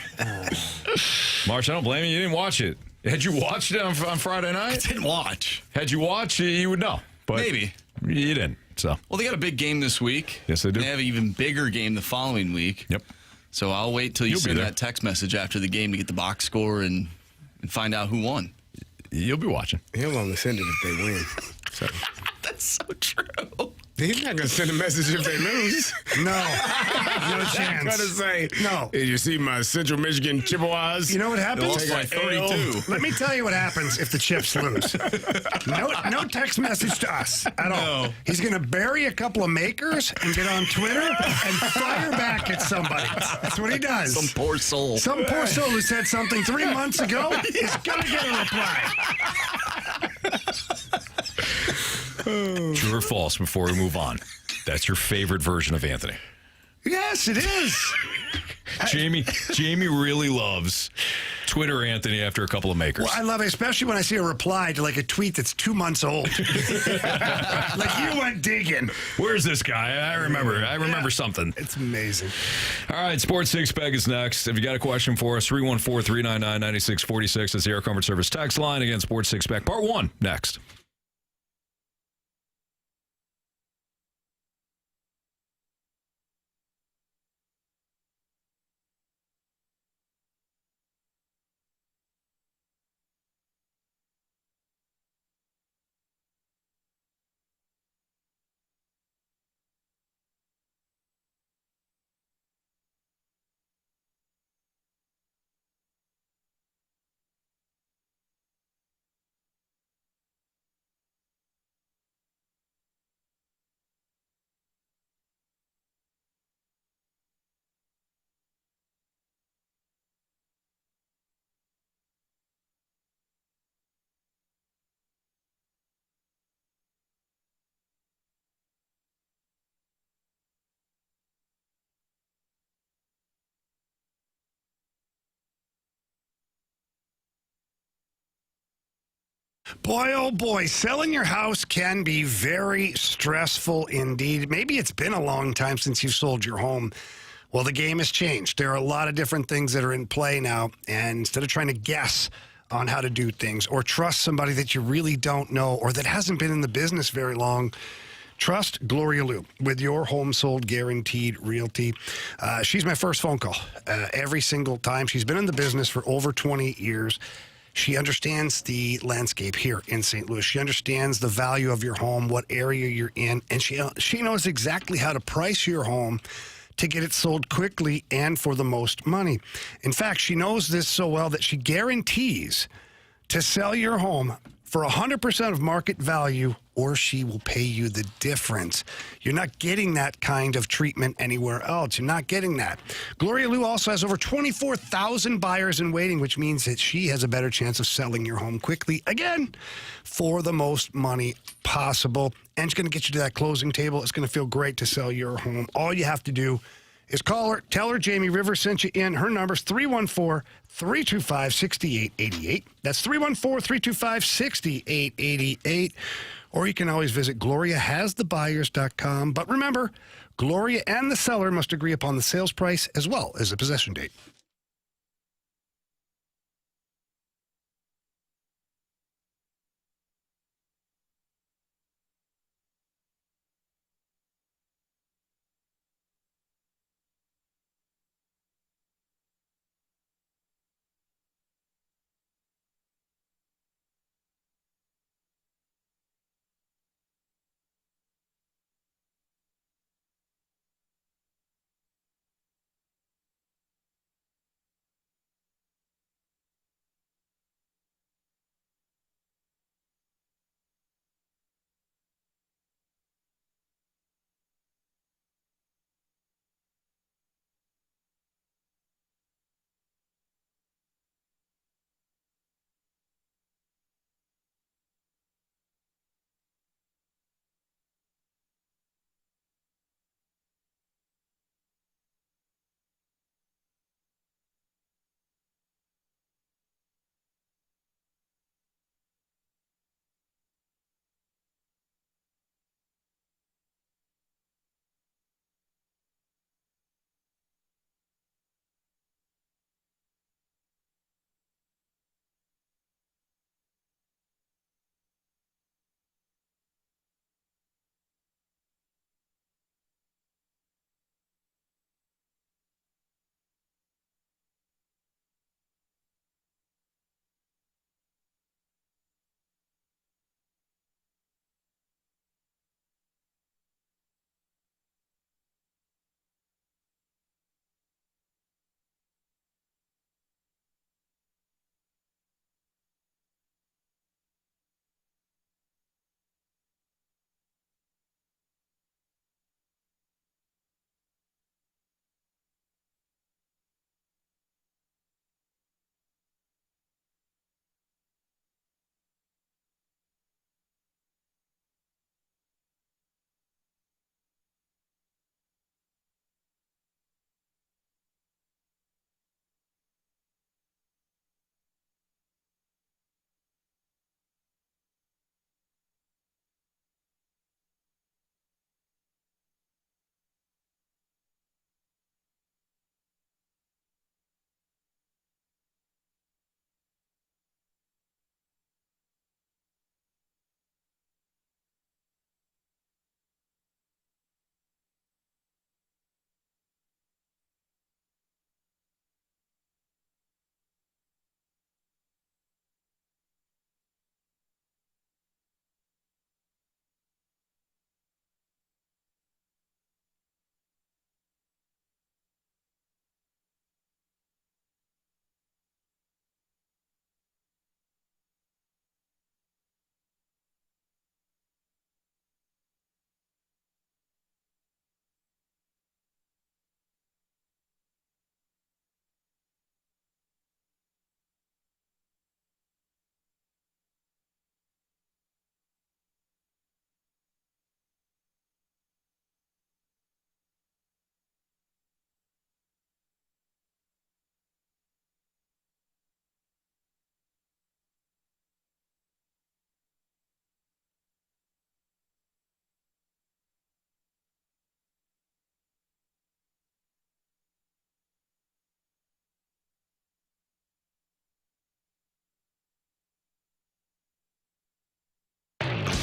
Marsh, I don't blame you. You didn't watch it. Had you watched it on Friday night? I didn't watch. Had you watched it, you would know. But Maybe. You didn't. So. Well, they got a big game this week. Yes, they do. They have an even bigger game the following week. Yep. So I'll wait till you You'll be send there. that text message after the game to get the box score and find out who won. You'll be watching. He'll only send it if they win. So. That's so true. He's not going to send a message if they lose. No. No He's chance. going to say, No. Did you see my Central Michigan Chippewas? You know what They happens? lost by 32. Let me tell you what happens if the Chips lose. No text message to us at all. No. He's going to bury a couple of makers and get on Twitter and fire back at somebody. That's what he does. Some poor soul. Some poor soul who said something 3 months ago is going to get a reply. True or false before we move on? That's your favorite version of Anthony. Yes, it is. Jamie really loves Twitter Anthony after a couple of makers. Well, I love it, especially when I see a reply to like a tweet that's 2 months old. Like you went digging. Where's this guy? I remember something. It's amazing. All right, Sports Six Pack is next. If you got a question for us, 314-399-9646. That's the Air Comfort Service text line. Again, Sports Six Pack Part 1 next. Boy, oh boy, selling your house can be very stressful indeed. Maybe it's been a long time since you've sold your home. Well, the game has changed. There are a lot of different things that are in play now. And instead of trying to guess on how to do things or trust somebody that you really don't know or that hasn't been in the business very long, trust Gloria Liu with your home sold guaranteed realty. She's my first phone call every single time. She's been in the business for over 20 years. She understands the landscape here in St. Louis. She understands the value of your home, what area you're in, and she knows exactly how to price your home to get it sold quickly and for the most money. In fact, she knows this so well that she guarantees to sell your home for 100% of market value, or she will pay you the difference. You're not getting that kind of treatment anywhere else. You're not getting that. Gloria Liu also has over 24,000 buyers in waiting, which means that she has a better chance of selling your home quickly, again, for the most money possible. And it's going to get you to that closing table. It's going to feel great to sell your home. All you have to do is call her, tell her Jamie Rivers sent you in. Her number's 314-325-6888. That's 314-325-6888. Or you can always visit GloriaHasTheBuyers.com. But remember, Gloria and the seller must agree upon the sales price as well as the possession date.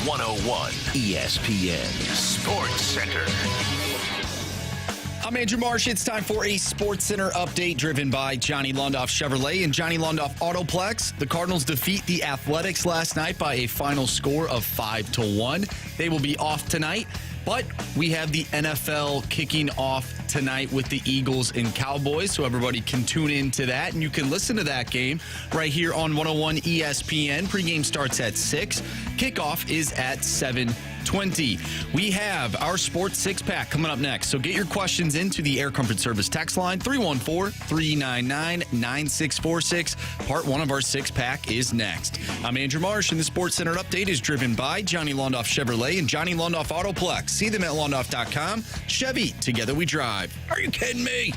101 ESPN Sports Center. I'm Andrew Marsh. It's time for a Sports Center update driven by Johnny Londoff Chevrolet and Johnny Londoff Autoplex. The Cardinals defeat the Athletics last night by a final score of 5-1. They will be off tonight, but we have the NFL kicking off tonight with the Eagles and Cowboys, so everybody can tune into that, and you can listen to that game right here on 101 ESPN. Pregame starts at 6. Kickoff is at 7:20. We have our Sports Six-Pack coming up next, so get your questions into the Air Comfort Service text line, 314-399-9646. Part 1 of our Six-Pack is next. I'm Andrew Marsh, and the Sports Center update is driven by Johnny Londoff Chevrolet and Johnny Londoff Autoplex. See them at londoff.com. Chevy, together we drive. Are you kidding me?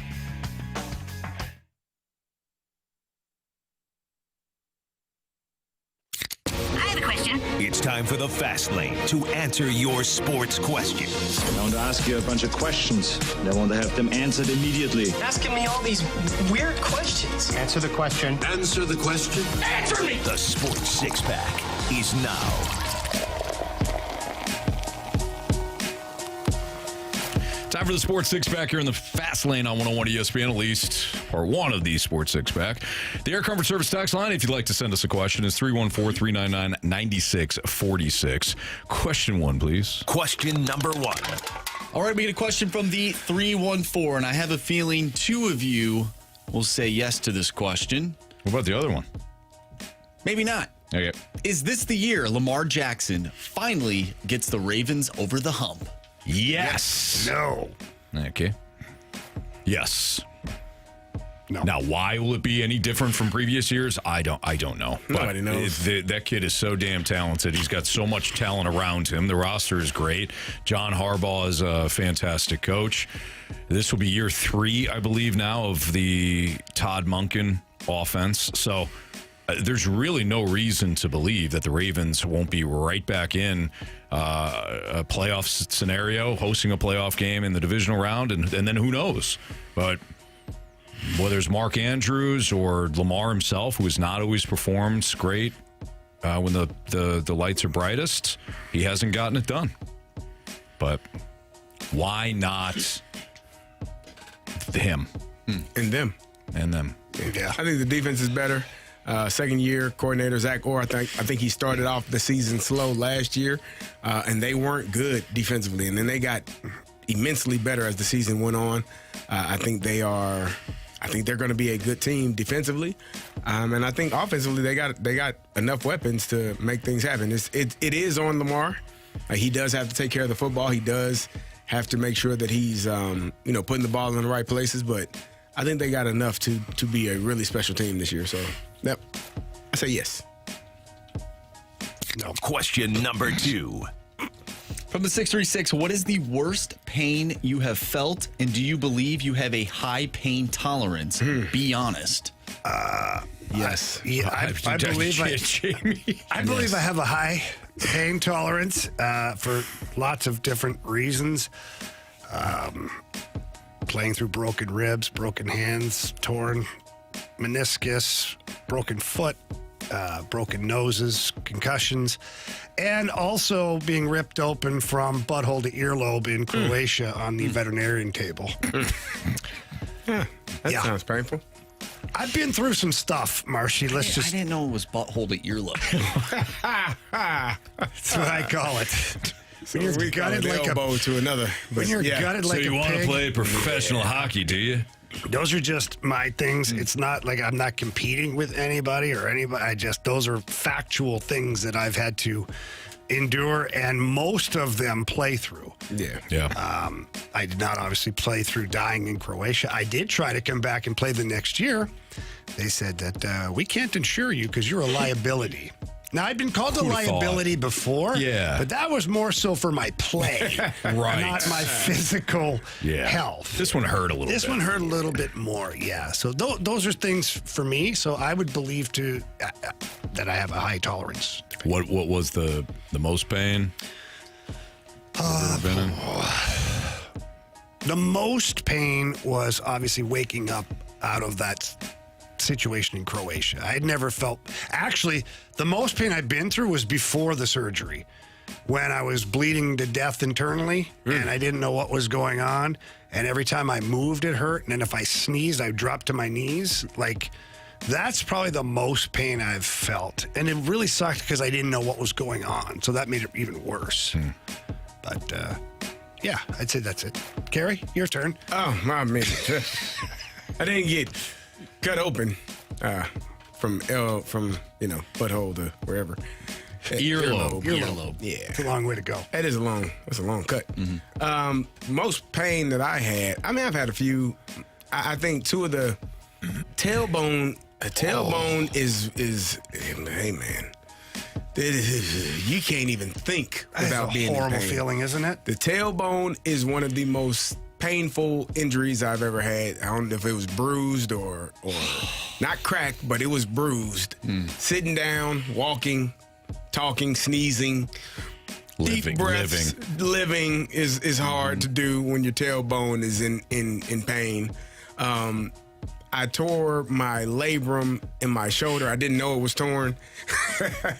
It's time for the Fast Lane to answer your sports questions. I want to ask you a bunch of questions, and I want to have them answered immediately. Asking me all these weird questions. Answer the question. Answer the question. Answer me! The Sports Six-Pack is now. Time for the Sports Six-Pack here in the Fast Lane on 101 ESPN, at least, or one of these Sports Six-Pack. The Air Comfort Service text line, if you'd like to send us a question, is 314-399-9646. Question 1, please. Question number 1. All right, we get a question from the 314, and I have a feeling 2 of you will say yes to this question. What about the other one? Maybe not. Okay. Is this the year Lamar Jackson finally gets the Ravens over the hump? Yes. No. Okay. Yes. No. Now, why will it be any different from previous years? I don't know. Nobody knows. That kid is so damn talented. He's got so much talent around him. The roster is great. John Harbaugh is a fantastic coach. This will be year 3, I believe, now of the Todd Monken offense. So there's really no reason to believe that the Ravens won't be right back in a playoff scenario, hosting a playoff game in the divisional round, and then who knows? But whether it's Mark Andrews or Lamar himself, who has not always performed great when the lights are brightest, he hasn't gotten it done. But why not him? And them. And them. Yeah. I think the defense is better. Second year coordinator Zach Orr, I think he started off the season slow last year, and they weren't good defensively, and then they got immensely better as the season went on. I think they're going to be a good team defensively, and I think offensively they got enough weapons to make things happen. It is on Lamar. He does have to take care of the football. He does have to make sure that he's putting the ball in the right places, but I think they got enough to be a really special team this year. So, yep, I say yes. No. Question number 2. From the 636, what is the worst pain you have felt, and do you believe you have a high pain tolerance? Be honest. Yes. I believe I have a high pain tolerance for lots of different reasons. Playing through broken ribs, broken hands, torn meniscus, broken foot, broken noses, concussions, and also being ripped open from butthole to earlobe in Croatia on the veterinarian table. That sounds painful. I've been through some stuff, Marshy. I didn't know it was butthole to earlobe. That's what I call it. So we gutted like elbow to another. When you're gutted like a pig. So you want to play professional hockey, do you? Those are just my things. It's not like I'm not competing with anybody or anybody. Those are factual things that I've had to endure, and most of them play through. Yeah. I did not obviously play through dying in Croatia. I did try to come back and play the next year. They said that we can't insure you because you're a liability. Now, I'd been called a liability before, but that was more so for my play, not my physical health. This one hurt a little bit. This one hurt a little bit more, yeah. So those are things for me. So I would believe that I have a high tolerance. What was the most pain? The most pain was obviously waking up out of that situation in Croatia. I had never felt, actually, the most pain I'd been through was before the surgery. when I was bleeding to death internally and I didn't know what was going on. And every time I moved, it hurt. And then if I sneezed, I dropped to my knees. Like, that's probably the most pain I've felt. And it really sucked because I didn't know what was going on. So that made it even worse. But, yeah, I'd say that's it. Carey, your turn. Oh, my man. I didn't get cut open from butthole to wherever. Earlobe. Yeah. It's a long way to go. That's a long cut. Most pain that I had, I mean, I've had a few. I think two of the tailbone. A tailbone is hey man, you can't even think without being in pain. That's a horrible feeling, isn't it? The tailbone is one of the most painful injuries I've ever had. I don't know if it was bruised or not cracked, but it was bruised. Sitting down, walking, talking, sneezing, deep breaths. Living is hard to do when your tailbone is in pain. I tore my labrum in my shoulder. I didn't know it was torn.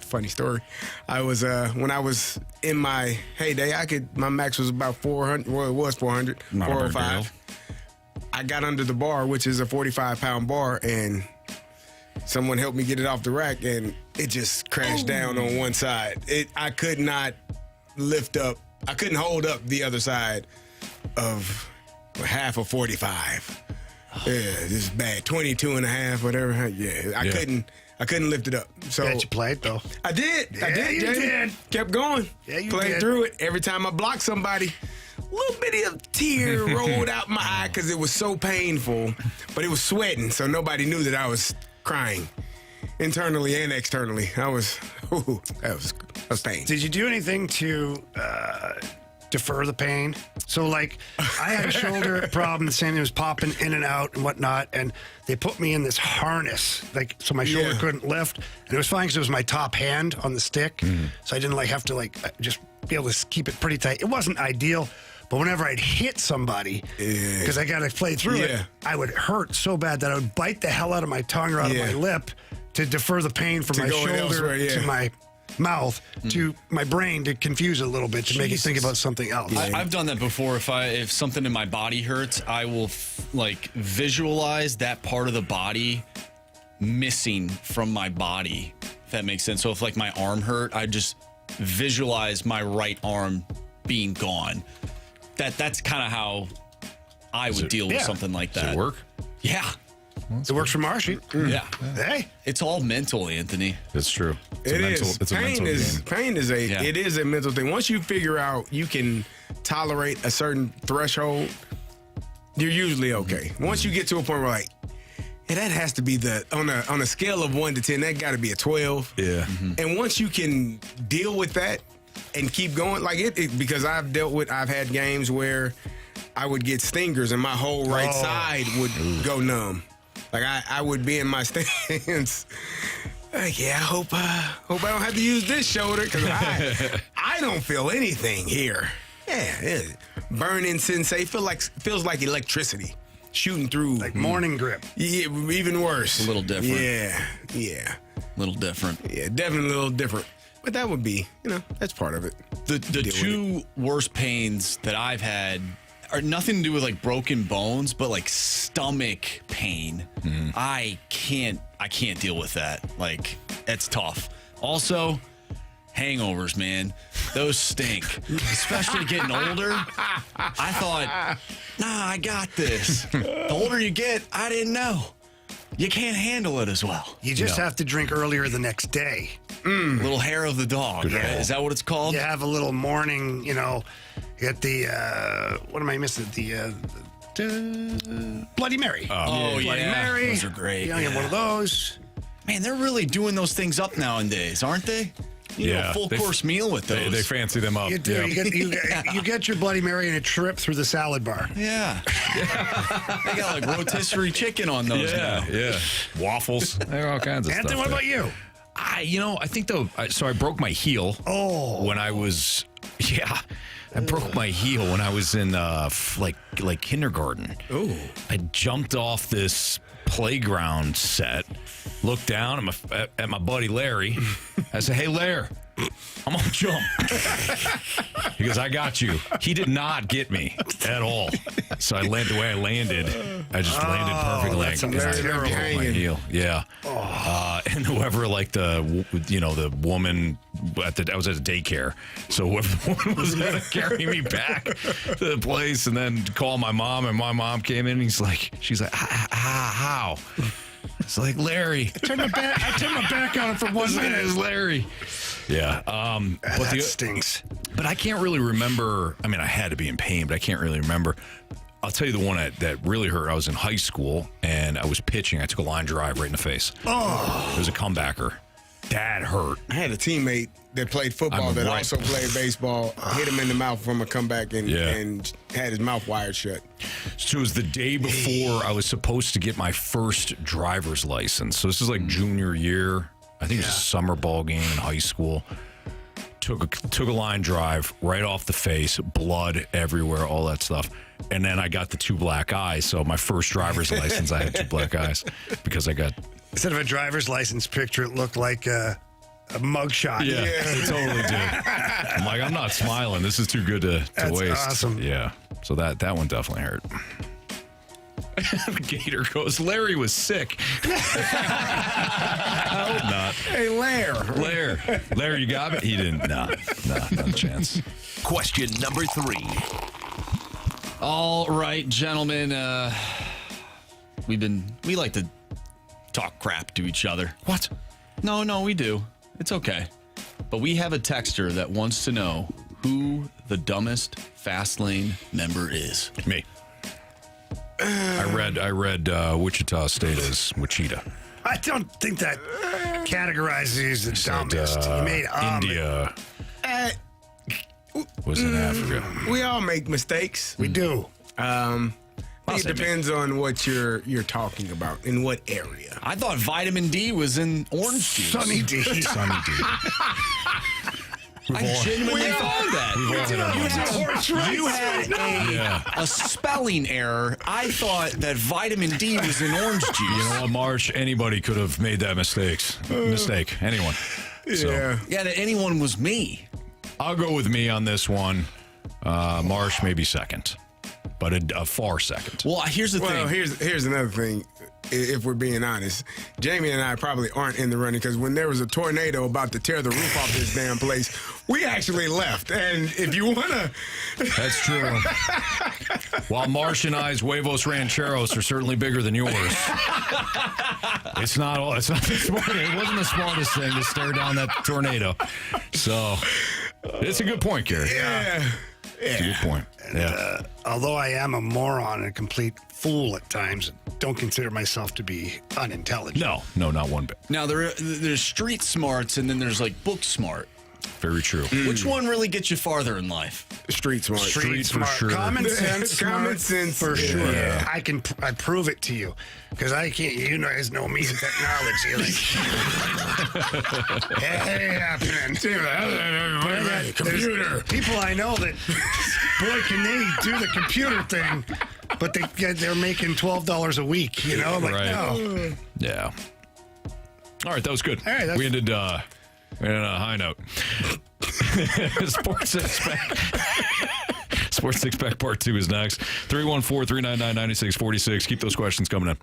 Funny story. I was when I was in my heyday, my max was about 400. Well, it was 400, 405. I got under the bar, which is a 45-pound bar, and someone helped me get it off the rack, and it just crashed down on one side. I could not lift up. I couldn't hold up the other side of half of 45. Yeah, this is bad. 22 and a half, whatever. Yeah, I couldn't lift it up. So Bet you played, though. I did. Yeah, I did. you did. Kept going. Yeah, you Played did. through it. Every time I blocked somebody, a little bitty of tear rolled out my eye because it was so painful. But it was sweating, so nobody knew that I was crying internally and externally. That was pain. Did you do anything to defer the pain? So, like, I had a shoulder problem. The same thing was popping in and out and whatnot, and they put me in this harness, like, so my shoulder couldn't lift. And it was fine because it was my top hand on the stick, so I didn't have to just be able to keep it pretty tight. It wasn't ideal, but whenever I'd hit somebody, because I got to play through it, I would hurt so bad that I would bite the hell out of my tongue or out of my lip to defer the pain from my shoulder to my mouth to my brain to confuse it a little bit to make it think about something else. I've done that before. If something in my body hurts, I will visualize that part of the body missing from my body, if that makes sense. So if my arm hurt, I just visualize my right arm being gone. That's kind of how I would deal with something like that. Does it work? Yeah. It works for Marshy. Yeah. Hey. It's all mental, Anthony. It's true. It's a mental game. Pain is a mental thing. Once you figure out you can tolerate a certain threshold, you're usually okay. Once you get to a point where that has to be on a scale of 1 to 10, that got to be a 12. Yeah. And once you can deal with that and keep going, because I've had games where I would get stingers and my whole right side would go numb. I would be in my stance. I hope I don't have to use this shoulder because I don't feel anything here. Yeah, burning sensation feels like electricity shooting through. Like morning grip. Yeah, even worse. A little different. Yeah. A little different. Yeah, definitely a little different. But that would be, that's part of it. The two worst pains that I've had are nothing to do with broken bones, but stomach pain. I can't deal with that. It's tough. Also, hangovers, man. Those stink. Especially getting older. I thought, I got this. The older you get, I didn't know. You can't handle it as well. You just have to drink earlier the next day. Little hair of the dog. Right? Is that what it's called? You have a little morning, you get the, what am I missing? The Bloody Mary. Bloody Mary. Those are great. You get one of those. Man, they're really doing those things up nowadays, aren't they? You know, full course meal with those. They fancy them up. You do. You get your Bloody Mary and a trip through the salad bar. Yeah. They got rotisserie chicken on those now. Yeah. Waffles. There are all kinds of Anthony, stuff. what about you? I think I broke my heel. When I was, I broke my heel when I was in kindergarten. Oh. I jumped off this playground set, looked down at my buddy Larry. I said, "Hey, Larry, I'm on jump. He goes, I got you. He did not get me at all. So I landed the way I landed. I just landed perfectly. That's And I terrible. broke my heel. Yeah. And whoever, like the woman I was at a daycare. So whoever the woman was going to carry me back to the place and then call my mom. And my mom came in and she's like, how? It's like, Larry. I turned my back on him for 1 minute. It's Larry. Yeah. But that stinks. But I can't really remember. I mean, I had to be in pain, but I can't really remember. I'll tell you the one that really hurt. I was in high school, and I was pitching. I took a line drive right in the face. Oh. It was a comebacker. That hurt. I had a teammate that played football that also played baseball, hit him in the mouth from a comeback and had his mouth wired shut. So it was the day before I was supposed to get my first driver's license. So this is like junior year. I think it was a summer ball game in high school. Took a line drive right off the face, blood everywhere, all that stuff. And then I got the 2 black eyes. So my first driver's license, I had 2 black eyes because I got... Instead of a driver's license picture, it looked like a mugshot. Yeah, it totally did. I'm like, I'm not smiling. This is too good to waste. That's awesome. Yeah. So that one definitely hurt. The Gator goes, Larry was sick. I hope not. Hey, Larry, you got it? He didn't. Not a chance. Question number 3. All right, gentlemen. We like to talk crap to each other. What? No, we do. It's okay. But we have a texter that wants to know who the dumbest Fast Lane member is. Me. I read Wichita State as Wichita. I don't think that categorizes you as the dumbest. You made India was in Africa. We all make mistakes. We do. I think it depends on what you're talking about, in what area. I thought vitamin D was in orange juice. Sunny D. Sunny D. I genuinely thought that. You had a spelling error. I thought that vitamin D was in orange juice. You know what, Marsh? Anybody could have made that mistake. Anyone. So, yeah, that anyone was me. I'll go with me on this one. Marsh maybe second, but a far second. Well, here's the thing. Well, here's another thing. If we're being honest, Jamie and I probably aren't in the running because when there was a tornado about to tear the roof off this damn place, we actually left. And if you want to... That's true. While Marsh and I's huevos rancheros are certainly bigger than yours, it's not the smartest. It wasn't the smartest thing to stare down that tornado. So, it's a good point, Carey. Yeah. It's a good point. And, although I am a moron and a complete fool at times, don't consider myself to be unintelligent. No, not one bit. Now, there's street smarts and then there's like book smart. Very true. Which one really gets you farther in life? Street smart. Street for smart. sure. Common sense. Common sense. For sure. Yeah. I prove it to you. Because I can't, you guys know me with technology. Hey, happening. Computer. People I know that, boy, can they do the computer thing, but they're making $12 a week, you know? I'm like, no. Yeah. All right, that was good. All right, we ended on a high note. Sports Six Pack. Sports Six Pack Part 2 is next. 314-399-9646. Keep those questions coming in.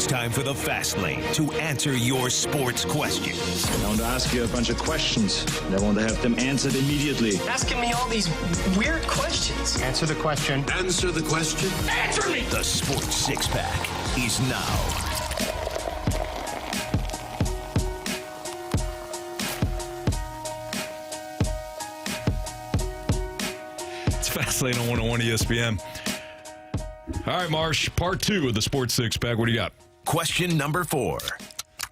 It's time for the Fast Lane to answer your sports questions. I want to ask you a bunch of questions, and I want to have them answered immediately. Asking me all these weird questions. Answer the question. Answer the question. Answer me! The Sports Six Pack is now. Fastlane on 101 ESPN. All right, Marsh, part 2 of the Sports Six Pack. What do you got? Question number 4.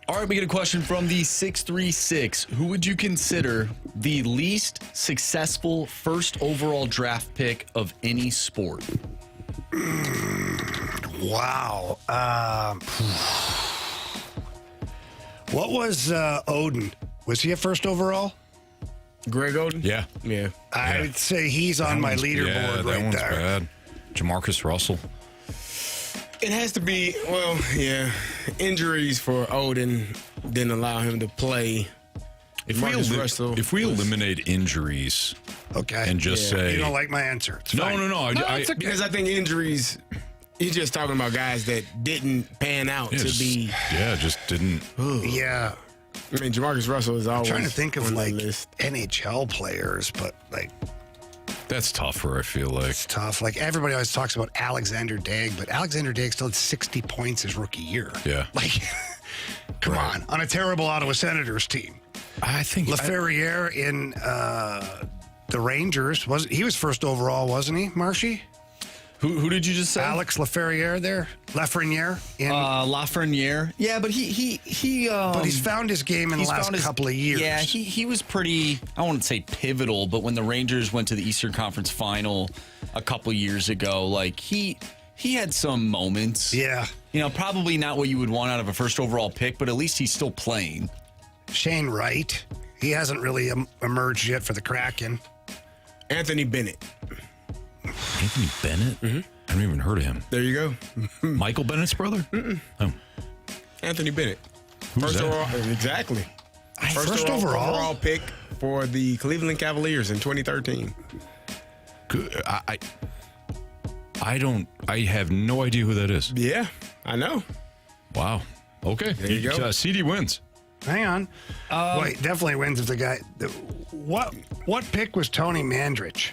All right, we get a question from the 636. Who would you consider the least successful first overall draft pick of any sport? Wow. What was Oden? Was he a first overall? Greg Oden? Yeah. Yeah. I would say he's on my leaderboard right one's there. Bad. Jamarcus Russell. It has to be, well, yeah. Injuries for Oden didn't allow him to play. If we eliminate injuries, okay, and just say you don't like my answer. It's fine. No. Because I think injuries. He's just talking about guys that didn't pan out be. Yeah, just didn't. Yeah. I mean, Jamarcus Russell is always. I'm trying to think of on like the list. NHL players, but like that's tougher. I feel like it's tough. Like everybody always talks about Alexander Daigle, but Alexander Daigle still had 60 points his rookie year. Yeah. Like, come on a terrible Ottawa Senators team. I think Laferriere in the Rangers he was first overall, wasn't he, Marshy? Who did you just say? Alex Laferriere there? Lafreniere? Lafreniere. Yeah, but he but he's found his game in the last couple of years. Yeah, he was pretty, I wouldn't say pivotal, but when the Rangers went to the Eastern Conference Final a couple years ago, like he had some moments. Yeah. You know, probably not what you would want out of a first overall pick, but at least he's still playing. Shane Wright. He hasn't really emerged yet for the Kraken. Anthony Bennett. Anthony Bennett? Mm-hmm. I haven't even heard of him. There you go. Michael Bennett's brother? Oh. Anthony Bennett. Who's first that? overall. Exactly. First overall pick for the Cleveland Cavaliers in 2013. Good. I have no idea who that is. Yeah, I know. Wow. Okay. There you go. CD wins. Hang on. Wait, definitely wins if the guy. What pick was Tony Mandrich?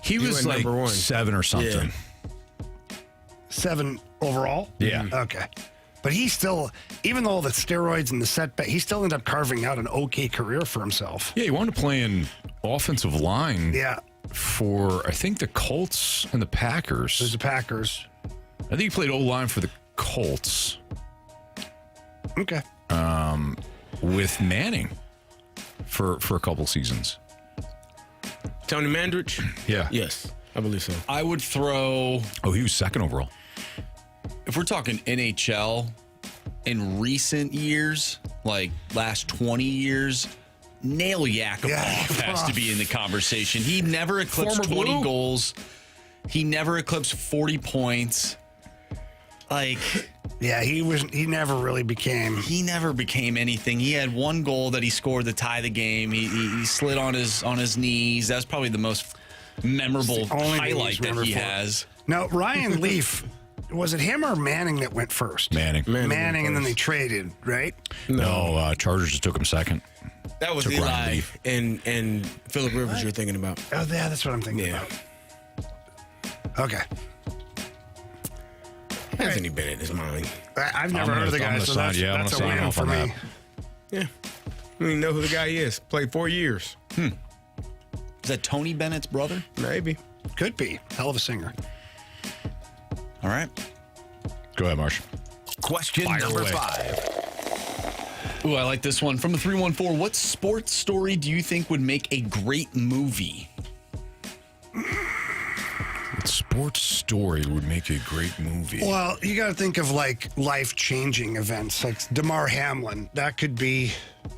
He was like number 1. 7 or something. Yeah. 7 overall? Yeah. Okay. But he still, even though the steroids and the setback, he still ended up carving out an okay career for himself. Yeah, he wanted to play in offensive line. Yeah. For, I think, the Colts and the Packers. There's the Packers. I think he played O-line for the Colts. Okay. With Manning for a couple seasons. Tony Mandrich? Yeah. Yes, I believe so. I would throw. Oh, he was second overall. If we're talking NHL in recent years, like last 20 years, Nail Yakupov has to be in the conversation. He never eclipsed 20 goals. He never eclipsed 40 points. Like, yeah, he never really became. He never became anything. He had one goal that he scored to tie the game. He slid on his knees. That's probably the most memorable highlight that he has. No, Ryan Leaf. Was it him or Manning that went first? Manning, and then they traded, right? No, Chargers just took him second. That was Eli and Phillip Rivers you're thinking about. Oh, yeah, that's what I'm thinking about. Okay. Anthony Bennett is mine. I've never heard of the guy, so that's a win for me. Yeah. I don't even know who the guy is. Played 4 years. Is that Tony Bennett's brother? Maybe. Could be. Hell of a singer. All right. Go ahead, Marsh. Question number 5. Ooh, I like this one. From the 314, what sports story do you think would make a great movie? What sports story would make a great movie? Well, you got to think of like life-changing events, like Damar Hamlin. That could be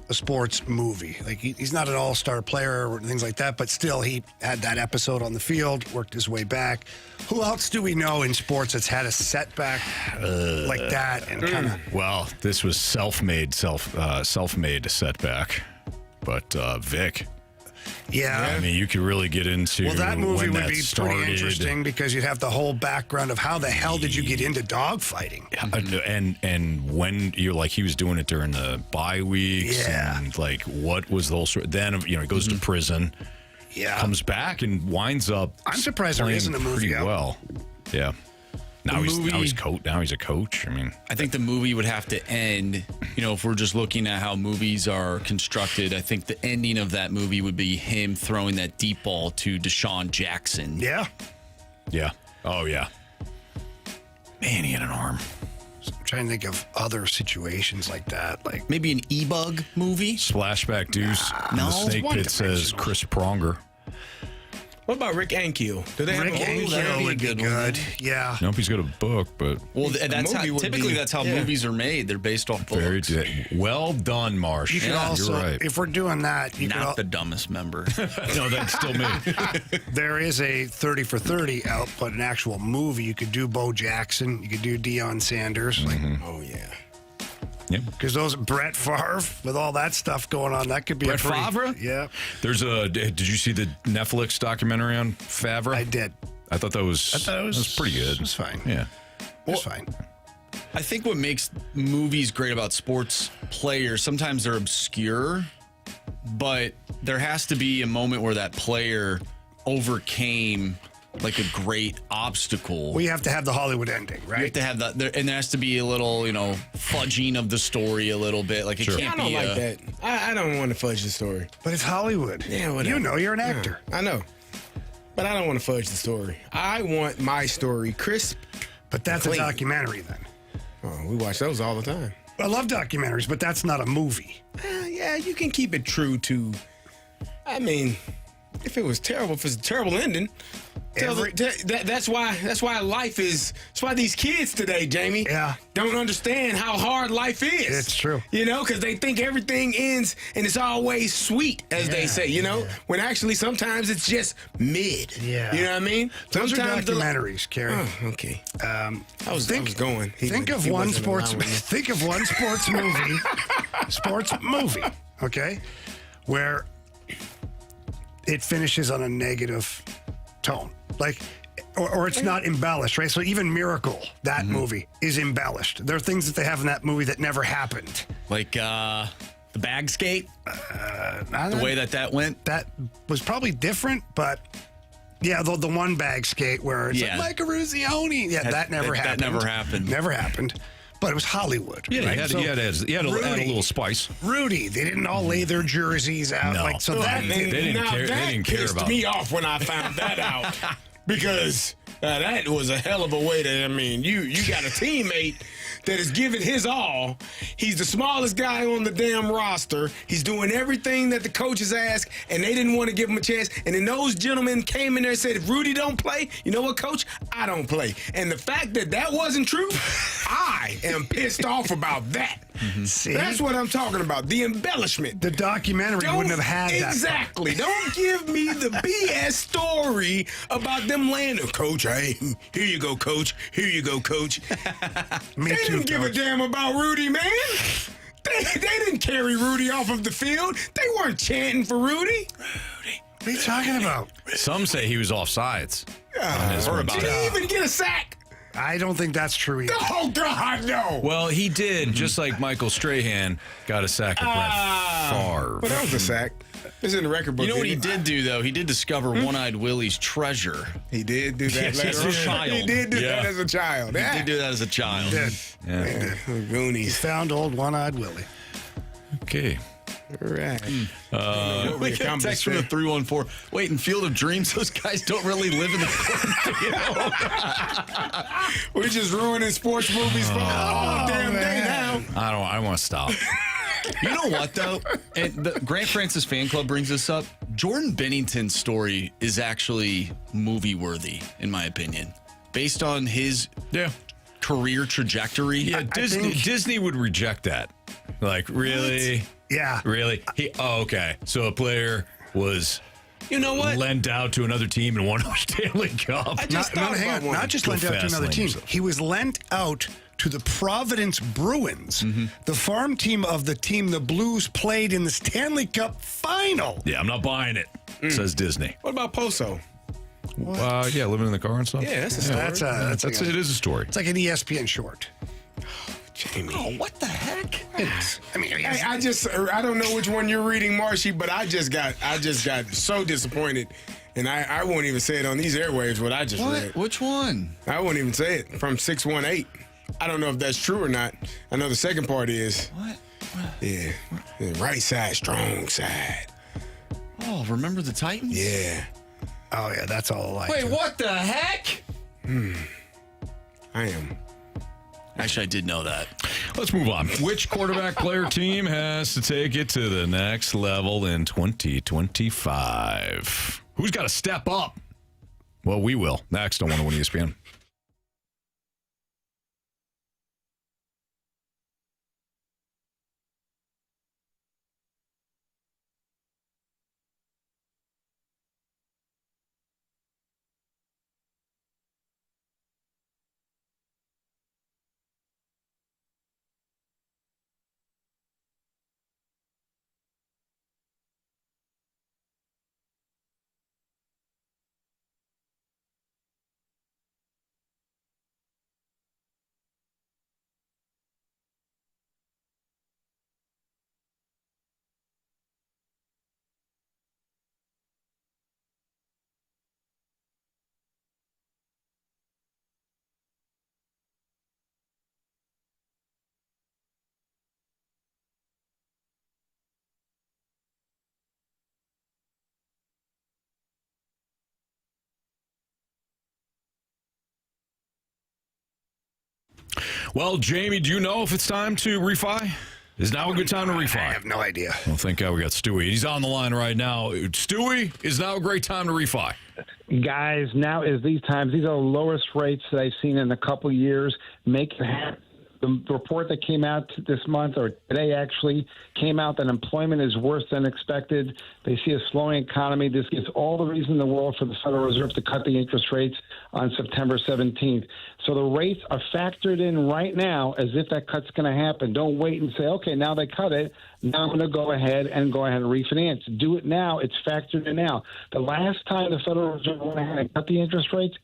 a sports movie. Like he's not an all-star player or things like that, but still he had that episode on the field, worked his way back. Who else do we know in sports that's had a setback like that? And kind of. Well, this was self-made setback, but Vic. Yeah. I mean, you could really get into Well, that movie when would that be started. pretty interesting because you'd have the whole background of how the hell did you get into dogfighting? And when you're like, he was doing it during the bye weeks. Yeah. And like, what was the whole story? Then, he goes to prison. Yeah. Comes back and winds up. I'm surprised there isn't a movie pretty out. well. Yeah. Now he's a coach. I mean, I think the movie would have to end, if we're just looking at how movies are constructed, I think the ending of that movie would be him throwing that deep ball to Deshaun Jackson. Yeah. Yeah. Oh, yeah. Man, he had an arm. I'm trying to think of other situations like that. Like maybe an E-Bug movie? Splashback Deuce. No. The Snake Pit says Chris Pronger. What about Rick Ankiel? Do they have Rick a movie? Ankiel would be good. Yeah. Nope, he's got a book, but Well, that's how, movie would typically be- that's how yeah. movies are made. They're based off books. well done, Marsh. You could also, you're right. if we're doing that, you Not the could. dumbest member. No, that's still me. There is a 30 for 30 out, but an actual movie. You could do Bo Jackson. You could do Deion Sanders. Oh, yeah. Yep. Because those Brett Favre with all that stuff going on, that could be Brett a pretty, Favre? Yeah, There's did you see the Netflix documentary on Favre? I did. I thought that was pretty good. It was fine. Yeah. It was fine. I think what makes movies great about sports players, sometimes they're obscure, but there has to be a moment where that player overcame like a great obstacle. We have to have the Hollywood ending, right? You have to have that, and there has to be a little, fudging of the story a little bit. Like it can't I don't be like that. I don't want to fudge the story. But it's Hollywood. Yeah, whatever. You're an actor. I know. But I don't want to fudge the story. I want my story crisp. But that's clean. a documentary then. Oh, we watch those all the time. I love documentaries, but that's not a movie. Yeah, you can keep it true to. I mean, if it was terrible, if it's a terrible ending. That's why life is. That's why these kids today, Jamie, don't understand how hard life is. It's true. Because they think everything ends and it's always sweet, as they say. When actually sometimes it's just mid. Yeah. You know what I mean? Those Sometimes are documentaries, Carey. Oh, okay. I was going. Think of one sports movie. Sports movie. Okay, where it finishes on a negative tone. Or it's not embellished, right? So even Miracle, that movie, is embellished. There are things that they have in that movie that never happened. Like the bag skate, the way that went. That was probably different, but yeah, the one bag skate where it's like Micah Ruzioni. Yeah, that never happened. That never happened. Never happened. But it was Hollywood. Yeah, right? you had to add a little spice. Rudy, they didn't all lay their jerseys out. No. That they didn't care. They didn't care pissed about me it. off when I found that out because that was a hell of a way to. I mean, you got a teammate that is giving his all. He's the smallest guy on the damn roster. He's doing everything that the coaches ask, and they didn't want to give him a chance. And then those gentlemen came in there and said, if Rudy don't play, you know what, coach? I don't play. And the fact that wasn't true, I am pissed off about that. See? That's what I'm talking about. The embellishment. The documentary wouldn't have had that. Exactly. Don't give me the BS story about them laying there. Coach, hey, here you go, coach. Here you go, coach. Me They didn't give a damn about Rudy, man. They didn't carry Rudy off of the field. They weren't chanting for Rudy. What are you talking about? Some say he was offsides. Did he even get a sack? I don't think that's true either. Oh, God, no. Well, he did, just like Michael Strahan got a sack of Brett Favre. But that was a sack. It's in the record book. You know what he did do, though? He did discover One-Eyed Willie's treasure. He did do that Yes, later as a on. child. He did do that as a child. He did do that as a child. He Goonies. found old One-Eyed Willie. Okay. All right. We got a text from the 314. Wait, in Field of Dreams, those guys don't really live in the cornfield. We're just ruining sports movies for all damn day now. I want to stop. You know what, though? And the Grant Francis fan club brings this up. Jordan Bennington's story is actually movie-worthy, in my opinion. Based on his career trajectory. Yeah, Disney would reject that. Like, really? What? Yeah. Really? Okay. So a player was You know what? lent out to another team and won a Stanley Cup. I just thought about one. Not just lent out to another team. He was lent out to the Providence Bruins, the farm team of the team the Blues played in the Stanley Cup Final. Yeah, I'm not buying it, says Disney. What about Poso? Yeah, living in the car and stuff. Yeah, that's a story. It is a story. It's like an ESPN short. Jamie. Oh, what the heck? I mean, I don't know which one you're reading, Marshy, but I just got so disappointed. And I won't even say it on these airwaves what I just read. Which one? I won't even say it. From 618. I don't know if that's true or not. I know the second part is. What? Yeah. The right side, strong side. Oh, remember the Titans? Yeah. Oh, yeah, that's all I like. Wait, what the heck? I am. Actually, I did know that. Let's move on. Which quarterback player team has to take it to the next level in 2025? Who's got to step up? Well, we will. Next on 101 ESPN. Well, Jamie, do you know if it's time to refi? Is now a good time to refi? I have no idea. Well, thank God we got Stewie. He's on the line right now. Stewie, is now a great time to refi? Guys, now is these times. These are the lowest rates that I've seen in a couple years. Make it happen. The report that came out this month, or today actually, came out that employment is worse than expected. They see a slowing economy. This gives all the reason in the world for the Federal Reserve to cut the interest rates on September 17th. So the rates are factored in right now as if that cut's going to happen. Don't wait and say, okay, now they cut it. Now I'm going to go ahead and refinance. Do it now. It's factored in now. The last time the Federal Reserve went ahead and cut the interest rates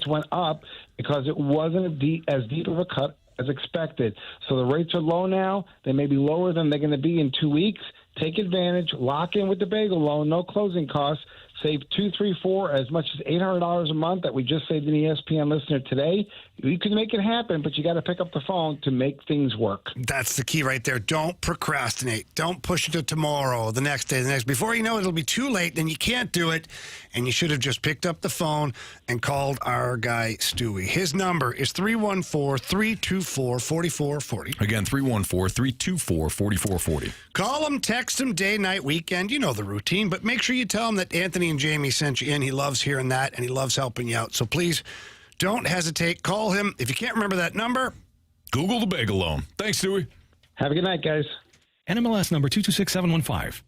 went up because it wasn't as deep of a cut as expected. So the rates are low now. They may be lower than they're going to be in 2 weeks. Take advantage. Lock in with the bagel loan. No closing costs. Save $2, $3, $4, as much as $800 a month that we just saved an ESPN listener today. You can make it happen, but you got to pick up the phone to make things work. That's the key right there. Don't procrastinate. Don't push it to tomorrow, the next day, the next. Before you know it, it'll be too late. Then you can't do it, and you should have just picked up the phone and called our guy Stewie. His number is 314-324-4440. Again, 314-324-4440. Call him, text him, day, night, weekend. You know the routine, but make sure you tell him that Anthony and Jamie sent you in. He loves hearing that, and he loves helping you out. So please don't hesitate. Call him. If you can't remember that number, Google the bagel loan. Thanks, Stewie. Have a good night, guys. NMLS number 226715.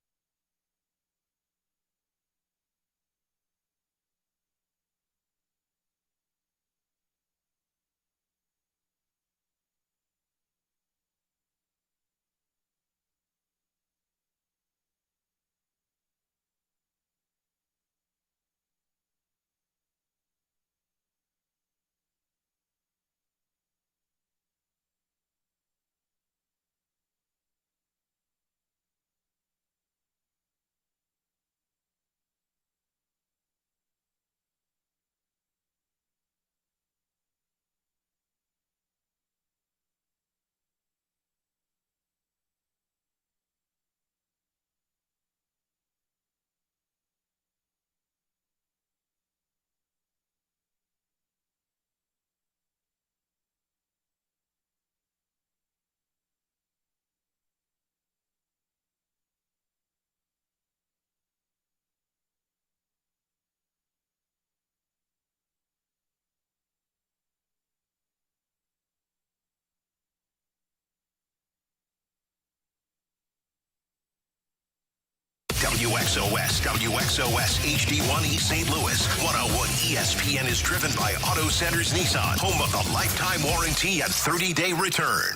WXOS, WXOS HD1 East St. Louis. 101 ESPN is driven by Auto Centers Nissan, home of the lifetime warranty and 30-day return.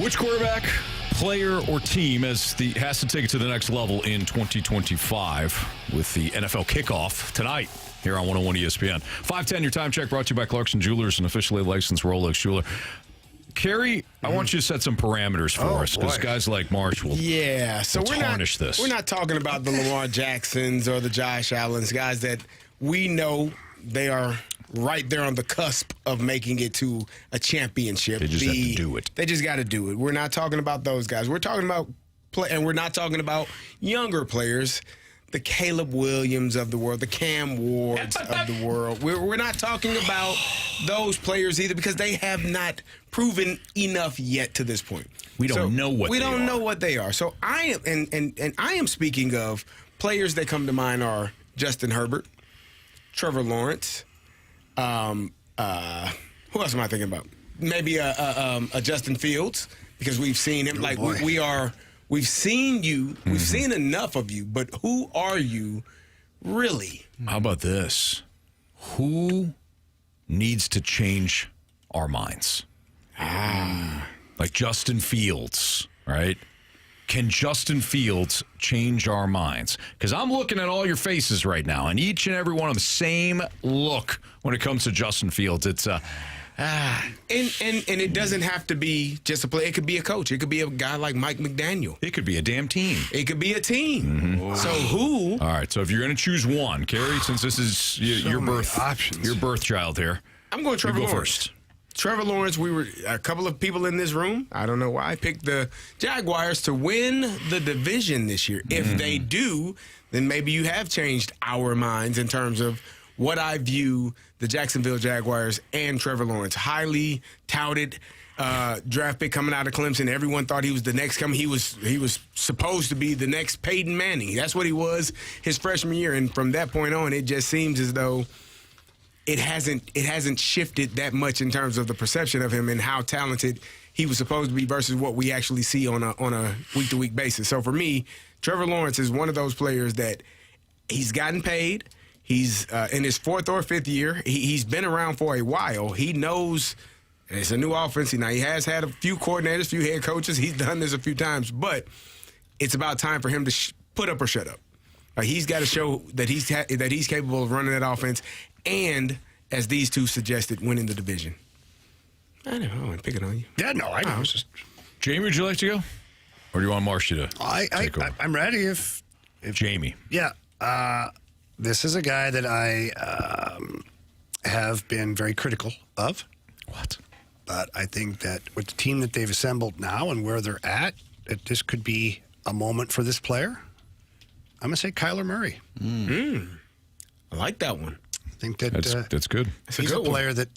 Which quarterback, player, or team has to take it to the next level in 2025 with the NFL kickoff tonight here on 101 ESPN? 510, your time check brought to you by Clarkson Jewelers, an officially licensed Rolex jeweler. Carey, I want you to set some parameters for us because guys like Marsh will tarnish this. We're not talking about the Lamar Jacksons or the Josh Allens, guys that we know they are right there on the cusp of making it to a championship. They just have to do it. They just got to do it. We're not talking about those guys. We're talking about and we're not talking about younger players, the Caleb Williams of the world, the Cam Wards of the world. We're not talking about those players either because they have not proven enough yet to this point. We don't know what we they don't are. know what they are. So I am and I am speaking of players that come to mind are Justin Herbert, Trevor Lawrence. Who else am I thinking about? Maybe a Justin Fields because we've seen him. We've seen you. We've seen enough of you. But who are you, really? How about this? Who needs to change our minds? Like Justin Fields, right? Can Justin Fields change our minds? Because I'm looking at all your faces right now, and each and every one of them, same look when it comes to Justin Fields. It's And it doesn't have to be just a player. It could be a coach. It could be a guy like Mike McDaniel. It could be a damn team. It could be a team. So who? All right. So if you're going to choose one, Carey, since this is your birth child here, I'm going Trevor you go Lawrence. first. Trevor Lawrence, we were a couple of people in this room. I don't know why. Picked the Jaguars to win the division this year. If they do, then maybe you have changed our minds in terms of what I view the Jacksonville Jaguars and Trevor Lawrence. Highly touted draft pick coming out of Clemson. Everyone thought he was the next coming. He was supposed to be the next Peyton Manning. That's what he was his freshman year. And from that point on, it just seems as though it hasn't shifted that much in terms of the perception of him and how talented he was supposed to be versus what we actually see on a week-to-week basis. So for me, Trevor Lawrence is one of those players that he's gotten paid. He's in his fourth or fifth year. He's been around for a while. He knows it's a new offense. Now, he has had a few coordinators, a few head coaches. He's done this a few times. But it's about time for him to put up or shut up. He's got to show that he's capable of running that offense and, as these two suggested, winning the division. I don't know. I'm picking on you. Yeah, no, I know. Jamie, would you like to go? Or do you want Marcia to take over? I'm ready if Jamie. Yeah. This is a guy that I have been very critical of. What? But I think that with the team that they've assembled now and where they're at, that this could be a moment for this player. I'm going to say Kyler Murray. I like that one. I think that that's good. He's a player that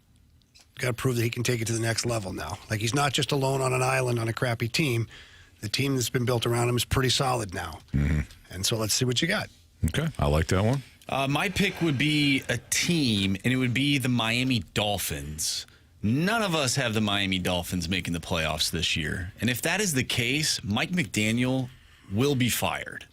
got to prove that he can take it to the next level now. Like, he's not just alone on an island on a crappy team. The team that's been built around him is pretty solid now. And so let's see what you got. Okay, I like that one. My pick would be a team, and it would be the Miami Dolphins. None of us have the Miami Dolphins making the playoffs this year. And if that is the case, Mike McDaniel will be fired.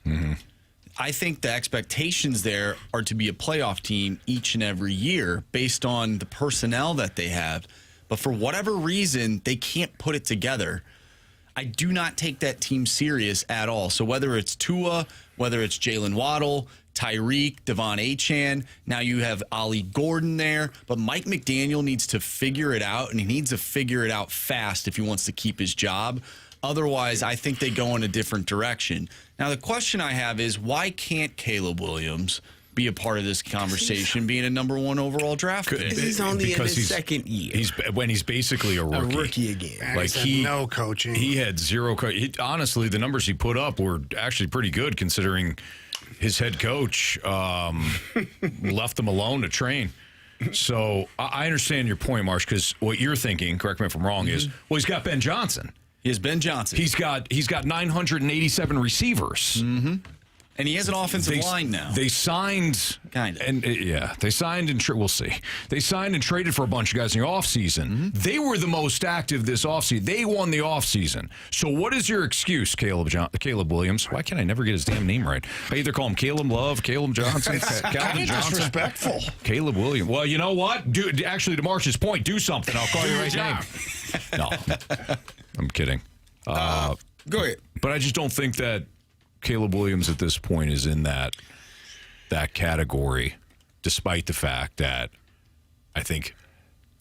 I think the expectations there are to be a playoff team each and every year based on the personnel that they have. But for whatever reason, they can't put it together. I do not take that team serious at all. So whether it's Tua, whether it's Jalen Waddle, Tyreek, Devon Achane, now you have Ollie Gordon there. But Mike McDaniel needs to figure it out, and he needs to figure it out fast if he wants to keep his job. Otherwise, I think they go in a different direction. Now, the question I have is, why can't Caleb Williams be a part of this conversation, being a number one overall draft pick? He's only in his second year. He's basically a rookie. A rookie again. Like no coaching. He had zero. Honestly, the numbers he put up were actually pretty good considering his head coach left him alone to train. So I understand your point, Marsh, because what you're thinking, correct me if I'm wrong, is, well, he's got Ben Johnson. He has Ben Johnson. He's got 987 receivers. Mm-hmm. And he has an offensive line now. They signed, kind of, and they signed and we'll see. They signed and traded for a bunch of guys in the offseason. Mm-hmm. They were the most active this offseason. They won the offseason. So what is your excuse, Caleb Williams? Why can't I never get his damn name right? I either call him Caleb Love, Caleb Johnson, Calvin Johnson. Disrespectful. Caleb Williams. Well, you know what? Actually, to Marsh's point, do something. I'll call you right name. No, I'm kidding. Go ahead. But I just don't think that Caleb Williams at this point is in that category, despite the fact that I think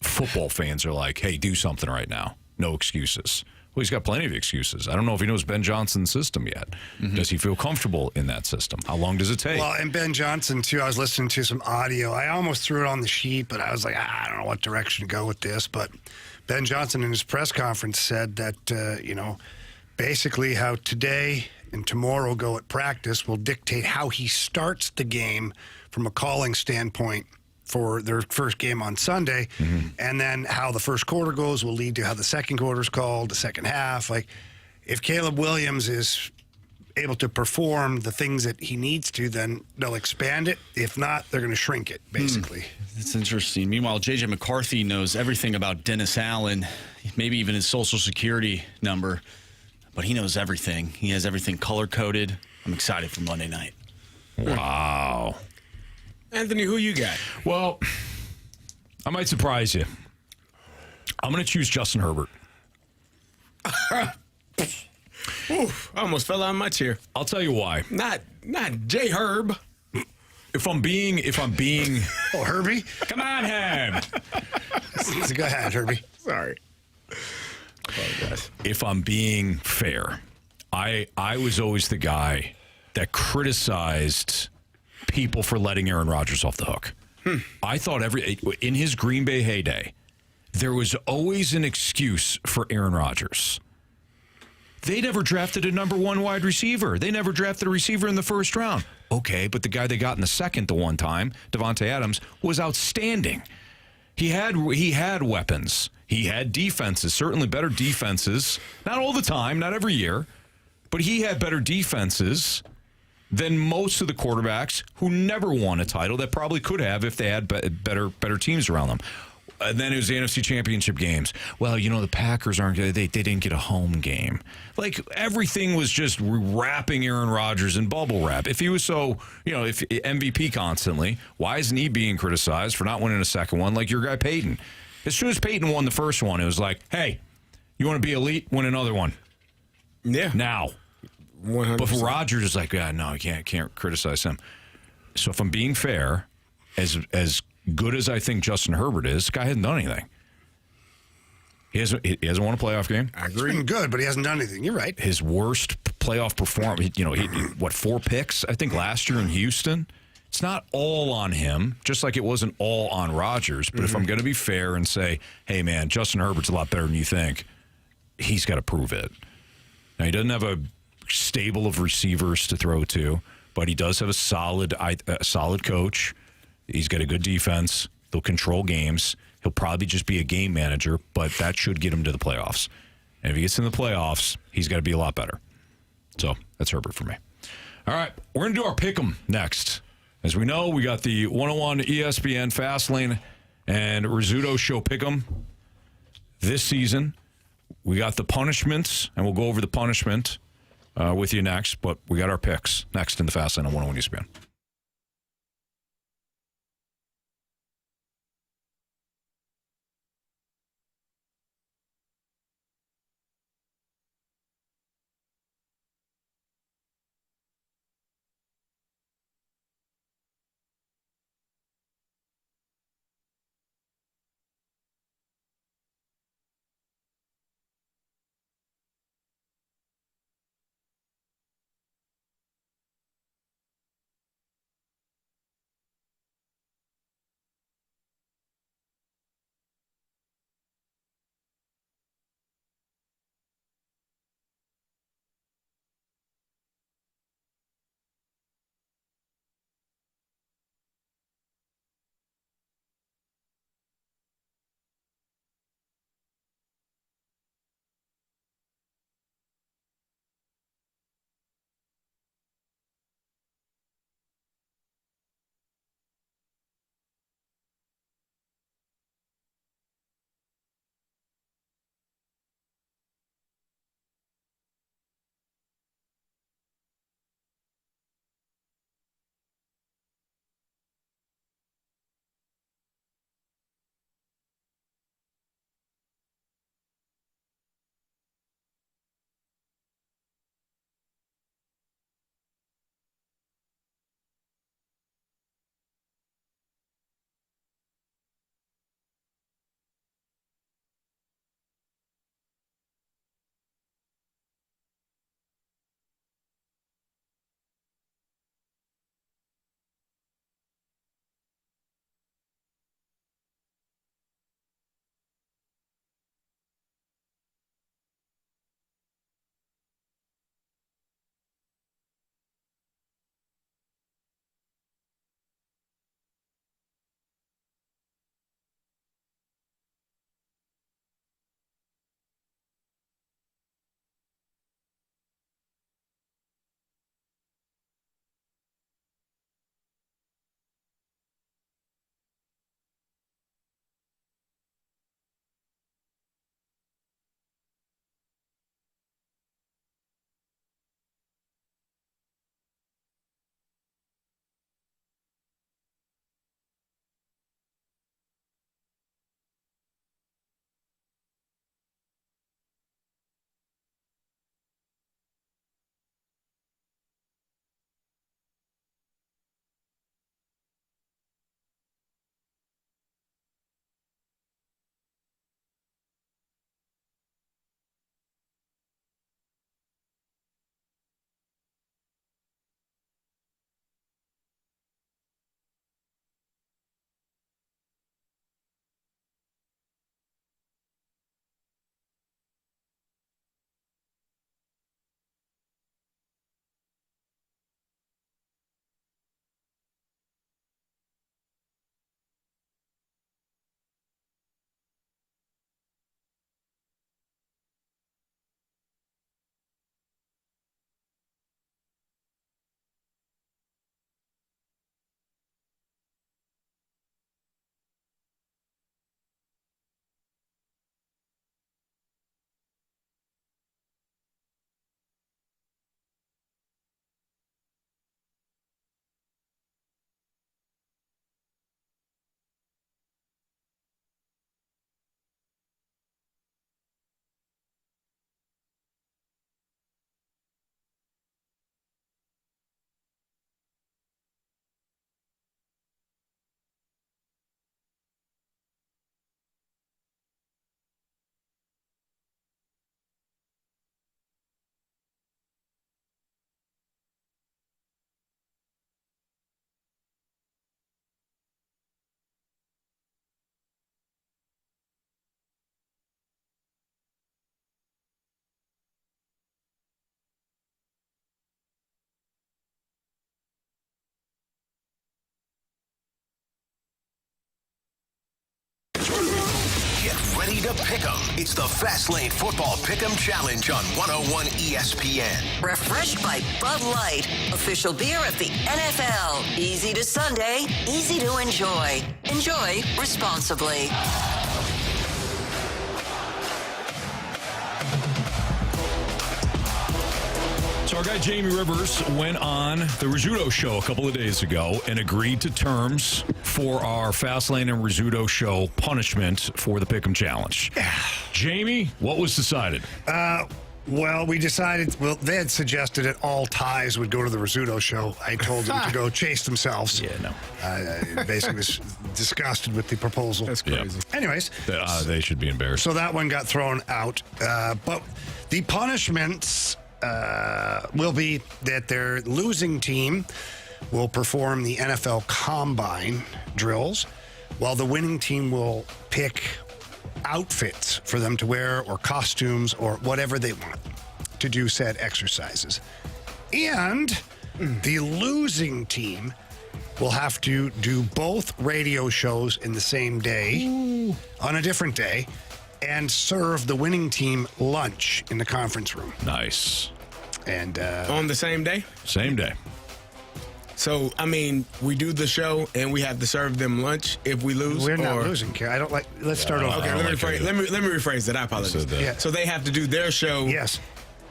football fans are like, hey, do something right now. No excuses. Well, he's got plenty of excuses. I don't know if he knows Ben Johnson's system yet. Mm-hmm. Does he feel comfortable in that system? How long does it take? Well, and Ben Johnson, too, I was listening to some audio. I almost threw it on the sheet, but I was like, I don't know what direction to go with this. But Ben Johnson in his press conference said that, basically how today and tomorrow go at practice will dictate how he starts the game from a calling standpoint for their first game on Sunday. Mm-hmm. And then how the first quarter goes will lead to how the second quarter is called, the second half. Like, if Caleb Williams is able to perform the things that he needs to, then they'll expand it. If not, they're going to shrink it, basically. That's interesting. Meanwhile, J.J. McCarthy knows everything about Dennis Allen, maybe even his social security number. But he knows everything. He has everything color-coded. I'm excited for Monday night. Wow. Anthony, who you got? Well, I might surprise you. I'm going to choose Justin Herbert. Oof, I almost fell out of my chair. I'll tell you why. Not J Herb. If I'm being Oh, Herbie? Come on, Herb. Go ahead, Herbie. Sorry. If I'm being fair, I was always the guy that criticized people for letting Aaron Rodgers off the hook. I thought in his Green Bay heyday, there was always an excuse for Aaron Rodgers. They never drafted a number one wide receiver. They never drafted a receiver in the first round. Okay, but the guy they got in the second the one time, Devontae Adams, was outstanding. He had weapons. He had defenses, certainly better defenses. Not all the time, not every year, but he had better defenses than most of the quarterbacks who never won a title that probably could have if they had better teams around them. And then it was the NFC Championship games. Well, the Packers aren't good. They didn't get a home game. Like, everything was just wrapping Aaron Rodgers in bubble wrap. If he was so, if MVP constantly, why isn't he being criticized for not winning a second one like your guy Peyton? As soon as Peyton won the first one, it was like, hey, you want to be elite? Win another one. Yeah. Now. 100%. But for Rodgers, it's like, no, I can't criticize him. So if I'm being fair, as good as I think Justin Herbert is, this guy hasn't done anything. He hasn't won a playoff game. I agree. He's been good, but he hasn't done anything. You're right. His worst playoff performance, he 4 picks, I think, last year in Houston. It's not all on him, just like it wasn't all on Rodgers. But if I'm going to be fair and say, hey, man, Justin Herbert's a lot better than you think, he's got to prove it. Now, he doesn't have a stable of receivers to throw to, but he does have a solid coach. He's got a good defense. They'll control games. He'll probably just be a game manager, but that should get him to the playoffs. And if he gets in the playoffs, he's got to be a lot better. So that's Herbert for me. All right, we're going to do our pick'em next. As we know, we got the 101 ESPN Fastlane and Rizzuto Show pick'em this season. We got the punishments, and we'll go over the punishment with you next. But we got our picks next in the Fastlane on 101 ESPN. ready to pick 'em. It's the Fastlane Football Pick'em Challenge on 101 ESPN. Refreshed by Bud Light, official beer of the NFL. Easy to Sunday, easy to enjoy. Enjoy responsibly. So our guy Jamie Rivers went on the Rizzuto show a couple of days ago and agreed to terms for our Fastlane and Rizzuto show punishment for the Pick'em Challenge. Jamie, what was decided? Well, we decided, they had suggested that all ties would go to the Rizzuto show. I told them to go chase themselves. Yeah, no. I basically was disgusted with the proposal. That's crazy. Anyways. They should be embarrassed. So that one got thrown out. But the punishments will be that their losing team will perform the NFL Combine drills, while the winning team will pick outfits for them to wear or costumes or whatever they want to do said exercises. And the losing team will have to do both radio shows in the same day on a different day and serve the winning team lunch in the conference room. Nice. And on the same day? Same day. So, I mean, we do the show and we have to serve them lunch if we lose? We're not losing, Carey. I don't like. Let's start over. Okay, let me rephrase that. I apologize. Yeah. So they have to do their show. Yes.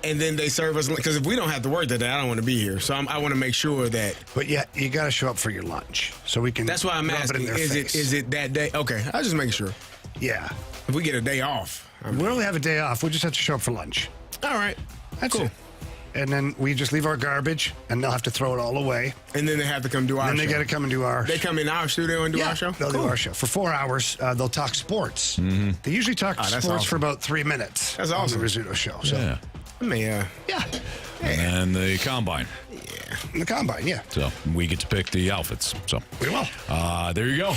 And then they serve us, because if we don't have to work that day, I don't want to be here. So I want to make sure that. But yeah, you got to show up for your lunch so we can. That's why I'm rub it asking. in their face. Is it that day? Okay, I was just making sure. Yeah. If we get a day off, we only have a day off. We just have to show up for lunch. All right. That's cool. it. And then we just leave our garbage, and they'll have to throw it all away. And then they have to come do our show. And then they got to come and do our. They come in our studio and do our show. They'll do our show for 4 hours. They'll talk sports. Mm-hmm. They usually talk sports awesome. for about 3 minutes. That's awesome. On the Rizzuto show. So. Yeah. I mean, yeah. And the Combine. Yeah. The Combine, yeah. So we get to pick the outfits. So we will. There you go.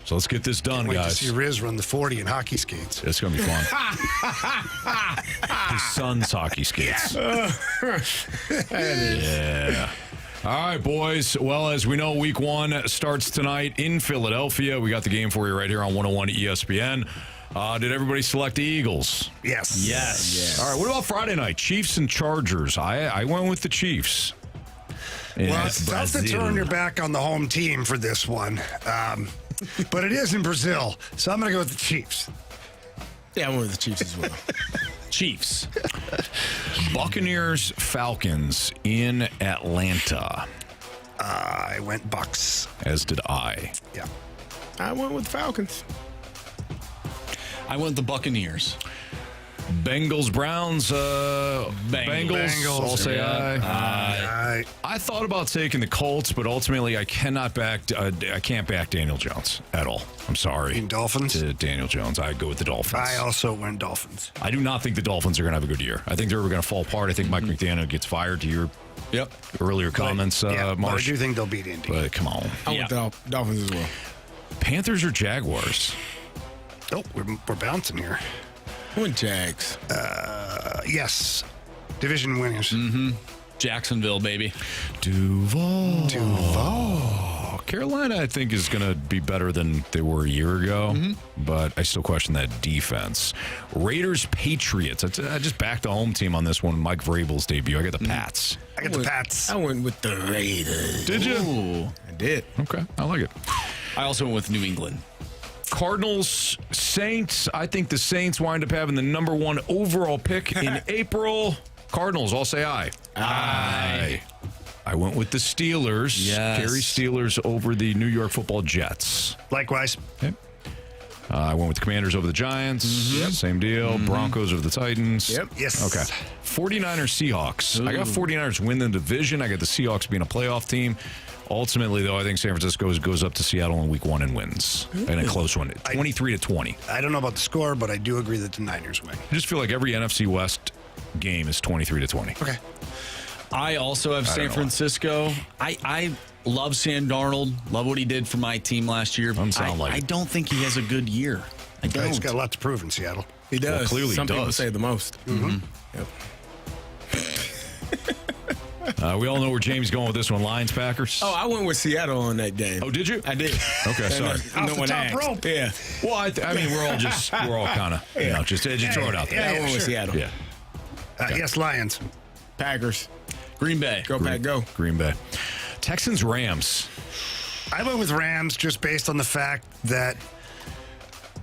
So let's get this done, Wait guys. to see Riz run the 40 in hockey skates. It's going to be fun. His son's hockey skates. Yeah. All right, boys. Well, as we know, week one starts tonight in Philadelphia. We got the game for you right here on 101 ESPN. Did everybody select the Eagles? Yes. Yes. All right, what about Friday night? Chiefs and Chargers. I went with the Chiefs. Well, it's tough to turn your back on the home team for this one. But it is in Brazil, so I'm going to go with the Chiefs. Yeah, I went with the Chiefs as well. Chiefs. Buccaneers, Falcons in Atlanta. I went Bucks. As did I. Yeah. I went with Falcons. I went the Buccaneers. Bengals, Browns, Bengals. I'll say aye. I thought about taking the Colts, but ultimately I can't back Daniel Jones at all. I'm sorry. In Dolphins? To Daniel Jones. I'd go with the Dolphins. I also went Dolphins. I do not think the Dolphins are going to have a good year. I think they're going to fall apart. I think Mike McDaniel gets fired, to your earlier comments, Marsh. I do think they'll beat Indy. But come on. I went the Dolphins as well. Panthers or Jaguars? Oh, we're bouncing here. Went Jags. Yes. Division winners. Mm-hmm. Jacksonville, baby. Duval. Carolina, I think, is going to be better than they were a year ago, but I still question that defense. Raiders, Patriots. I just backed the home team on this one. Mike Vrabel's debut. I got the Pats. I got the Pats. I went with the Raiders. Did you? Ooh. I did. Okay, I like it. I also went with New England. Cardinals, Saints. I think the Saints wind up having the number one overall pick in April. Cardinals, I'll say aye. Aye. I went with the Steelers. Yes. Carey Steelers over the New York Football Jets. Likewise. Okay. I went with the Commanders over the Giants. Same deal. Broncos over the Titans. Yep. Yes. Okay. 49ers, Seahawks. I got 49ers win the division. I got the Seahawks being a playoff team. Ultimately, though, I think San Francisco goes up to Seattle in week one and wins. And a close one. 23-20. I don't know about the score, but I do agree that the Niners win. I just feel like every NFC West game is 23-20. Okay. I also have San Francisco. I love Sam Darnold. Love what he did for my team last year. I don't think he has a good year. I don't. He's got a lot to prove in Seattle. He does. Well, clearly Some he does. people say the most. Mm-hmm. Yep. We all know where James is going with this one. Lions, Packers. Oh, I went with Seattle on that game. Oh, did you? I did. Okay, sorry. Off the top rope. Yeah. Well, I mean, we're all kind of, just throw it out there. I went with Seattle. Yeah. Yes, Lions. Packers. Green Bay. Go, Pack, go. Green Bay. Texans, Rams. I went with Rams just based on the fact that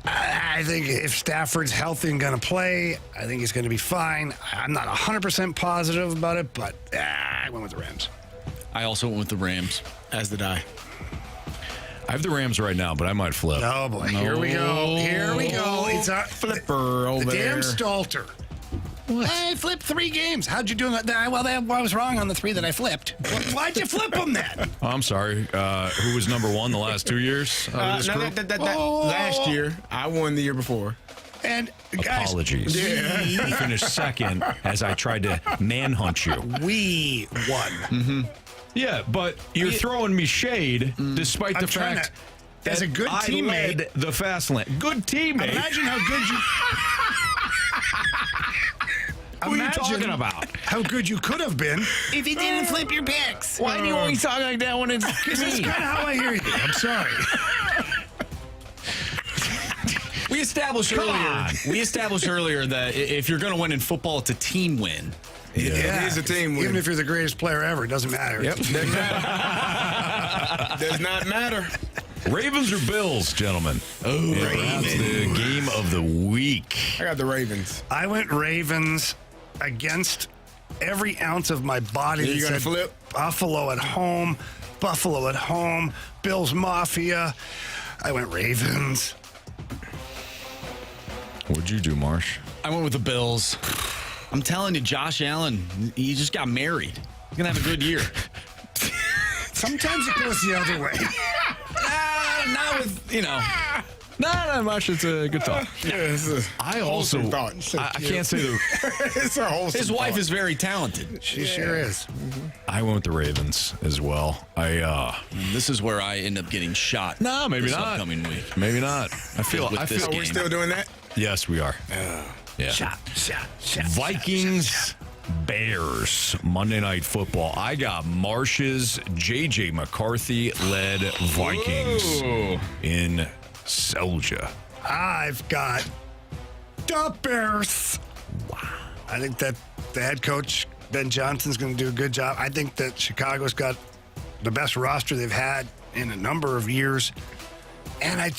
I think if Stafford's healthy and going to play, I think he's going to be fine. I'm not 100% positive about it, but I went with the Rams. I also went with the Rams. As did I. I have the Rams right now, but I might flip. Oh, boy. Here we go. It's our flipper over the there. damn Stalter. What? I flipped 3 games. How'd you do that? Well, I was wrong on the 3 that I flipped. Why'd you flip them then? Oh, I'm sorry. Who was number 1 the last 2 years? Last year. I won the year before. And guys, apologies. Yeah. I finished second as I tried to manhunt you. We won. Mm-hmm. Yeah, but you're throwing me shade despite the fact that as a good teammate, I led the fast lane. Good teammate. Imagine how good you. What are you talking about? How good you could have been if you didn't flip your picks. Why do you always talk like that when it's Because that's kind of how I hear you. I'm sorry. We established earlier that if you're going to win in football, it's a team win. Yeah. It is a team win. Even if you're the greatest player ever, it doesn't matter. Yep. Does not matter. Ravens or Bills, gentlemen? Oh, Ravens. The game of the week. I got the Ravens. I went Ravens against every ounce of my body. You gonna flip? Buffalo at home, Bills Mafia. I went Ravens. What'd you do, Marsh? I went with the Bills. I'm telling you, Josh Allen, he just got married. He's going to have a good year. Sometimes it goes the other way. Not with, No, Marsh, it's a good thought. I also thought. I can't say the. It's a wholesome his wife thought. is very talented. She sure is. Mm-hmm. I went with the Ravens as well. This is where I end up getting shot. No, maybe this not. Upcoming week. Maybe not. I feel. With this Are we game. still doing that? Yes, we are. Yeah. Shot. Vikings, Bears, Monday Night Football. I got Marsh's J.J. McCarthy led Vikings in Soldier. I've got the Bears. Wow. I think that the head coach, Ben Johnson's going to do a good job. I think that Chicago's got the best roster they've had in a number of years. And I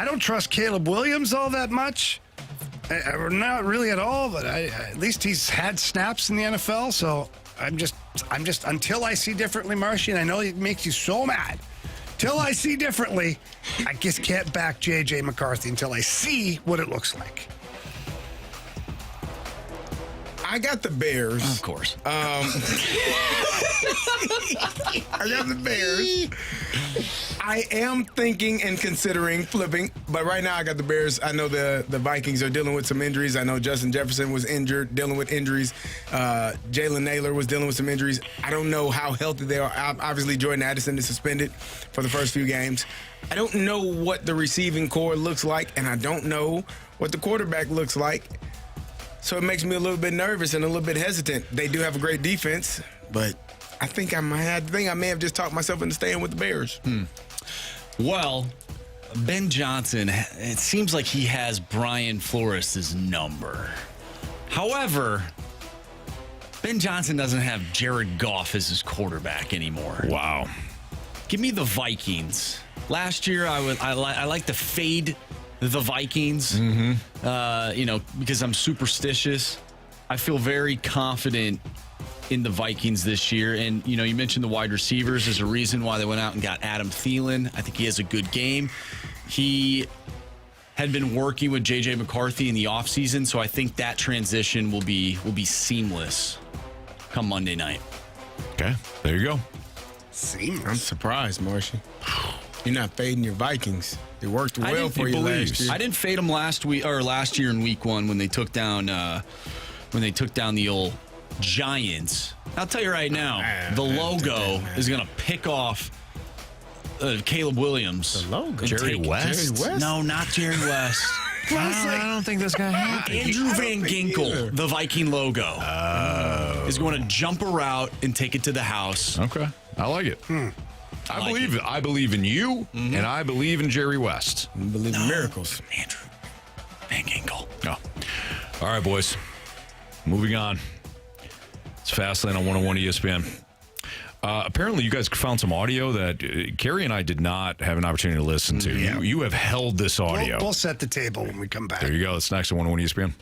don't trust Caleb Williams all that much. Not really at all, but at least he's had snaps in the NFL. So I'm just until I see differently, Marshy, and I know it makes you so mad. Till I see differently, I just can't back J.J. McCarthy until I see what it looks like. I got the Bears. Of course. I got the Bears. I am thinking and considering flipping, but right now I got the Bears. I know the Vikings are dealing with some injuries. I know Justin Jefferson was injured, dealing with injuries. Jalen Naylor was dealing with some injuries. I don't know how healthy they are. Obviously, Jordan Addison is suspended for the first few games. I don't know what the receiving core looks like, and I don't know what the quarterback looks like. So it makes me a little bit nervous and a little bit hesitant. They do have a great defense, but I think I may have just talked myself into staying with the Bears. Well, Ben Johnson, it seems like he has Brian Flores' number. However, Ben Johnson doesn't have Jared Goff as his quarterback anymore. Wow. Give me the Vikings. Last year, I like to fade the Vikings, because I'm superstitious. I feel very confident in the Vikings this year. And, you mentioned the wide receivers. There's a reason why they went out and got Adam Thielen. I think he has a good game. He had been working with J.J. McCarthy in the offseason, so I think that transition will be seamless come Monday night. Okay, there you go. Seamless. I'm surprised, Marshy. You're not fading your Vikings. It worked well for you last year. I didn't fade them last year in week 1 when they took down the old Giants. I'll tell you right now, the logo is going to pick off Caleb Williams. The logo? Jerry West? No, not Jerry West. I don't think that's going to happen. Andrew Van Ginkel, the Viking logo. is going to jump a route and take it to the house. Okay. I like it. I believe in you, and I believe in Jerry West. I believe in miracles. Andrew Van Ginkel. No. All right, boys. Moving on. It's Fastlane on 101 ESPN. Apparently, you guys found some audio that Carey and I did not have an opportunity to listen to. Yeah. You have held this audio. We'll set the table when we come back. There you go. It's next on 101 ESPN.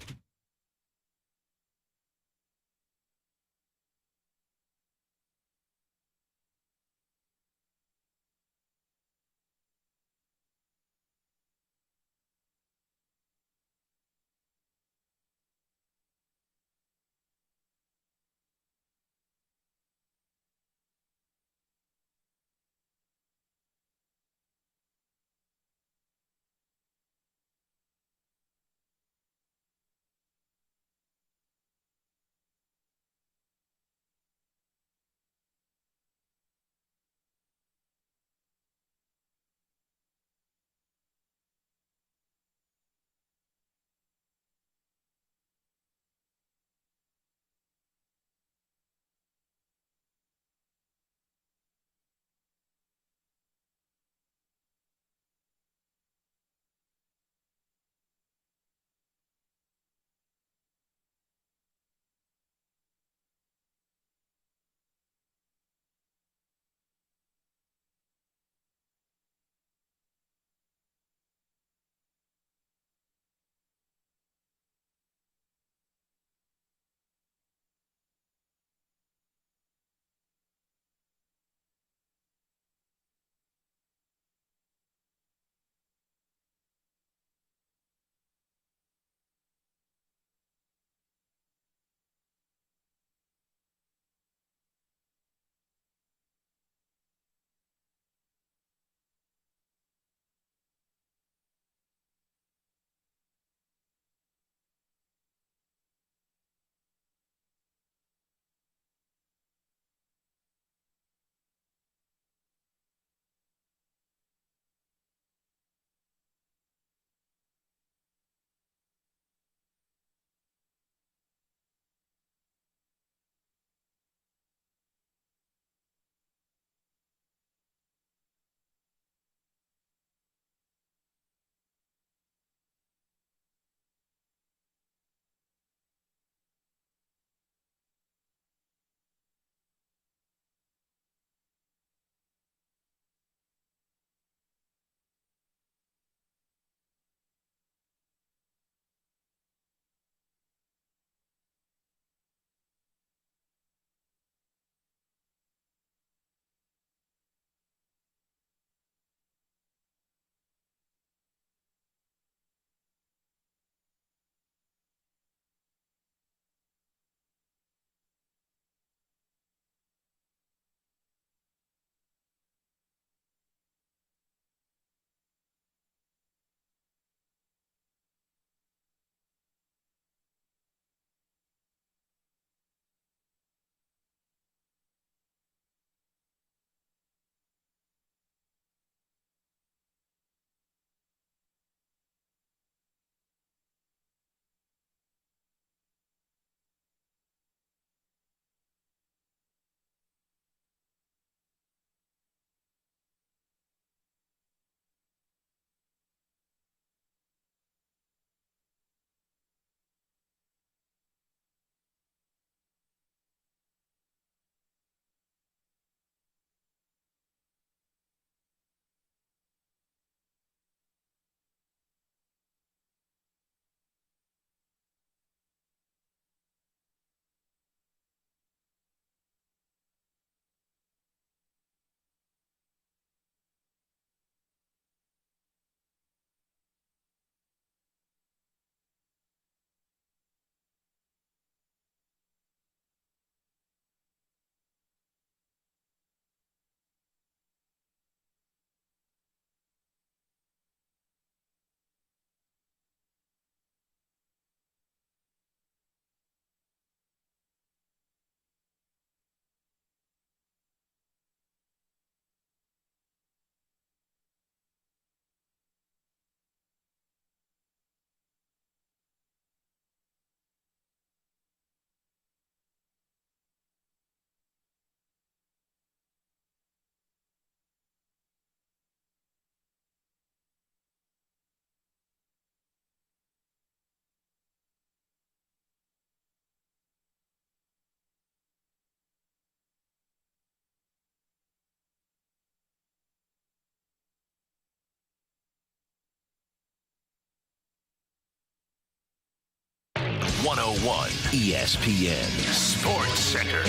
101 ESPN Sports Center.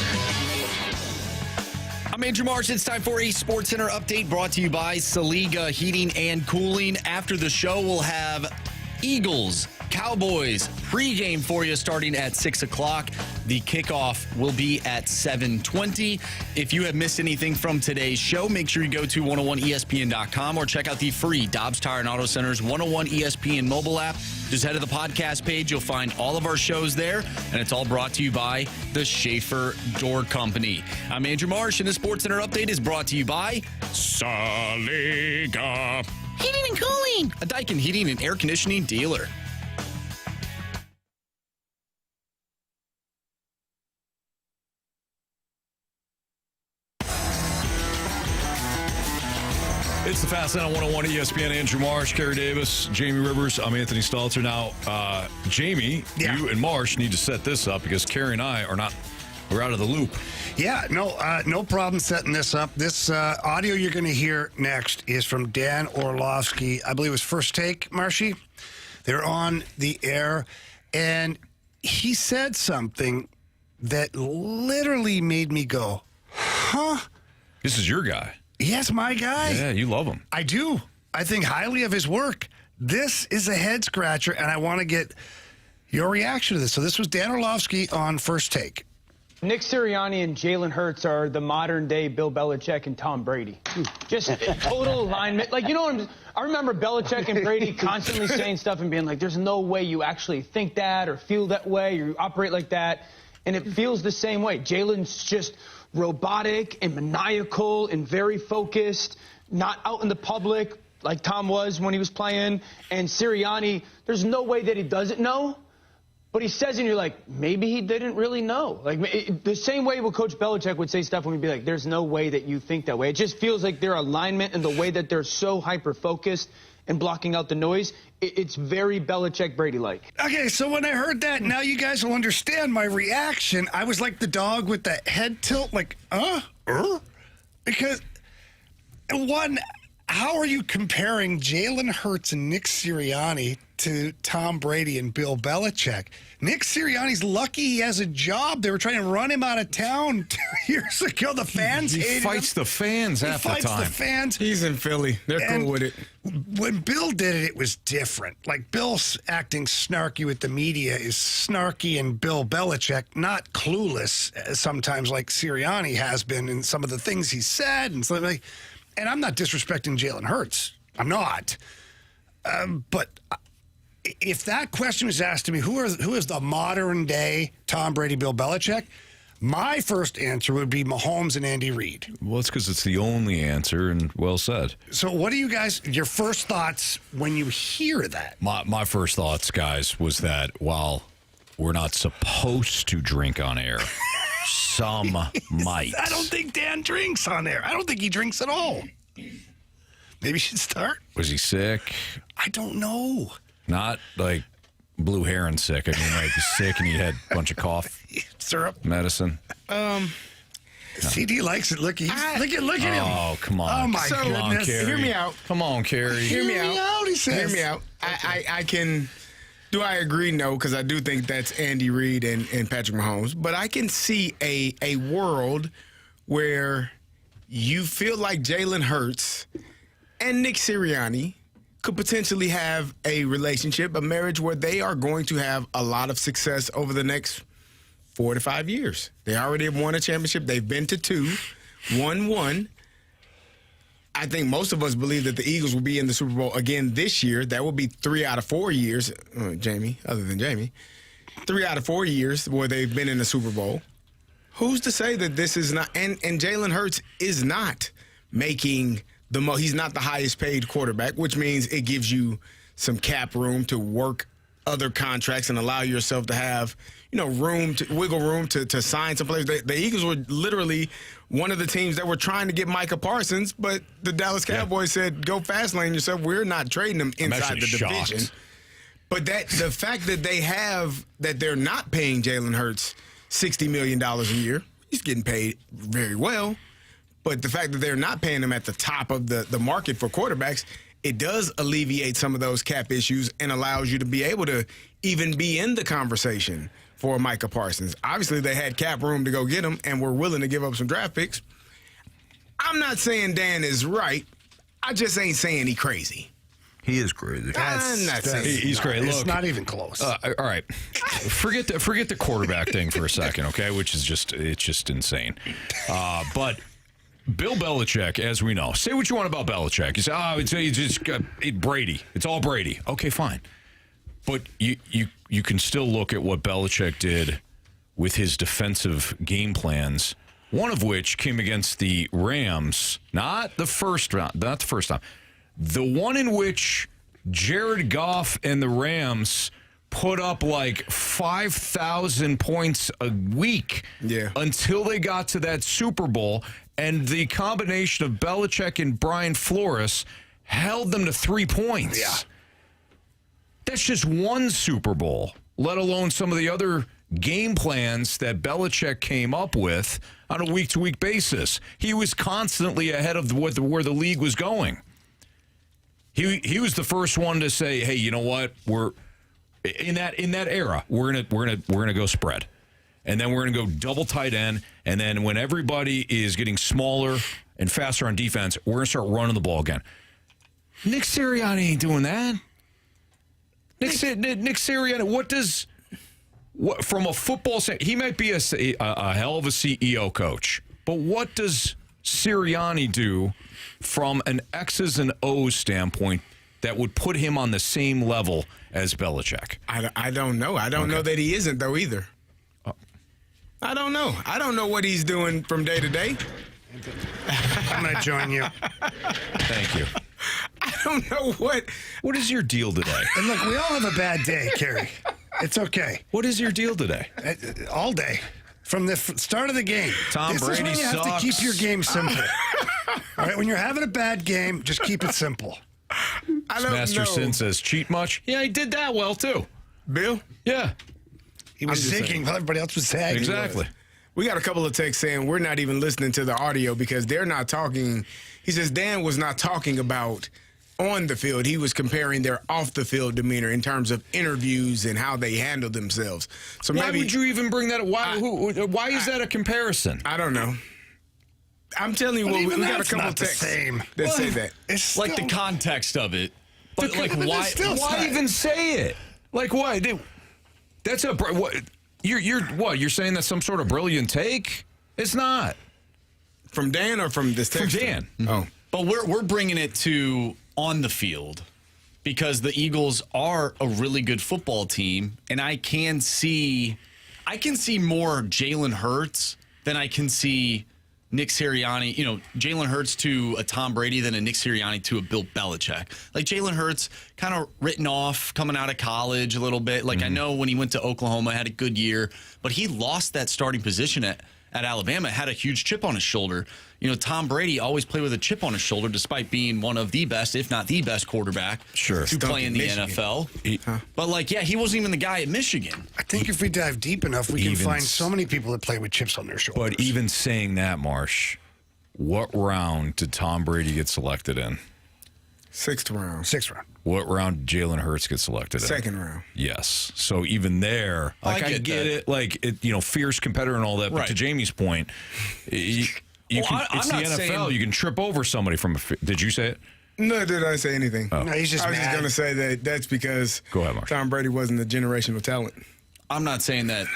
I'm Andrew Marsh. It's time for a Sports Center update brought to you by Saliga Heating and Cooling. After the show, we'll have Eagles, Cowboys pregame for you starting at 6 o'clock. The kickoff will be at 7:20. If you have missed anything from today's show, make sure you go to 101ESPN.com or check out the free Dobbs Tire and Auto Center's 101 ESPN mobile app. Just head to the podcast page. You'll find all of our shows there, and it's all brought to you by the Schaefer Door Company. I'm Andrew Marsh, and the Sports Center update is brought to you by Saliga Heating and Cooling, a Daikin heating and air conditioning dealer. It's the Fast Lane on 101 ESPN. Andrew Marsh, Carey Davis, Jamie Rivers. I'm Anthony Stalter. Now, Jamie, you and Marsh need to set this up because Carey and I we're out of the loop. Yeah, no problem setting this up. This audio you're going to hear next is from Dan Orlovsky. I believe it was First Take, Marshy. They're on the air, and he said something that literally made me go, huh? This is your guy. Yes, my guy. Yeah, you love him. I do. I think highly of his work. This is a head scratcher, and I want to get your reaction to this. So this was Dan Orlovsky on First Take. Nick Sirianni and Jalen Hurts are the modern-day Bill Belichick and Tom Brady. Just total alignment. Like, I remember Belichick and Brady constantly saying stuff and being like, there's no way you actually think that or feel that way or you operate like that. And it feels the same way. Jalen's just robotic and maniacal and very focused, not out in the public like Tom was when he was playing. And Sirianni, there's no way that he doesn't know. But he says, and you're like, maybe he didn't really know. Like, the same way Coach Belichick would say stuff when we'd be like, there's no way that you think that way. It just feels like their alignment and the way that they're so hyper-focused and blocking out the noise, it's very Belichick-Brady-like. Okay, so when I heard that, now you guys will understand my reaction. I was like the dog with the head tilt, like, Because, one, how are you comparing Jalen Hurts and Nick Sirianni to Tom Brady and Bill Belichick? Nick Sirianni's lucky he has a job. They were trying to run him out of town 2 years ago. The fans hated him. He fights the fans half the time. He fights the fans. He's in Philly. They're cool with it. When Bill did it, it was different. Like, Bill's acting snarky with the media is snarky, and Bill Belichick not clueless sometimes like Sirianni has been in some of the things he said. And something like, and I'm not disrespecting Jalen Hurts. I'm not. But if that question was asked to me, who is the modern day Tom Brady, Bill Belichick? My first answer would be Mahomes and Andy Reid. Well, it's because it's the only answer, and well said. So what are you guys, your first thoughts when you hear that? My first thoughts, guys, was that while we're not supposed to drink on air, some might. I don't think Dan drinks on air. I don't think he drinks at all. Maybe he should start. Was he sick? I don't know. Not like Blue Heron sick. I mean, like he's sick and he had a bunch of cough syrup medicine. CD likes it. Look at him. Oh, come on. Oh, my goodness. Carey. Hear me out. Come on, Carey. Hear me out. He says. Hear me out. I can. Do I agree? No, because I do think that's Andy Reid and Patrick Mahomes. But I can see a world where you feel like Jalen Hurts and Nick Sirianni could potentially have a relationship, a marriage where they are going to have a lot of success over the next 4 to 5 years. They already have won a championship. They've been to 2, won 1. I think most of us believe that the Eagles will be in the Super Bowl again this year. That will be 3 out of 4 years, Jamie, other than Jamie. 3 out of 4 years where they've been in the Super Bowl. Who's to say that this is not, and Jalen Hurts is not making he's not the highest paid quarterback, which means it gives you some cap room to work other contracts and allow yourself to have, wiggle room to sign some players. The Eagles were literally one of the teams that were trying to get Micah Parsons, but the Dallas Cowboys said, go fast lane yourself. We're not trading him inside the division. But the fact that they're not paying Jalen Hurts $60 million a year, he's getting paid very well. But the fact that they're not paying him at the top of the market for quarterbacks, it does alleviate some of those cap issues and allows you to be able to even be in the conversation for Micah Parsons. Obviously, they had cap room to go get him and were willing to give up some draft picks. I'm not saying Dan is right. I just ain't saying he crazy. He is crazy. I'm not saying he's great. Look, it's not even close. All right, forget the quarterback thing for a second, okay? Which is just insane. But Bill Belichick, as we know, say what you want about Belichick. You say, it's Brady. It's all Brady. Okay, fine. But you can still look at what Belichick did with his defensive game plans. One of which came against the Rams, not the first time. The one in which Jared Goff and the Rams put up like 5,000 points a week until they got to that Super Bowl, and the combination of Belichick and Brian Flores held them to 3 points. Yeah. That's just one Super Bowl, let alone some of the other game plans that Belichick came up with on a week-to-week basis. He was constantly ahead of where the league was going. He was the first one to say, "Hey, you know what? We're in that era. We're gonna go spread, and then we're gonna go double tight end, and then when everybody is getting smaller and faster on defense, we're gonna start running the ball again." Nick Sirianni ain't doing that. Nick Sirianni, what from a football standpoint, he might be a hell of a CEO coach, but what does Sirianni do from an X's and O's standpoint that would put him on the same level as Belichick? I don't know. I don't know that he isn't, though, either. I don't know. I don't know what he's doing from day to day. I'm going to join you. Thank you. I don't know what is your deal today? And look, we all have a bad day, Carey. It's okay. What is your deal today? All day. From the start of the game. Tom Brady sucks. This is when you have to keep your game simple. All right, when you're having a bad game, just keep it simple. I don't Master know. Sin says, cheat much? Yeah, he did that well, too. Bill? Yeah. He was zigging while everybody else was zagging. Exactly. We got a couple of texts saying we're not even listening to the audio because they're not talking. He says Dan was not talking about on the field. He was comparing their off-the-field demeanor in terms of interviews and how they handled themselves. So why maybe, would you even bring that up? Why is that a comparison? I don't know. I'm telling you, we got a couple of texts that say that. It's like the context of it. But like, why even say it? Like, why? That's a what? You're what? You're saying that's some sort of brilliant take? It's not. From Dan or from this text? From Dan. Oh, but we're bringing it to on the field because the Eagles are a really good football team, and I can see more Jalen Hurts than I can see Nick Sirianni, Jalen Hurts to a Tom Brady than a Nick Sirianni to a Bill Belichick. Like Jalen Hurts kind of written off coming out of college a little bit. Like I know when he went to Oklahoma, had a good year, but he lost that starting position at Alabama, had a huge chip on his shoulder. Tom Brady always played with a chip on his shoulder despite being one of the best, if not the best quarterback to play in the NFL. But he wasn't even the guy at Michigan. I think if we dive deep enough, we can find so many people that play with chips on their shoulders. But even saying that, Marsh, what round did Tom Brady get selected in? Sixth round. What round did Jalen Hurts get selected in? Second round. Yes. So even there, I get it. Like, fierce competitor and all that. But to Jamie's point, it's the NFL. You can trip over somebody from did you say it? No, did I say anything? No, he's just I was mad. just going to say that's because Go ahead, Mark. Tom Brady wasn't a generational talent. I'm not saying that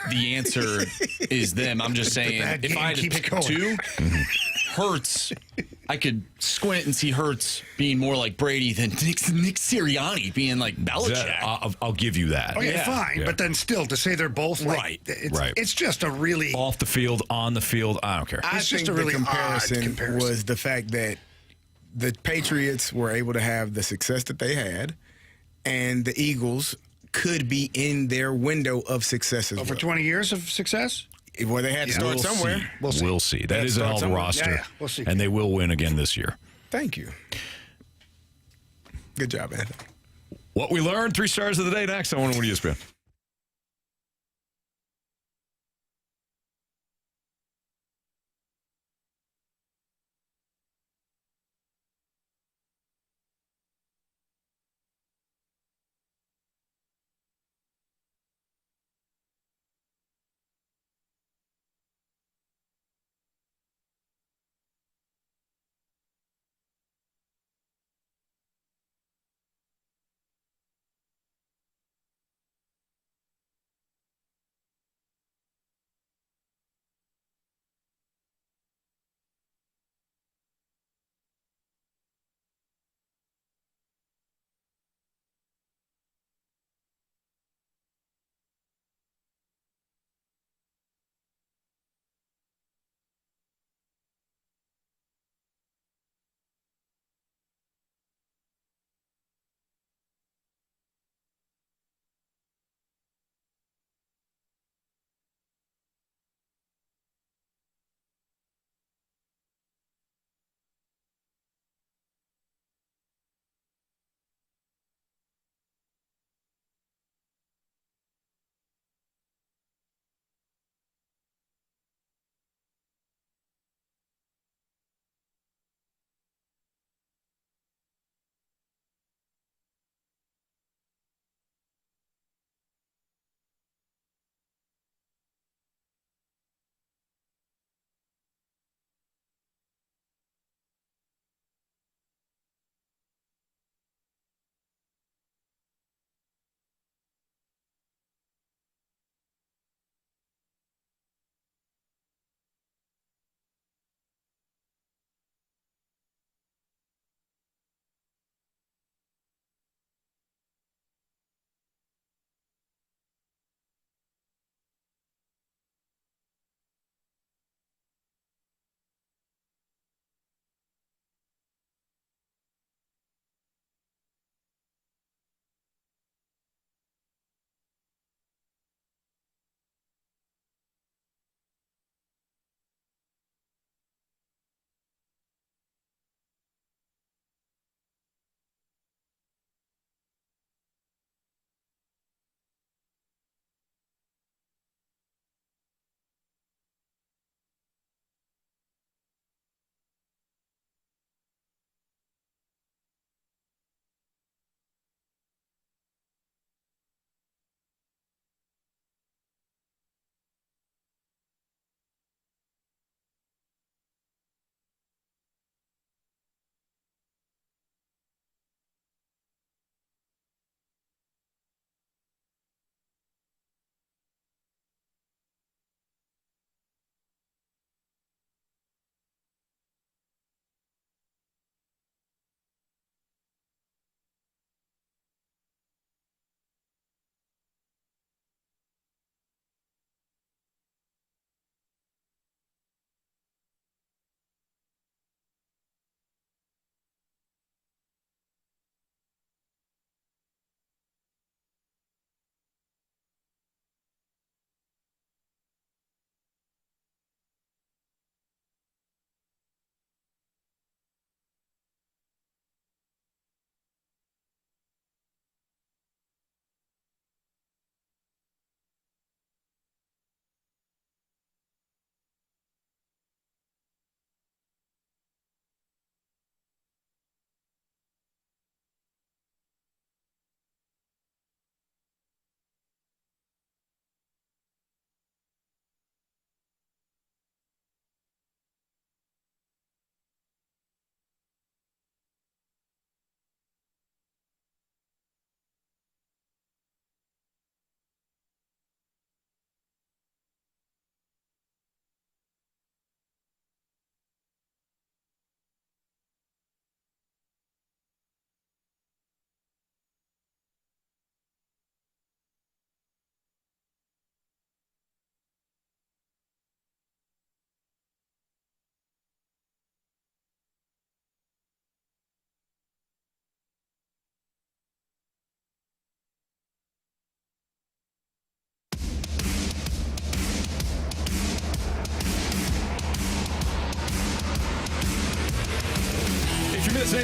the answer is them. I'm just saying if I had to pick two, Hurts, I could squint and see Hurts being more like Brady than Nick Sirianni being like Belichick. I'll give you that. Okay, fine. Yeah. But then still, to say they're both right. It's just a really... Off the field, on the field, I don't care. It's just a really comparison was the fact that the Patriots were able to have the success that they had, and the Eagles could be in their window of success as well. For 20 years of success? Well, they had to start somewhere. We'll see. That is an all roster. Yeah, we'll see. And they will win again this year. Thank you. Good job, Anthony. What we learned, 3 stars of the day next on 101 ESPN.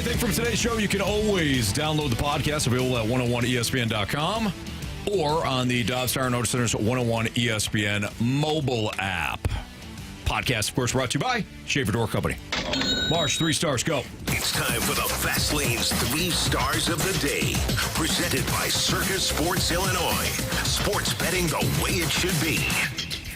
anything from today's show, you can always download the podcast available at 101ESPN.com or on the Dobbs-Tire Notice Center's 101 ESPN mobile app. Podcast, of course, brought to you by Schaefer Door Company. Marsh, 3 stars, go. It's time for the Fast Lane's 3 stars of the day. Presented by Circus Sports Illinois. Sports betting the way it should be.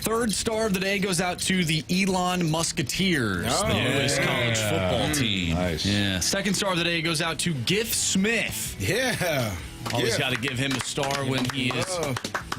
3rd star of the day goes out to the Elon Musketeers, the Lewis College football team. Nice. Yeah. 2nd star of the day goes out to Giff Smith. Yeah. Always got to give him a star when he is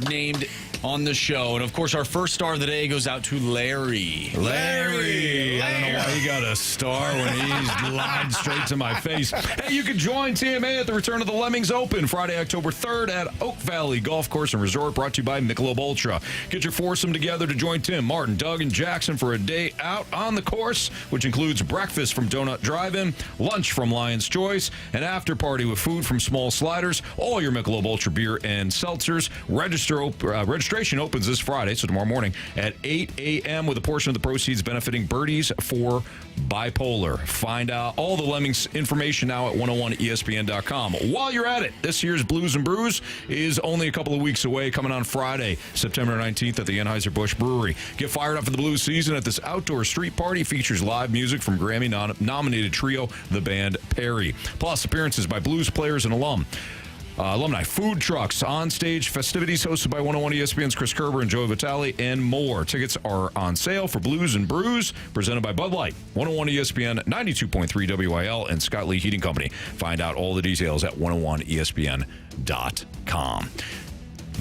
named on the show. And, of course, our 1st star of the day goes out to Larry. Larry. I don't know why he got a star when he's lied straight to my face. Hey, you can join TMA at the return of the Lemmings Open Friday, October 3rd at Oak Valley Golf Course and Resort, brought to you by Michelob Ultra. Get your foursome together to join Tim, Martin, Doug, and Jackson for a day out on the course, which includes breakfast from Donut Drive-In, lunch from Lion's Choice, an after party with food from Small Sliders, all your Michelob Ultra beer and seltzers. Registration opens this Friday, so tomorrow morning at 8 a.m. with a portion of the proceeds benefiting Birdies for Bipolar. Find out all the Lemmings information now at 101ESPN.com. While you're at it, this year's Blues and Brews is only a couple of weeks away, coming on Friday, September 19th at the Anheuser-Busch Brewery. Get fired up for the Blues season at this outdoor street party. Features live music from Grammy-nominated trio, the band Perry. Plus appearances by Blues players and alumni, food trucks, on-stage festivities hosted by 101 ESPN's Chris Kerber and Joey Vitale, and more. Tickets are on sale for Blues and Brews, presented by Bud Light, 101 ESPN, 92.3 WIL, and Scott Lee Heating Company. Find out all the details at 101ESPN.com.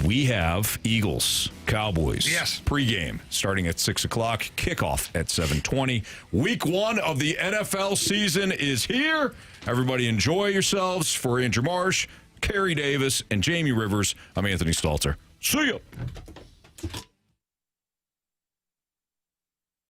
We have Eagles, Cowboys. Yes. Pregame starting at 6 o'clock, kickoff at 7:20. Week 1 of the NFL season is here. Everybody enjoy yourselves. For Andrew Marsh, Carey Davis, and Jamie Rivers, I'm Anthony Stalter. See ya.